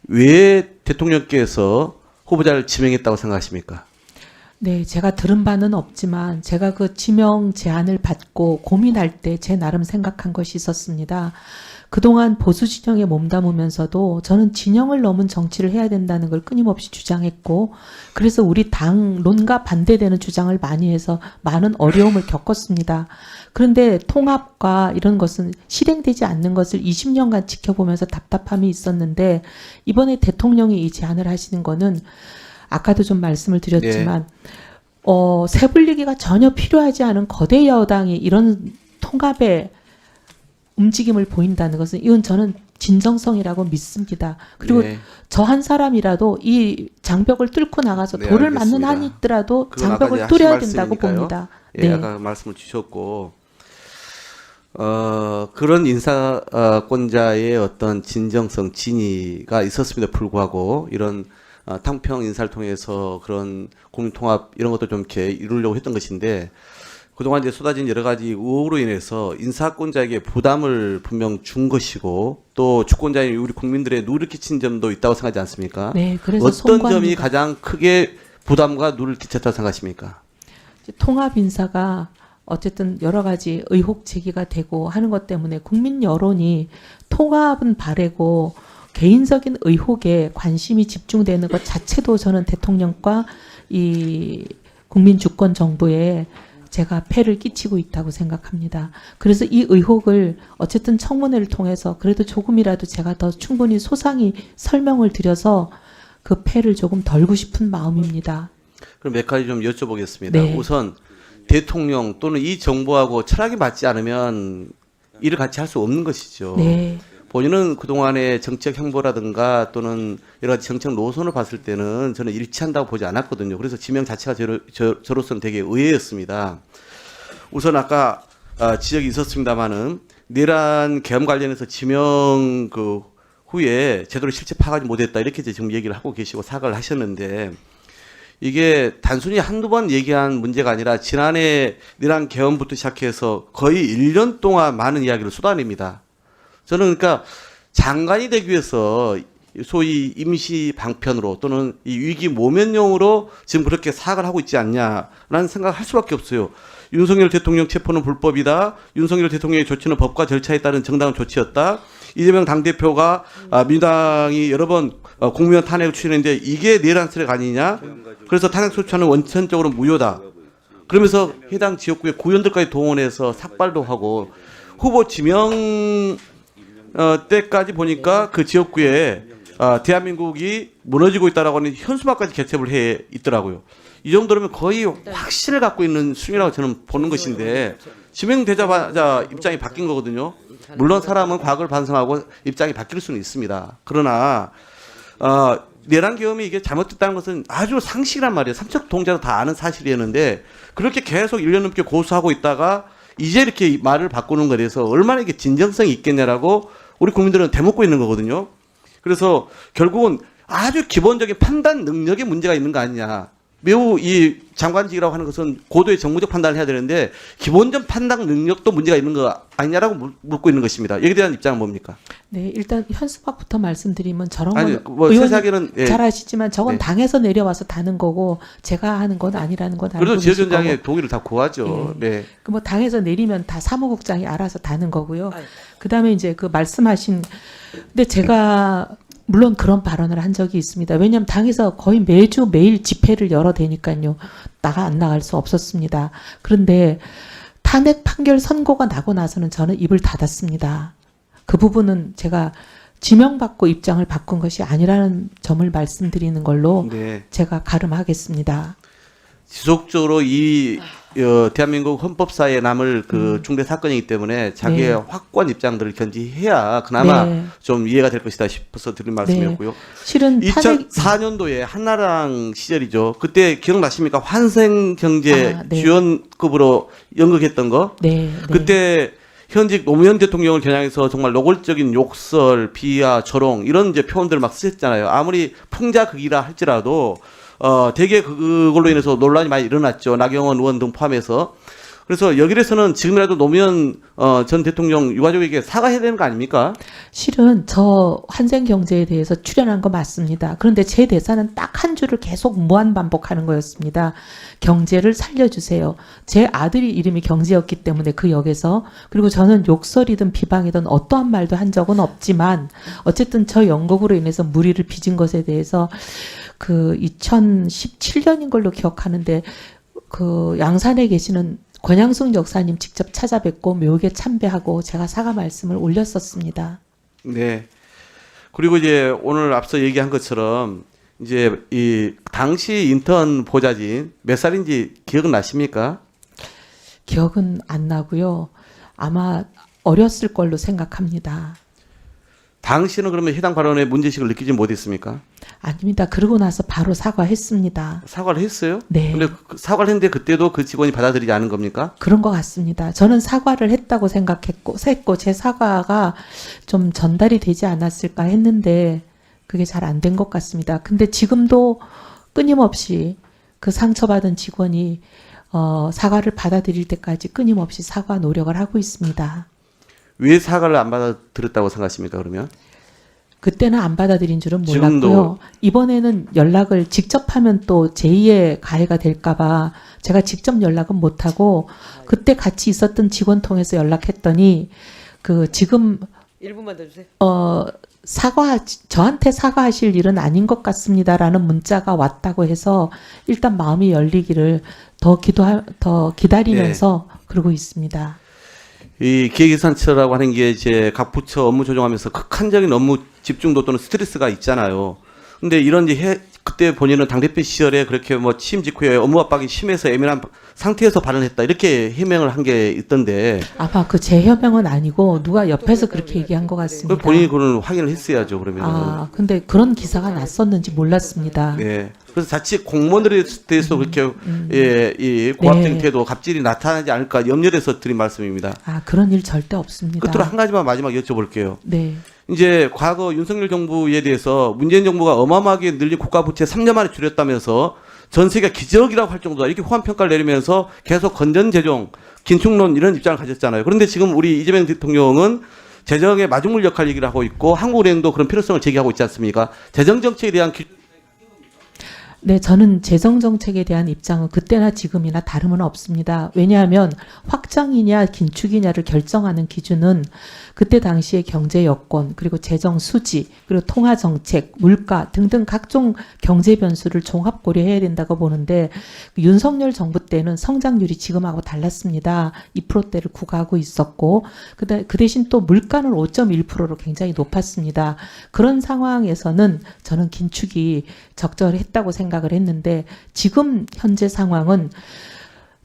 왜 대통령께서 후보자를 지명했다고 생각하십니까? 네, 제가 들은 바는 없지만 제가 그 지명 제안을 받고 고민할 때 제 나름 생각한 것이 있었습니다. 그동안 보수 진영에 몸담으면서도 저는 진영을 넘은 정치를 해야 된다는 걸 끊임없이 주장했고 그래서 우리 당론과 반대되는 주장을 많이 해서 많은 어려움을 겪었습니다. 그런데 통합과 이런 것은 실행되지 않는 것을 20년간 지켜보면서 답답함이 있었는데 이번에 대통령이 이 제안을 하시는 거는 아까도 좀 말씀을 드렸지만 세불리기가 전혀 필요하지 않은 거대 여당이 이런 통합의 움직임을 보인다는 것은 이건 저는 진정성이라고 믿습니다. 그리고 네. 저 한 사람이라도 이 장벽을 뚫고 나가서 네, 돌을 맞는 알겠습니다. 한이 있더라도 그건 아까 장벽을 이제 뚫어야 하신 된다고 말씀이니까요. 봅니다. 예, 네. 아까 말씀을 주셨고 그런 인사권자의 어떤 진정성, 진위가 있었음에도 불구하고 이런 탕평 인사를 통해서 그런 국민통합 이런 것도 좀 이렇게 이루려고 했던 것인데 그동안 이제 쏟아진 여러 가지 의혹으로 인해서 인사권자에게 부담을 분명 준 것이고 또 주권자인 우리 국민들의 누를 끼친 점도 있다고 생각하지 않습니까? 네, 그래서 어떤 점이 송구합니다. 가장 크게 부담과 누를 끼쳤다고 생각하십니까? 통합 인사가 어쨌든 여러 가지 의혹 제기가 되고 하는 것 때문에 국민 여론이 통합은 바래고 개인적인 의혹에 관심이 집중되는 것 자체도 저는 대통령과 이 국민 주권 정부에 제가 폐를 끼치고 있다고 생각합니다. 그래서 이 의혹을 어쨌든 청문회를 통해서 그래도 조금이라도 제가 더 충분히 소상히 설명을 드려서 그 폐를 조금 덜고 싶은 마음입니다. 그럼 몇 가지 좀 여쭤보겠습니다. 네. 우선 대통령 또는 이 정부하고 철학이 맞지 않으면 일을 같이 할 수 없는 것이죠. 네. 본인은 그동안의 정책 행보라든가 또는 여러 가지 정책 노선을 봤을 때는 저는 일치한다고 보지 않았거든요. 그래서 지명 자체가 저로서는 되게 의외였습니다. 우선 아까 지적이 있었습니다마는 내란 계엄 관련해서 지명 그 후에 제대로 실체 파악하지 못했다 이렇게 지금 얘기를 하고 계시고 사과를 하셨는데 이게 단순히 한두 번 얘기한 문제가 아니라 지난해 내란 계엄부터 시작해서 거의 1년 동안 많은 이야기를 쏟아냅니다. 저는 그러니까 장관이 되기 위해서 소위 임시 방편으로 또는 이 위기 모면용으로 지금 그렇게 사과를 하고 있지 않냐라는 생각을 할 수밖에 없어요. 윤석열 대통령 체포는 불법이다. 윤석열 대통령의 조치는 법과 절차에 따른 정당한 조치였다. 이재명 당대표가 민주당이 여러 번 국무위원 탄핵을 추진했는데 이게 내란 세력 아니냐. 그래서 탄핵 소추는 원천적으로 무효다. 그러면서 해당 지역구의 구의원들까지 동원해서 삭발도 하고 후보 지명 때까지 보니까 그 지역구에 대한민국이 무너지고 있다라고 하는 현수막까지 개최를 해 있더라고요. 이 정도면 거의 확신을 갖고 있는 수준이라고 저는 보는 것인데 지명되자마자 입장이 바뀐 거거든요. 물론 사람은 과거를 반성하고 입장이 바뀔 수는 있습니다. 그러나 내란 계엄이 이게 잘못됐다는 것은 아주 상식이란 말이에요. 삼척 동자도 다 아는 사실이었는데 그렇게 계속 1년 넘게 고수하고 있다가 이제 이렇게 말을 바꾸는 것에 대해서 얼마나 이게 진정성이 있겠냐라고 우리 국민들은 대묻고 있는 거거든요. 그래서 결국은 아주 기본적인 판단 능력에 문제가 있는 거 아니냐. 매우 이 장관직이라고 하는 것은 고도의 정무적 판단을 해야 되는데 기본적 판단 능력도 문제가 있는 거 아니냐라고 묻고 있는 것입니다. 여기에 대한 입장은 뭡니까? 네, 일단 현수막부터 말씀드리면 저런 아니, 건 뭐 의원 세사기는, 예. 잘 아시지만 저건 네. 당에서 내려와서 다는 거고 제가 하는 건 아니라는 건 알고 그래도 계실 지역위원장의 거고. 동의를 다 구하죠. 네. 그 뭐 당에서 내리면 다 사무국장이 알아서 다는 거고요. 그다음에 이제 그 말씀하신 근데 제가 물론 그런 발언을 한 적이 있습니다. 왜냐하면 당에서 거의 매주 매일 집회를 열어대니까요. 안 나갈 수 없었습니다. 그런데 탄핵 판결 선고가 나고 나서는 저는 입을 닫았습니다. 그 부분은 제가 지명받고 입장을 바꾼 것이 아니라는 점을 말씀드리는 걸로 네. 제가 가름하겠습니다. 지속적으로 이 대한민국 헌법사에 남을 그 중대 사건이기 때문에 자기의 네. 확고한 입장들을 견지해야 그나마 네. 좀 이해가 될 것이다 싶어서 드린 말씀이었고요. 실은 탄핵 2004년도에 한나라당 시절이죠. 그때 기억나십니까? 환생경제 네. 지원급으로 연극했던 거. 네, 그때 현직 노무현 대통령을 겨냥해서 정말 노골적인 욕설, 비하, 조롱 이런 이제 표현들을 막 쓰셨잖아요. 아무리 풍자극이라 할지라도 대개 그걸로 인해서 논란이 많이 일어났죠. 나경원 의원 등 포함해서. 그래서 여기에서는 지금이라도 노무현 전 대통령 유가족에게 사과해야 되는 거 아닙니까? 실은 저 환생경제에 대해서 출연한 거 맞습니다. 그런데 제 대사는 딱 한 줄을 계속 무한 반복하는 거였습니다. 경제를 살려주세요. 제 아들이 이름이 경제였기 때문에 그 역에서 그리고 저는 욕설이든 비방이든 어떠한 말도 한 적은 없지만 어쨌든 저 연극으로 인해서 무리를 빚은 것에 대해서 그 2017년인 걸로 기억하는데 그 양산에 계시는 권양숙 역사님 직접 찾아뵙고 묘하게 참배하고 제가 사과 말씀을 올렸었습니다. 네. 그리고 이제 오늘 앞서 얘기한 것처럼 이제 이 당시 인턴 보좌진 몇 살인지 기억은 나십니까? 기억은 안 나고요. 아마 어렸을 걸로 생각합니다. 당시는 그러면 해당 발언에 문제의식을 느끼지 못했습니까? 아닙니다. 그러고 나서 바로 사과했습니다. 사과를 했어요? 네. 근데 사과를 했는데 그때도 그 직원이 받아들이지 않은 겁니까? 그런 것 같습니다. 저는 사과를 했다고 생각했고 제 사과가 좀 전달이 되지 않았을까 했는데 그게 잘 안 된 것 같습니다. 근데 지금도 끊임없이 그 상처받은 직원이 사과를 받아들일 때까지 끊임없이 사과 노력을 하고 있습니다. 왜 사과를 안 받아들였다고 생각하십니까, 그러면? 그때는 안 받아들인 줄은 지금도- 몰랐고요. 이번에는 연락을 직접 하면 또 제2의 가해가 될까봐 제가 직접 연락은 못하고 그때 같이 있었던 직원 통해서 연락했더니 그 지금 1분만 더 주세요. 저한테 사과하실 일은 아닌 것 같습니다라는 문자가 왔다고 해서 일단 마음이 열리기를 더 기다리면서 그러고 있습니다. 이 기획예산처라고 하는 게 이제 각 부처 업무 조정하면서 극한적인 업무 집중도 또는 스트레스가 있잖아요. 근데 이런 이제 그때 본인은 당대표 시절에 그렇게 뭐 취임 직후에 업무 압박이 심해서 예민한 상태에서 발언했다 이렇게 해명을 한 게 있던데 아마 그 제 협명은 아니고 누가 옆에서 그렇게 얘기한 것 같습니다. 본인이 그걸 확인을 했어야죠, 그러면. 아, 근데 그런 기사가 났었는지 몰랐습니다. 네. 그래서 자칫 공무원들에 대해서 그렇게 이 고압적인 네. 태도, 갑질이 나타나지 않을까 염려돼서 드린 말씀입니다. 아, 그런 일 절대 없습니다. 끝으로 한 가지만 마지막 여쭤볼게요. 네. 이제 과거 윤석열 정부에 대해서 문재인 정부가 어마어마하게 늘린 국가 부채 3년 만에 줄였다면서 전 세계가 기적이라고 할 정도다 이렇게 호환 평가를 내리면서 계속 건전 재정, 긴축론 이런 입장을 가졌잖아요. 그런데 지금 우리 이재명 대통령은 재정의 마중물 역할 얘기를 하고 있고 한국은행도 그런 필요성을 제기하고 있지 않습니까? 재정 정책에 대한 네, 저는 재정 정책에 대한 입장은 그때나 지금이나 다름은 없습니다. 왜냐하면 확장이냐 긴축이냐를 결정하는 기준은 그때 당시의 경제 여건, 그리고 재정 수지, 그리고 통화 정책, 물가 등등 각종 경제 변수를 종합 고려해야 된다고 보는데 윤석열 정부 때는 성장률이 지금하고 달랐습니다. 2%대를 구가하고 있었고 그 대신 또 물가는 5.1%로 굉장히 높았습니다. 그런 상황에서는 저는 긴축이 적절했다고 생각을 했는데 지금 현재 상황은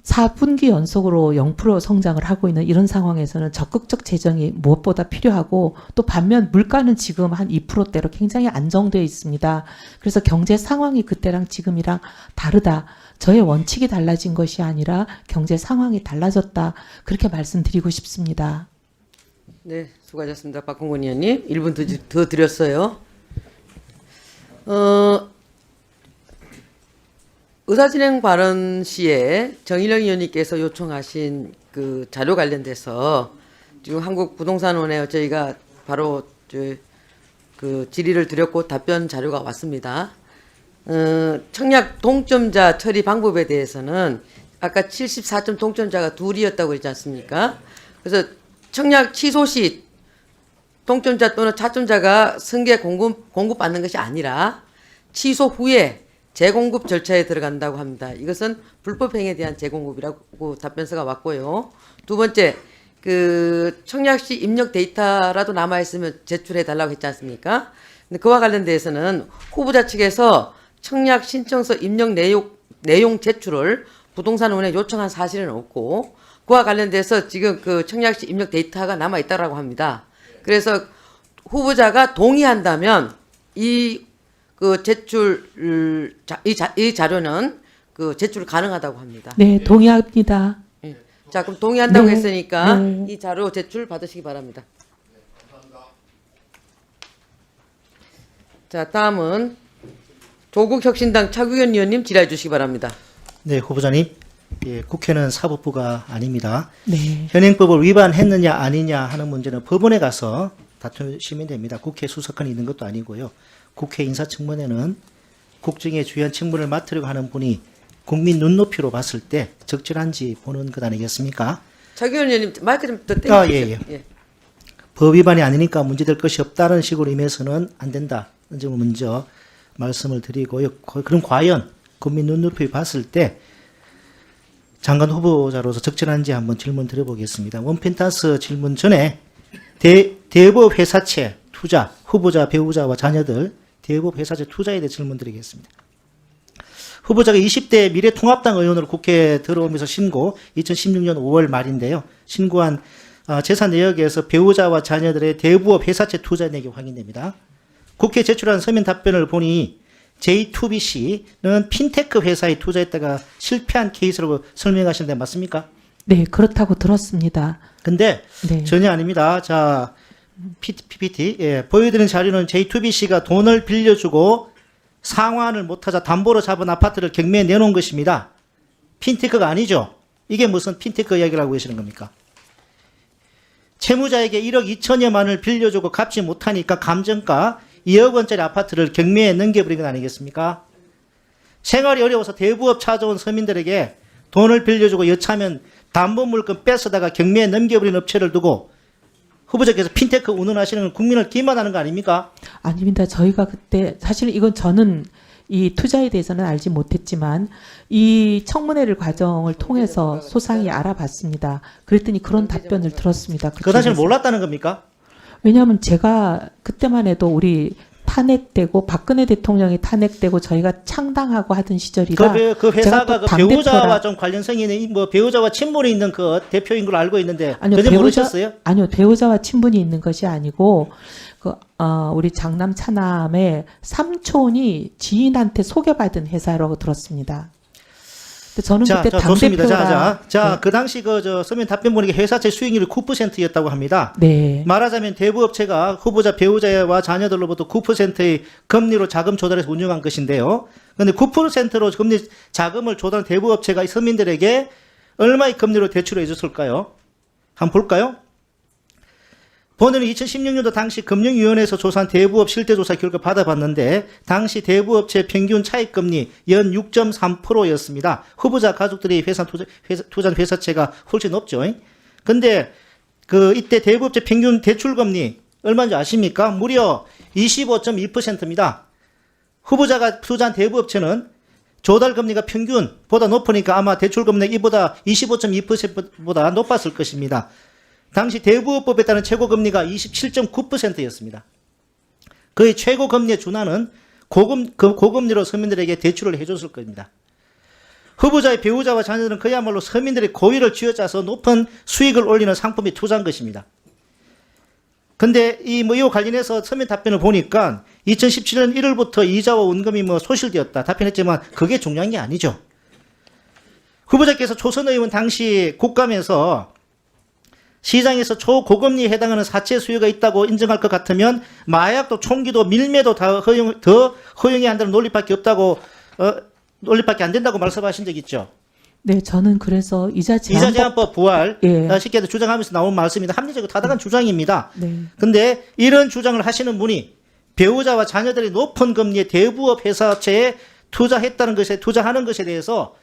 4분기 연속으로 0% 성장을 하고 있는 이런 상황에서는 적극적 재정이 무엇보다 필요하고 또 반면 물가는 지금 한 2%대로 굉장히 안정되어 있습니다. 그래서 경제 상황이 그때랑 지금이랑 다르다. 저의 원칙이 달라진 것이 아니라 경제 상황이 달라졌다. 그렇게 말씀드리고 싶습니다. 네, 수고하셨습니다. 박홍근 의원님. 1분 더 드렸어요. 의사진행 발언 시에 정일영 의원님께서 요청하신 그 자료 관련돼서 지금 한국부동산원에 저희가 바로 그 질의를 드렸고 답변 자료가 왔습니다. 청약 동점자 처리 방법에 대해서는 아까 74점 동점자가 둘이었다고 했지 않습니까? 그래서 청약 취소 시 동점자 또는 차점자가 승계 공급받는 것이 아니라 취소 후에 재공급 절차에 들어간다고 합니다. 이것은 불법행위에 대한 재공급이라고 답변서가 왔고요. 두 번째, 그 청약 시 입력 데이터라도 남아있으면 제출해달라고 했지 않습니까? 근데 그와 관련돼서는 후보자 측에서 청약 신청서 입력 내용 제출을 부동산원에 요청한 사실은 없고 그와 관련돼서 지금 그 청약 시 입력 데이터가 남아있다고 합니다. 그래서 후보자가 동의한다면 그 제출 이 자료는 그 제출 가능하다고 합니다. 네, 동의합니다. 자, 그럼 동의한다고 네, 했으니까 네. 이 자료 제출 받으시기 바랍니다. 자, 다음은 조국혁신당 차규현 의원님 질의해 주시기 바랍니다. 네, 후보자님. 예, 국회는 사법부가 아닙니다. 네. 현행법을 위반했느냐 아니냐 하는 문제는 법원에 가서 다투시면 됩니다. 국회 수사권이 있는 것도 아니고요. 국회 인사청문회는 국정의 주요한 직무를 맡으려고 하는 분이 국민 눈높이로 봤을 때 적절한지 보는 것 아니겠습니까? 차규현 의원님 마이크 좀 더 땡겨주세요. 예. 법 위반이 아니니까 문제될 것이 없다는 식으로 임해서는 안 된다. 이 점을 먼저 말씀을 드리고요. 그럼 과연 국민 눈높이 봤을 때 장관 후보자로서 적절한지 한번 질문 드려보겠습니다. 원펜타스 질문 전에 대법 회사채 투자, 후보자, 배우자와 자녀들 대법 회사채 투자에 대해 질문 드리겠습니다. 후보자가 20대 미래통합당 의원으로 국회에 들어오면서 신고, 2016년 5월 말인데요. 신고한 재산 내역에서 배우자와 자녀들의 대부업 회사채 투자 내역이 확인됩니다. 국회에 제출한 서면 답변을 보니 J2BC는 핀테크 회사에 투자했다가 실패한 케이스라고 설명하시는데 맞습니까? 네, 그렇다고 들었습니다. 근데 네. 전혀 아닙니다. 자, PPT 보여드리는 자료는 J2BC가 돈을 빌려주고 상환을 못하자 담보로 잡은 아파트를 경매에 내놓은 것입니다. 핀테크가 아니죠. 이게 무슨 핀테크 이야기를 하고 계시는 겁니까? 채무자에게 1억 2천여만을 빌려주고 갚지 못하니까 감정가 2억 원짜리 아파트를 경매에 넘겨버린 건 아니겠습니까? 생활이 어려워서 대부업 찾아온 서민들에게 돈을 빌려주고 여차하면 담보물건 뺏어다가 경매에 넘겨버린 업체를 두고 후보자께서 핀테크 운운하시는 건 국민을 기만하는 거 아닙니까? 아닙니다. 저희가 그때 사실 이건 저는 이 투자에 대해서는 알지 못했지만 이 청문회를 과정을 통해서 소상히 알아봤습니다. 그랬더니 그런 답변을 들었습니다. 그 당시는 몰랐다는 겁니까? 왜냐하면 제가 그때만 해도 우리 탄핵되고 박근혜 대통령이 탄핵되고 저희가 창당하고 하던 시절이라 그 회사가 그 당대표라- 배우자와 좀 관련성이 있는 뭐 배우자와 친분이 있는 그 대표인 걸로 알고 있는데 아니요, 전혀 모르셨어요? 아니요, 배우자와 친분이 있는 것이 아니고 우리 장남 차남의 삼촌이 지인한테 소개받은 회사라고 들었습니다. 근데 저는 그때 좋습니다. 당대표라. 자, 그 당시 서면 답변 보니까 회사채 수익률이 9%였다고 합니다. 네. 말하자면 대부업체가 후보자 배우자와 자녀들로부터 9%의 금리로 자금 조달해서 운영한 것인데요. 그런데 9%로 금리 자금을 조달한 대부업체가 서민들에게 얼마의 금리로 대출을 해줬을까요? 한번 볼까요? 본회는 2016년도 당시 금융위원회에서 조사한 대부업 실태조사 결과 받아봤는데 당시 대부업체 평균 차익금리 연 6.3%였습니다. 후보자 가족들이 투자한 회사채가 훨씬 높죠. 근데 이때 대부업체 평균 대출금리 얼마인지 아십니까? 무려 25.2%입니다. 후보자가 투자한 대부업체는 조달금리가 평균보다 높으니까 아마 대출금리가 이보다 25.2%보다 높았을 것입니다. 당시 대부업법에 따른 최고금리가 27.9%였습니다. 그의 최고금리에 준하는 고금리로 서민들에게 대출을 해줬을 겁니다. 후보자의 배우자와 자녀들은 그야말로 서민들의 고의를 쥐어짜서 높은 수익을 올리는 상품에 투자한 것입니다. 근데 이와 관련해서 서면 답변을 보니까 2017년 1월부터 이자와 원금이 소실되었다 답변했지만 그게 중요한 게 아니죠. 후보자께서 초선 의원 당시 국감에서 시장에서 초고금리에 해당하는 사채 수요가 있다고 인정할 것 같으면 마약도 총기도 밀매도 더 허용해야 한다는 논리밖에 없다고 논리밖에 안 된다고 말씀하신 적 있죠. 네, 저는 그래서 이자 제한법 부활 예. 쉽게 주장하면서 나온 말씀입니다. 합리적이고 타당한 주장입니다. 네. 근데 이런 주장을 하시는 분이 배우자와 자녀들이 높은 금리의 대부업 회사채에 투자하는 것에 대해서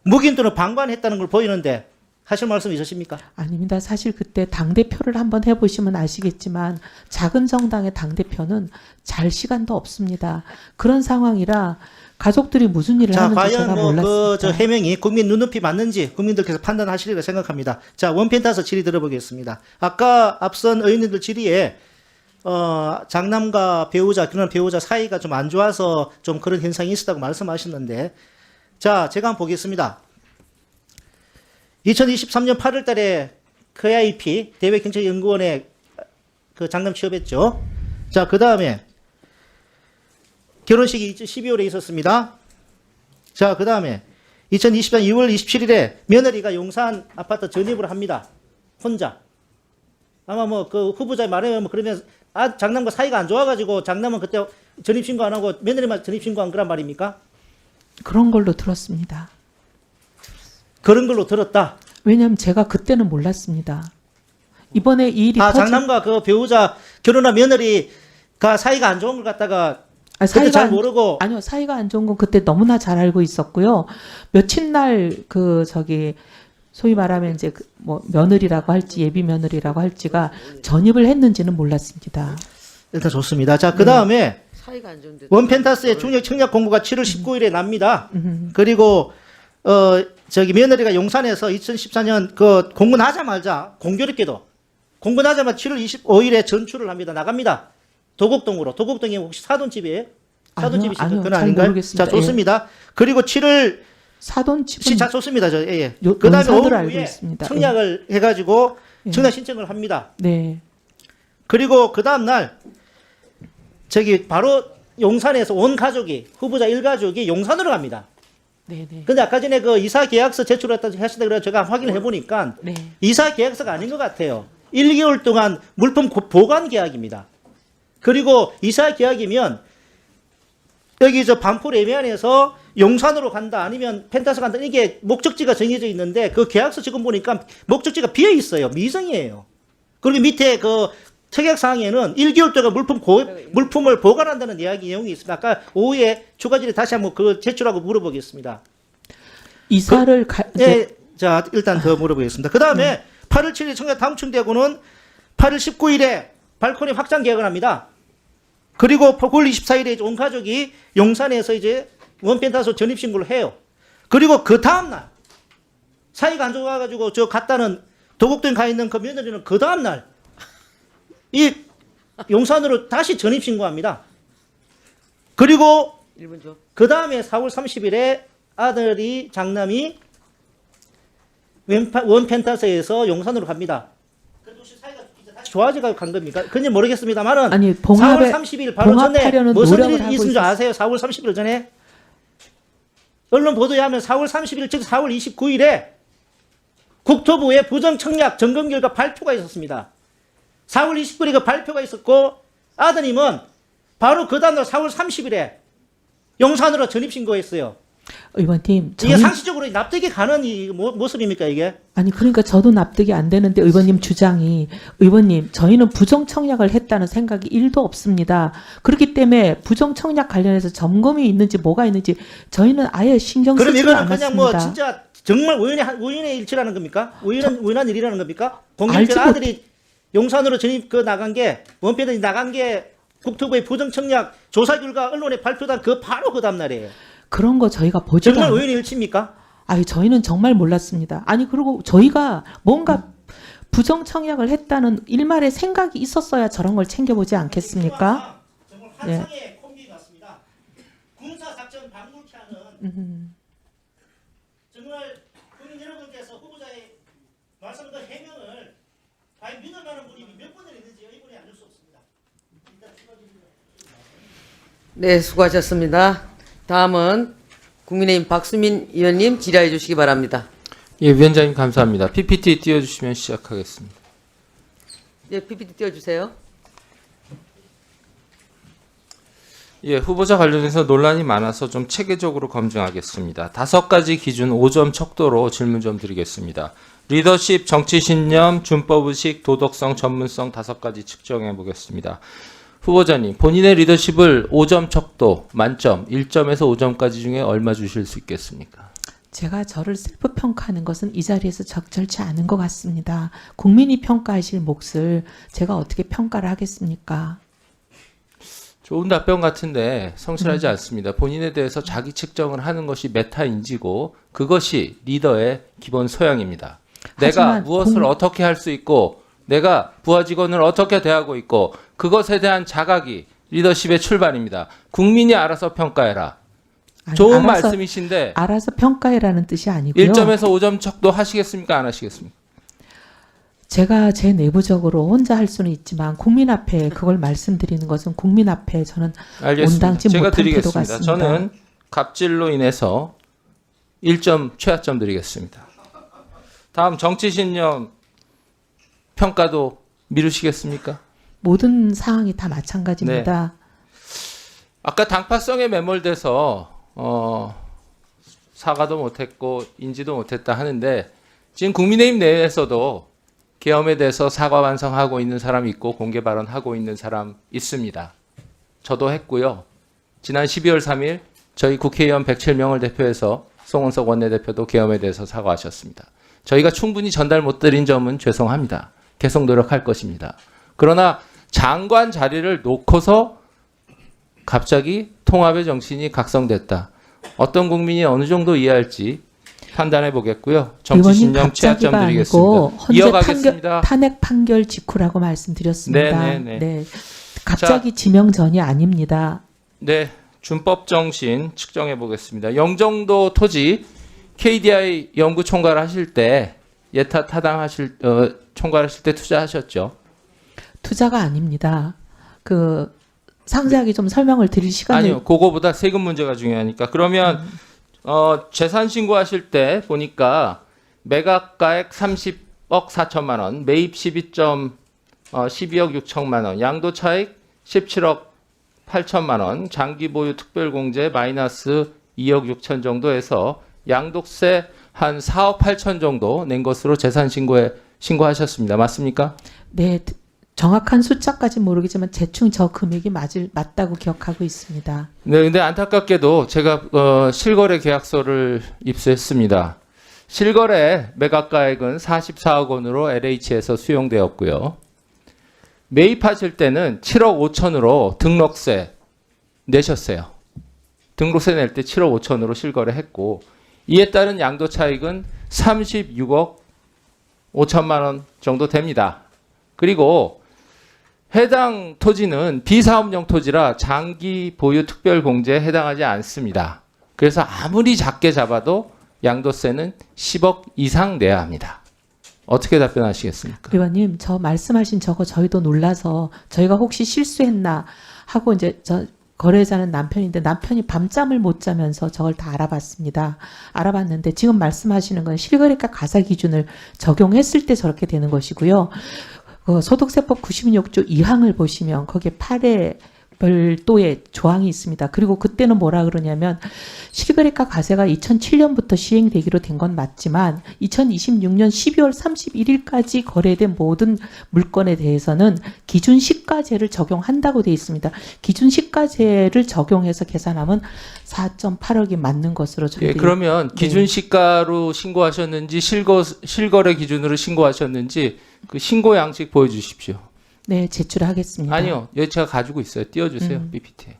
묵인 또는 방관했다는 걸 보이는데 하실 말씀 있으십니까? 아닙니다. 사실 그때 당대표를 한번 해보시면 아시겠지만 작은 정당의 당대표는 잘 시간도 없습니다. 그런 상황이라 가족들이 무슨 일을 하는지 제가 몰랐습니다. 해명이 국민 눈높이 맞는지 국민들께서 판단하시리라 생각합니다. 자, 원펜타스 질의 들어보겠습니다. 아까 앞선 의원님들 질의에 장남과 결혼한 배우자 사이가 좀 안 좋아서 좀 그런 현상이 있었다고 말씀하셨는데 자, 제가 한번 보겠습니다. 2023년 8월 달에 KIP 대외경제연구원에 장남 취업했죠. 자, 그 다음에 결혼식이 12월에 있었습니다. 자, 그 다음에 2024년 2월 27일에 며느리가 용산 아파트 전입을 합니다. 혼자. 아마 후보자의 말에 의하면 그러면 장남과 사이가 안 좋아가지고 장남은 그때 전입신고 안 하고 며느리만 전입신고한 거란 말입니까? 그런 걸로 들었습니다. 그런 걸로 들었다. 왜냐하면 제가 그때는 몰랐습니다. 이번에 이 일이 장남과 그 배우자 결혼한 며느리가 사이가 안 좋은 걸 갖다가 그때 잘 모르고 아니요, 사이가 안 좋은 건 그때 너무나 잘 알고 있었고요. 며칠 날 소위 말하면 이제 며느리라고 할지 예비 며느리라고 할지가 전입을 했는지는 몰랐습니다. 일단 좋습니다. 자, 그 다음에 사이가 안 좋은데 원펜타스의 중력 청약 공고가 7월 19일에 납니다. 그리고 며느리가 용산에서 2014년 공고 나자마자 공교롭게도 공고 나자마자 7월 25일에 전출을 합니다. 나갑니다. 도곡동으로. 도곡동이 혹시 사돈집이에요? 사돈집이 그건 아닌가요? 모르겠습니다. 자, 좋습니다. 그리고 7월 사돈집은 자, 좋습니다. 그 다음에 오후에 청약을 해가지고 청약 신청을 합니다. 네. 그리고 그 다음 날 저기 바로 용산에서 온 가족이 후보자 일가족이 용산으로 갑니다. 네네. 근데 아까 전에 그 이사 계약서 제출했다 하시다 그래서 제가 확인을 해보니까 네. 이사 계약서가 아닌 것 같아요. 1개월 동안 물품 보관 계약입니다. 그리고 이사 계약이면 여기 저 반포 레미안에서 용산으로 간다 아니면 펜타스 간다 이게 목적지가 정해져 있는데 그 계약서 지금 보니까 목적지가 비어 있어요. 미정이에요. 그리고 밑에 그 특약사항에는 1개월 동안 물품을 보관한다는 이야기 내용이 있습니다. 아까 오후에 추가질에 다시 한번 그 제출하고 물어보겠습니다. 이사를 자, 일단 더 물어보겠습니다. 그 다음에 8월 7일 청약 당첨되고는 8월 19일에 발코니 확장 계약을 합니다. 그리고 9월 24일에 온 가족이 용산에서 이제 원펜타스 전입신고를 해요. 그리고 그 다음날 사이가 안 좋아가지고 저 갔다는 도곡동에 가 있는 그 며느리는 그 다음날 이 용산으로 다시 전입신고합니다. 그리고 그 다음에 4월 30일에 아들이 장남이 원펜타스에서 용산으로 갑니다. 그래도 사이가 다시 좋아지고 간 겁니까? 그건 모르겠습니다만은 아니 4월 30일 바로 전에 봉합하려는 무슨 노력을 일이 하고 있은 줄 있었어요. 아세요? 4월 30일 전에 언론 보도에 하면 4월 30일 즉 4월 29일에 국토부의 부정청약 점검 결과 발표가 있었습니다. 4월 29일에 그 발표가 있었고 아드님은 바로 그 다음날 4월 30일에 용산으로 전입신고했어요. 의원님, 이게 상식적으로 납득이 가는 이 모습입니까 이게? 아니 그러니까 저도 납득이 안 되는데 의원님 주장이 의원님 저희는 부정청약을 했다는 생각이 1도 없습니다. 그렇기 때문에 부정청약 관련해서 점검이 있는지 뭐가 있는지 저희는 아예 신경 쓰지 그럼 않았습니다. 이거는 그냥 뭐 진짜 정말 우연의 일치라는 겁니까? 우연한 일이라는 겁니까? 공교롭게 알지 아들이 용산으로 전입 나간 게 원패들이 나간 게 국토부의 부정청약 조사 결과 언론에 발표된 그 바로 그 다음 날이에요. 그런 거 저희가 보지도 정말 않... 우연의 일치입니까? 아니 저희는 정말 몰랐습니다. 아니 그리고 저희가 뭔가 부정청약을 했다는 일말의 생각이 있었어야 저런 걸 챙겨보지 않겠습니까? 정말 환상의 콤비 같습니다. 군사작전 방불케 하는 정말 국민 여러분께서 후보자의 말씀과 해명을 과연 믿을 만한 분이 몇 분을 있는지 이분이 알릴 수 없습니다. 네, 수고하셨습니다. 다음은 국민의힘 박수민 의원님 질의해 주시기 바랍니다. 예, 위원장님 감사합니다. PPT 띄워주시면 시작하겠습니다. 네, PPT 띄워주세요. 예, 후보자 관련해서 논란이 많아서 좀 체계적으로 검증하겠습니다. 5가지 기준 5점 척도로 질문 좀 드리겠습니다. 리더십, 정치신념, 준법의식, 도덕성, 전문성 5가지 측정해 보겠습니다. 후보자님, 본인의 리더십을 5점 척도, 만점, 1점에서 5점까지 중에 얼마 주실 수 있겠습니까? 제가 저를 셀프 평가하는 것은 이 자리에서 적절치 않은 것 같습니다. 국민이 평가하실 몫을 제가 어떻게 평가를 하겠습니까? 좋은 답변 같은데 성실하지 않습니다. 본인에 대해서 자기 측정을 하는 것이 메타인지고 그것이 리더의 기본 소양입니다. 내가 무엇을 어떻게 할 수 있고 내가 부하 직원을 어떻게 대하고 있고 그것에 대한 자각이 리더십의 출발입니다. 국민이 알아서 평가해라. 아니, 좋은 말씀이신데 알아서 평가해라는 뜻이 아니고요. 1점에서 5점 척도 하시겠습니까? 안 하시겠습니까? 제가 제 내부적으로 혼자 할 수는 있지만 국민 앞에 그걸 말씀드리는 것은 국민 앞에 저는 알겠습니다. 온당치 제가 못한 태도 드리겠습니다. 같습니다. 저는 갑질로 인해서 1점 최하점 드리겠습니다. 다음 정치신념 평가도 미루시겠습니까? 모든 사항이 다 마찬가지입니다. 아까 당파성에 매몰돼서 사과도 못했고 인지도 못했다 하는데 지금 국민의힘 내에서도 계엄에 대해서 사과 완성하고 있는 사람 있고 공개 발언하고 있는 사람 있습니다. 저도 했고요. 지난 12월 3일 저희 국회의원 107명을 대표해서 송원석 원내대표도 계엄에 대해서 사과하셨습니다. 저희가 충분히 전달 못 드린 점은 죄송합니다. 계속 노력할 것입니다. 그러나 장관 자리를 놓고서 갑자기 통합의 정신이 각성됐다. 어떤 국민이 어느 정도 이해할지 판단해 보겠고요. 정치신념 최하점 드리겠습니다. 이어가겠습니다. 탄핵 판결 직후라고 말씀드렸습니다. 네네네. 네. 갑자기 지명 전이 아닙니다. 네, 준법 정신 측정해 보겠습니다. 영종도 토지 KDI 연구 총괄 하실 때 예타 타당하실 총괄하실 때 투자하셨죠? 투자가 아닙니다. 그 상세하게 좀 설명을 드릴 시간을 아니요, 그거보다 세금 문제가 중요하니까. 그러면 재산 신고하실 때 보니까 매각가액 30억 4천만 원, 매입 12억 6천만 원, 양도 차익 17억 8천만 원, 장기 보유 특별 공제 마이너스 2억 6천 정도 해서 양도세 한 4억 8천 정도 낸 것으로 재산 신고하셨습니다. 맞습니까? 네, 정확한 숫자까지 모르겠지만 대충 저 금액이 맞다고 기억하고 있습니다. 네, 근데 안타깝게도 제가 실거래 계약서를 입수했습니다. 실거래 매각가액은 44억 원으로 LH에서 수용되었고요. 매입하실 때는 7억 5천으로 등록세 내셨어요. 등록세 낼 때 7억 5천으로 실거래했고, 이에 따른 양도 차익은 36억 5천만 원 정도 됩니다. 그리고 해당 토지는 비사업용 토지라 장기 보유 특별 공제에 해당하지 않습니다. 그래서 아무리 작게 잡아도 양도세는 10억 이상 내야 합니다. 어떻게 답변하시겠습니까? 의원님, 저 말씀하신 저거 저희도 놀라서 저희가 혹시 실수했나 하고 이제 저 거래자는 남편인데 남편이 밤잠을 못 자면서 저걸 다 알아봤습니다. 알아봤는데 지금 말씀하시는 건 실거래가 가사 기준을 적용했을 때 저렇게 되는 것이고요. 소득세법 96조 2항을 보시면 거기에 8회 별도의 조항이 있습니다. 그리고 그때는 뭐라 그러냐면 실거래가 과세가 2007년부터 시행되기로 된 건 맞지만 2026년 12월 31일까지 거래된 모든 물건에 대해서는 기준 시가제를 적용한다고 되어 있습니다. 기준 시가제를 적용해서 계산하면 4.8억이 맞는 것으로 저희들이. 예, 그러면 기준 시가로 신고하셨는지 실거래 기준으로 신고하셨는지 그 신고 양식 보여주십시오. 네, 제출하겠습니다. 아니요, 여기 제가 가지고 있어요. 띄워주세요. PPT에.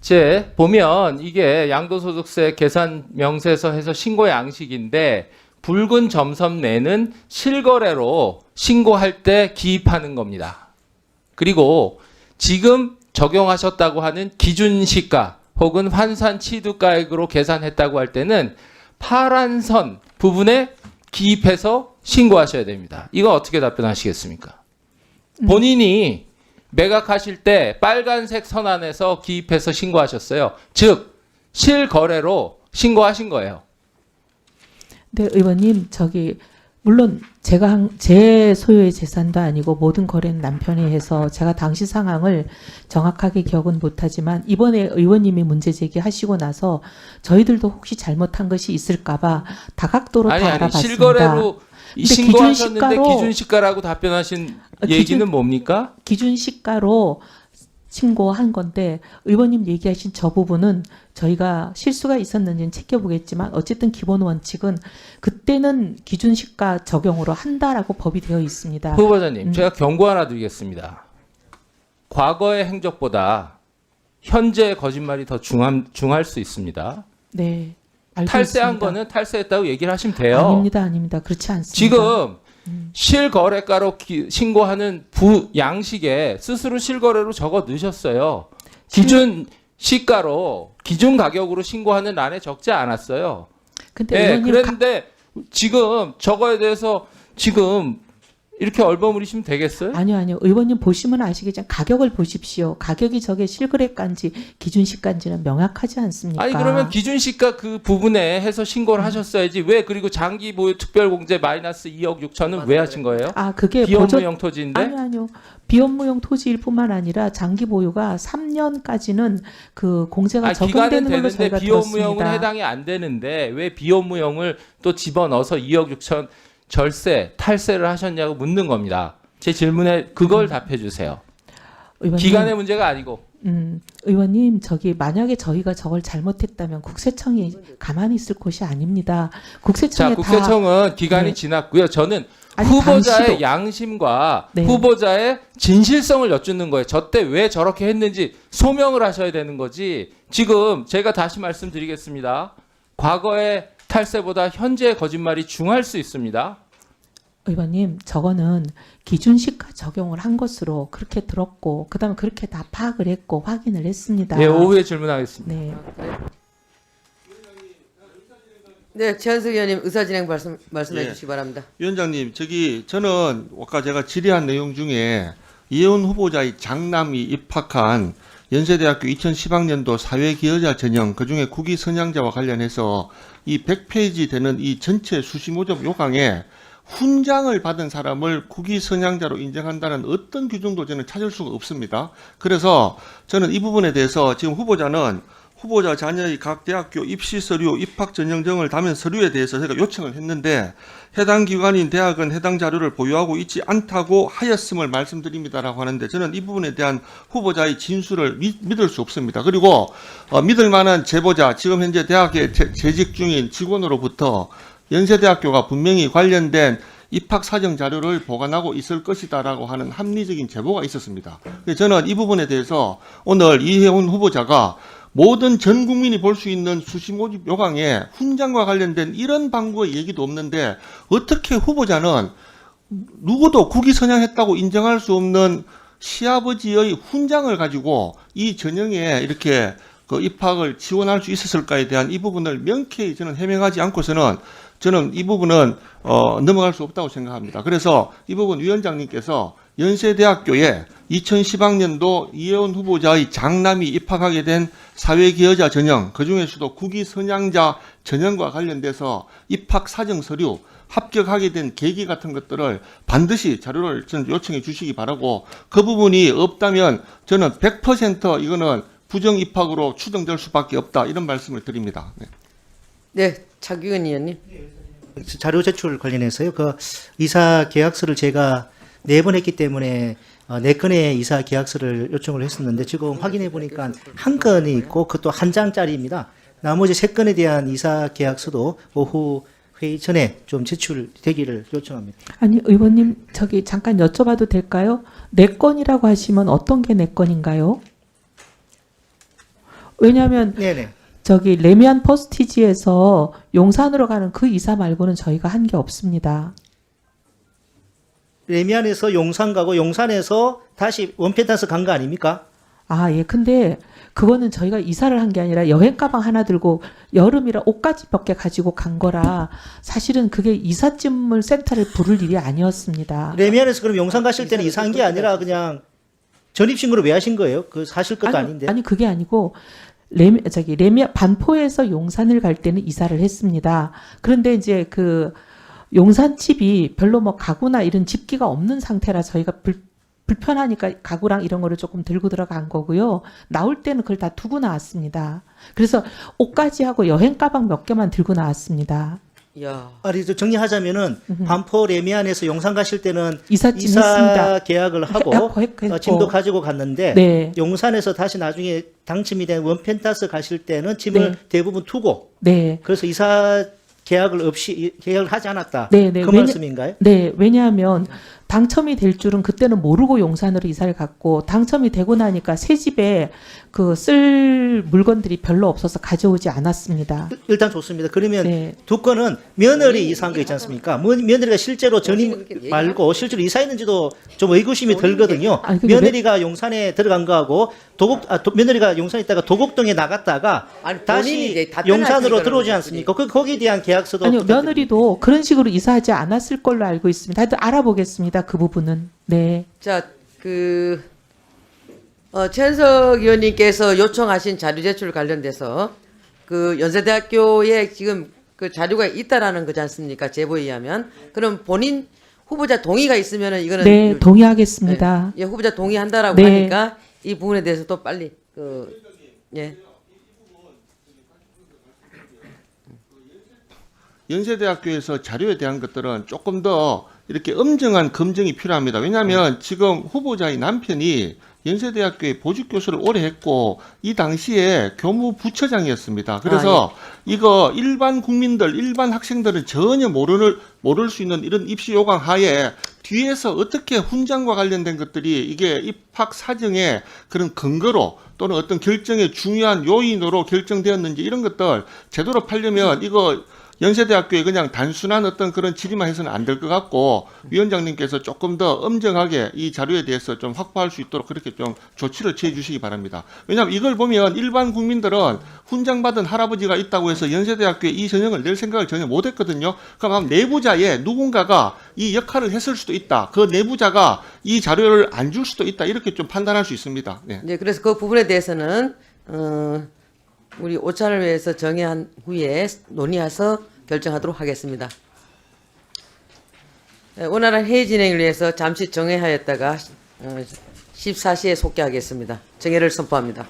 제 보면 이게 양도소득세 계산 명세서 해서 신고 양식인데 붉은 점선 내는 실거래로 신고할 때 기입하는 겁니다. 그리고 지금 적용하셨다고 하는 기준 시가 혹은 환산 취득가액으로 계산했다고 할 때는 파란 선 부분에 기입해서 신고하셔야 됩니다. 이거 어떻게 답변하시겠습니까? 본인이 매각하실 때 빨간색 선 안에서 기입해서 신고하셨어요. 즉 실거래로 신고하신 거예요. 네, 의원님, 물론 제가 제 소유의 재산도 아니고 모든 거래는 남편이 해서 제가 당시 상황을 정확하게 기억은 못하지만 이번에 의원님이 문제 제기하시고 나서 저희들도 혹시 잘못한 것이 있을까봐 다각도로 다 알아봤습니다. 실거래로 신고하셨는데 기준 시가라고 답변하신 기준- 얘기는 뭡니까? 기준 시가로 신고한 건데 의원님 얘기하신 저 부분은 저희가 실수가 있었는지는 챙겨보겠지만 어쨌든 기본 원칙은 그때는 기준 시가 적용으로 한다라고 법이 되어 있습니다. 후보자님, 제가 경고 하나 드리겠습니다. 과거의 행적보다 현재의 거짓말이 더 중할 수 있습니다. 네, 알고 탈세한 있습니다. 거는 탈세했다고 얘기를 하시면 돼요. 아닙니다. 그렇지 않습니다. 지금 실거래가로 신고하는 양식에 스스로 실거래로 적어 넣으셨어요. 기준 시가로 기준 가격으로 신고하는 란에 적지 않았어요. 근데 네, 의원님 그랬는데 지금 저거에 대해서 지금 이렇게 얼버무리시면 되겠어요? 아니요. 의원님 보시면 아시겠지만 가격을 보십시오. 가격이 저게 실거래가인지 기준 시가인지는 명확하지 않습니까? 아니 그러면 기준 시가 그 부분에 해서 신고를 하셨어야지. 왜 그리고 장기 보유 특별 공제 마이너스 2억 6천은 왜 하신 거예요? 그게 비업무용 토지인데? 아니요. 비업무용 토지일 뿐만 아니라 장기 보유가 3년까지는 그 공제가 기간은 적용되는 걸로 되는데 저희가 비업무용은 들었습니다. 해당이 안 되는데 왜 비업무용을 또 집어넣어서 2억 6천 절세, 탈세를 하셨냐고 묻는 겁니다. 제 질문에 그걸 답해 주세요. 의원님, 기간의 문제가 아니고. 의원님, 만약에 저희가 저걸 잘못했다면 국세청이 가만히 있을 곳이 아닙니다. 국세청에 국세청은 기간이 네. 지났고요. 저는 아니, 후보자의 당시도. 양심과 네. 후보자의 진실성을 여쭙는 거예요. 저 때 왜 저렇게 했는지 소명을 하셔야 되는 거지. 지금 제가 다시 말씀드리겠습니다. 과거의 탈세보다 현재의 거짓말이 중할 수 있습니다. 의원님, 저거는 기준 시가 적용을 한 것으로 그렇게 들었고 그다음에 그렇게 다 파악을 했고 확인을 했습니다. 네, 오후에 질문하겠습니다. 네. 네, 최한석 의원님 의사 진행 말씀해 예. 주시기 바랍니다. 위원장님, 저는 아까 제가 질의한 내용 중에 이혜원 후보자의 장남이 입학한 연세대학교 2010학년도 사회기여자 전형, 그중에 국위 선양자와 관련해서 이 100페이지 되는 이 전체 수시모집 요강에 훈장을 받은 사람을 국위 선양자로 인정한다는 어떤 규정도 저는 찾을 수가 없습니다. 그래서 저는 이 부분에 대해서 지금 후보자 자녀의 각 대학교 입시 서류, 입학 전형등을 담은 서류에 대해서 제가 요청을 했는데 해당 기관인 대학은 해당 자료를 보유하고 있지 않다고 하였음을 말씀드립니다라고 하는데 저는 이 부분에 대한 후보자의 진술을 믿을 수 없습니다. 그리고 믿을 만한 제보자, 지금 현재 대학에 재직 중인 직원으로부터 연세대학교가 분명히 관련된 입학 사정 자료를 보관하고 있을 것이다라고 하는 합리적인 제보가 있었습니다. 그래서 저는 이 부분에 대해서 오늘 이혜원 후보자가 모든 전 국민이 볼 수 있는 수시 모집 요강에 훈장과 관련된 이런 방구의 얘기도 없는데 어떻게 후보자는 누구도 국위 선양했다고 인정할 수 없는 시아버지의 훈장을 가지고 이 전형에 이렇게 그 입학을 지원할 수 있었을까에 대한 이 부분을 명쾌히 저는 해명하지 않고서는 저는 이 부분은 넘어갈 수 없다고 생각합니다. 그래서 이 부분 위원장님께서 연세대학교에 2010학년도 이혜원 후보자의 장남이 입학하게 된 사회기여자 전형, 그중에서도 국위 선양자 전형과 관련돼서 입학 사정 서류, 합격하게 된 계기 같은 것들을 반드시 자료를 저는 요청해 주시기 바라고, 그 부분이 없다면 저는 100% 이거는 부정 입학으로 추정될 수밖에 없다, 이런 말씀을 드립니다. 네. 네, 차규근 의원님. 자료 제출 관련해서요. 그 이사 계약서를 제가 4번 했기 때문에 4건의 이사 계약서를 요청을 했었는데 지금 확인해 보니까 1건이 있고 그것도 1장짜리입니다. 나머지 3건에 대한 이사 계약서도 오후 회의 전에 좀 제출되기를 요청합니다. 아니 의원님 저기 잠깐 여쭤봐도 될까요? 4건이라고 하시면 어떤 게 4건인가요? 왜냐하면 네네. 저기 레미안 퍼스티지에서 용산으로 가는 그 이사 말고는 저희가 한 게 없습니다. 레미안에서 용산 가고 용산에서 다시 원펜타스 간 거 아닙니까? 아, 예. 근데 그거는 저희가 이사를 한 게 아니라 여행 가방 하나 들고 여름이라 옷까지 몇 개 가지고 간 거라 사실은 그게 이삿짐을 센터를 부를 일이 아니었습니다. 레미안에서 그럼 용산 가실 때는 이사한 게 아니라 그냥 전입신고를 왜 하신 거예요? 그 사실 것도 아닌데. 아니 그게 아니고 레미안 반포에서 용산을 갈 때는 이사를 했습니다. 그런데 이제 그 용산집이 별로 뭐 가구나 이런 집기가 없는 상태라 저희가 불편하니까 가구랑 이런 거를 조금 들고 들어간 거고요. 나올 때는 그걸 다 두고 나왔습니다. 그래서 옷까지 하고 여행 가방 몇 개만 들고 나왔습니다. 야. 아니 저 정리하자면은 반포 레미안에서 용산 가실 때는 이삿짐 이사 했습니다. 계약을 하고 했고. 짐도 가지고 갔는데 네. 용산에서 다시 나중에 당첨이 된 원펜타스 가실 때는 짐을 네. 대부분 두고 네. 그래서 이사 계약을 하지 않았다. 네, 네. 그 말씀인가요? 네, 왜냐하면 당첨이 될 줄은 그때는 모르고 용산으로 이사를 갔고 당첨이 되고 나니까 새 집에 그 쓸 물건들이 별로 없어서 가져오지 않았습니다. 일단 좋습니다. 그러면 네. 두 건은 며느리 이사한 거 있지 않습니까? 며느리가 실제로 전임 말고 실제로 이사했는지도 좀 의구심이 들거든요. 아니, 그게 며느리가 용산에 들어간 거하고 며느리가 용산에 있다가 도곡동에 나갔다가 아니, 본인이 다시 이제 다 용산으로 떠났으니까 들어오지 그런 않습니까? 거기에 대한 계약서도 아니요, 부탁드립니다. 며느리도 그런 식으로 이사하지 않았을 걸로 알고 있습니다. 하여튼 알아보겠습니다. 그 부분은. 네. 자, 최한석 의원님께서 요청하신 자료 제출 관련돼서 그 연세대학교에 지금 그 자료가 있다라는 거지 않습니까? 제보에 의하면. 그럼 본인 후보자 동의가 있으면은 이거는 네, 동의하겠습니다. 예, 후보자 동의한다라고 네. 하니까 이 부분에 대해서 또 빨리 예. 연세대학교에서 자료에 대한 것들은 조금 더 이렇게 엄정한 검증이 필요합니다. 왜냐하면 지금 후보자의 남편이 연세대학교에 보직교수를 오래 했고 이 당시에 교무부처장이었습니다. 그래서 이거 일반 국민들, 일반 학생들은 전혀 모를 수 있는 이런 입시 요강 하에 뒤에서 어떻게 훈장과 관련된 것들이 이게 입학 사정의 그런 근거로 또는 어떤 결정의 중요한 요인으로 결정되었는지 이런 것들 제대로 팔려면 이거 연세대학교에 그냥 단순한 어떤 그런 질의만 해서는 안 될 것 같고 위원장님께서 조금 더 엄정하게 이 자료에 대해서 좀 확보할 수 있도록 그렇게 좀 조치를 취해 주시기 바랍니다. 왜냐하면 이걸 보면 일반 국민들은 훈장받은 할아버지가 있다고 해서 연세대학교에 이 전형을 낼 생각을 전혀 못했거든요. 그럼 내부자에 누군가가 이 역할을 했을 수도 있다. 그 내부자가 이 자료를 안 줄 수도 있다. 이렇게 좀 판단할 수 있습니다. 네. 네, 그래서 그 부분에 대해서는 우리 오차를 위해서 정의한 후에 논의해서 결정하도록 하겠습니다. 원활한 회의 진행을 위해서 잠시 정회하였다가 14시에 속개하겠습니다. 정회를 선포합니다.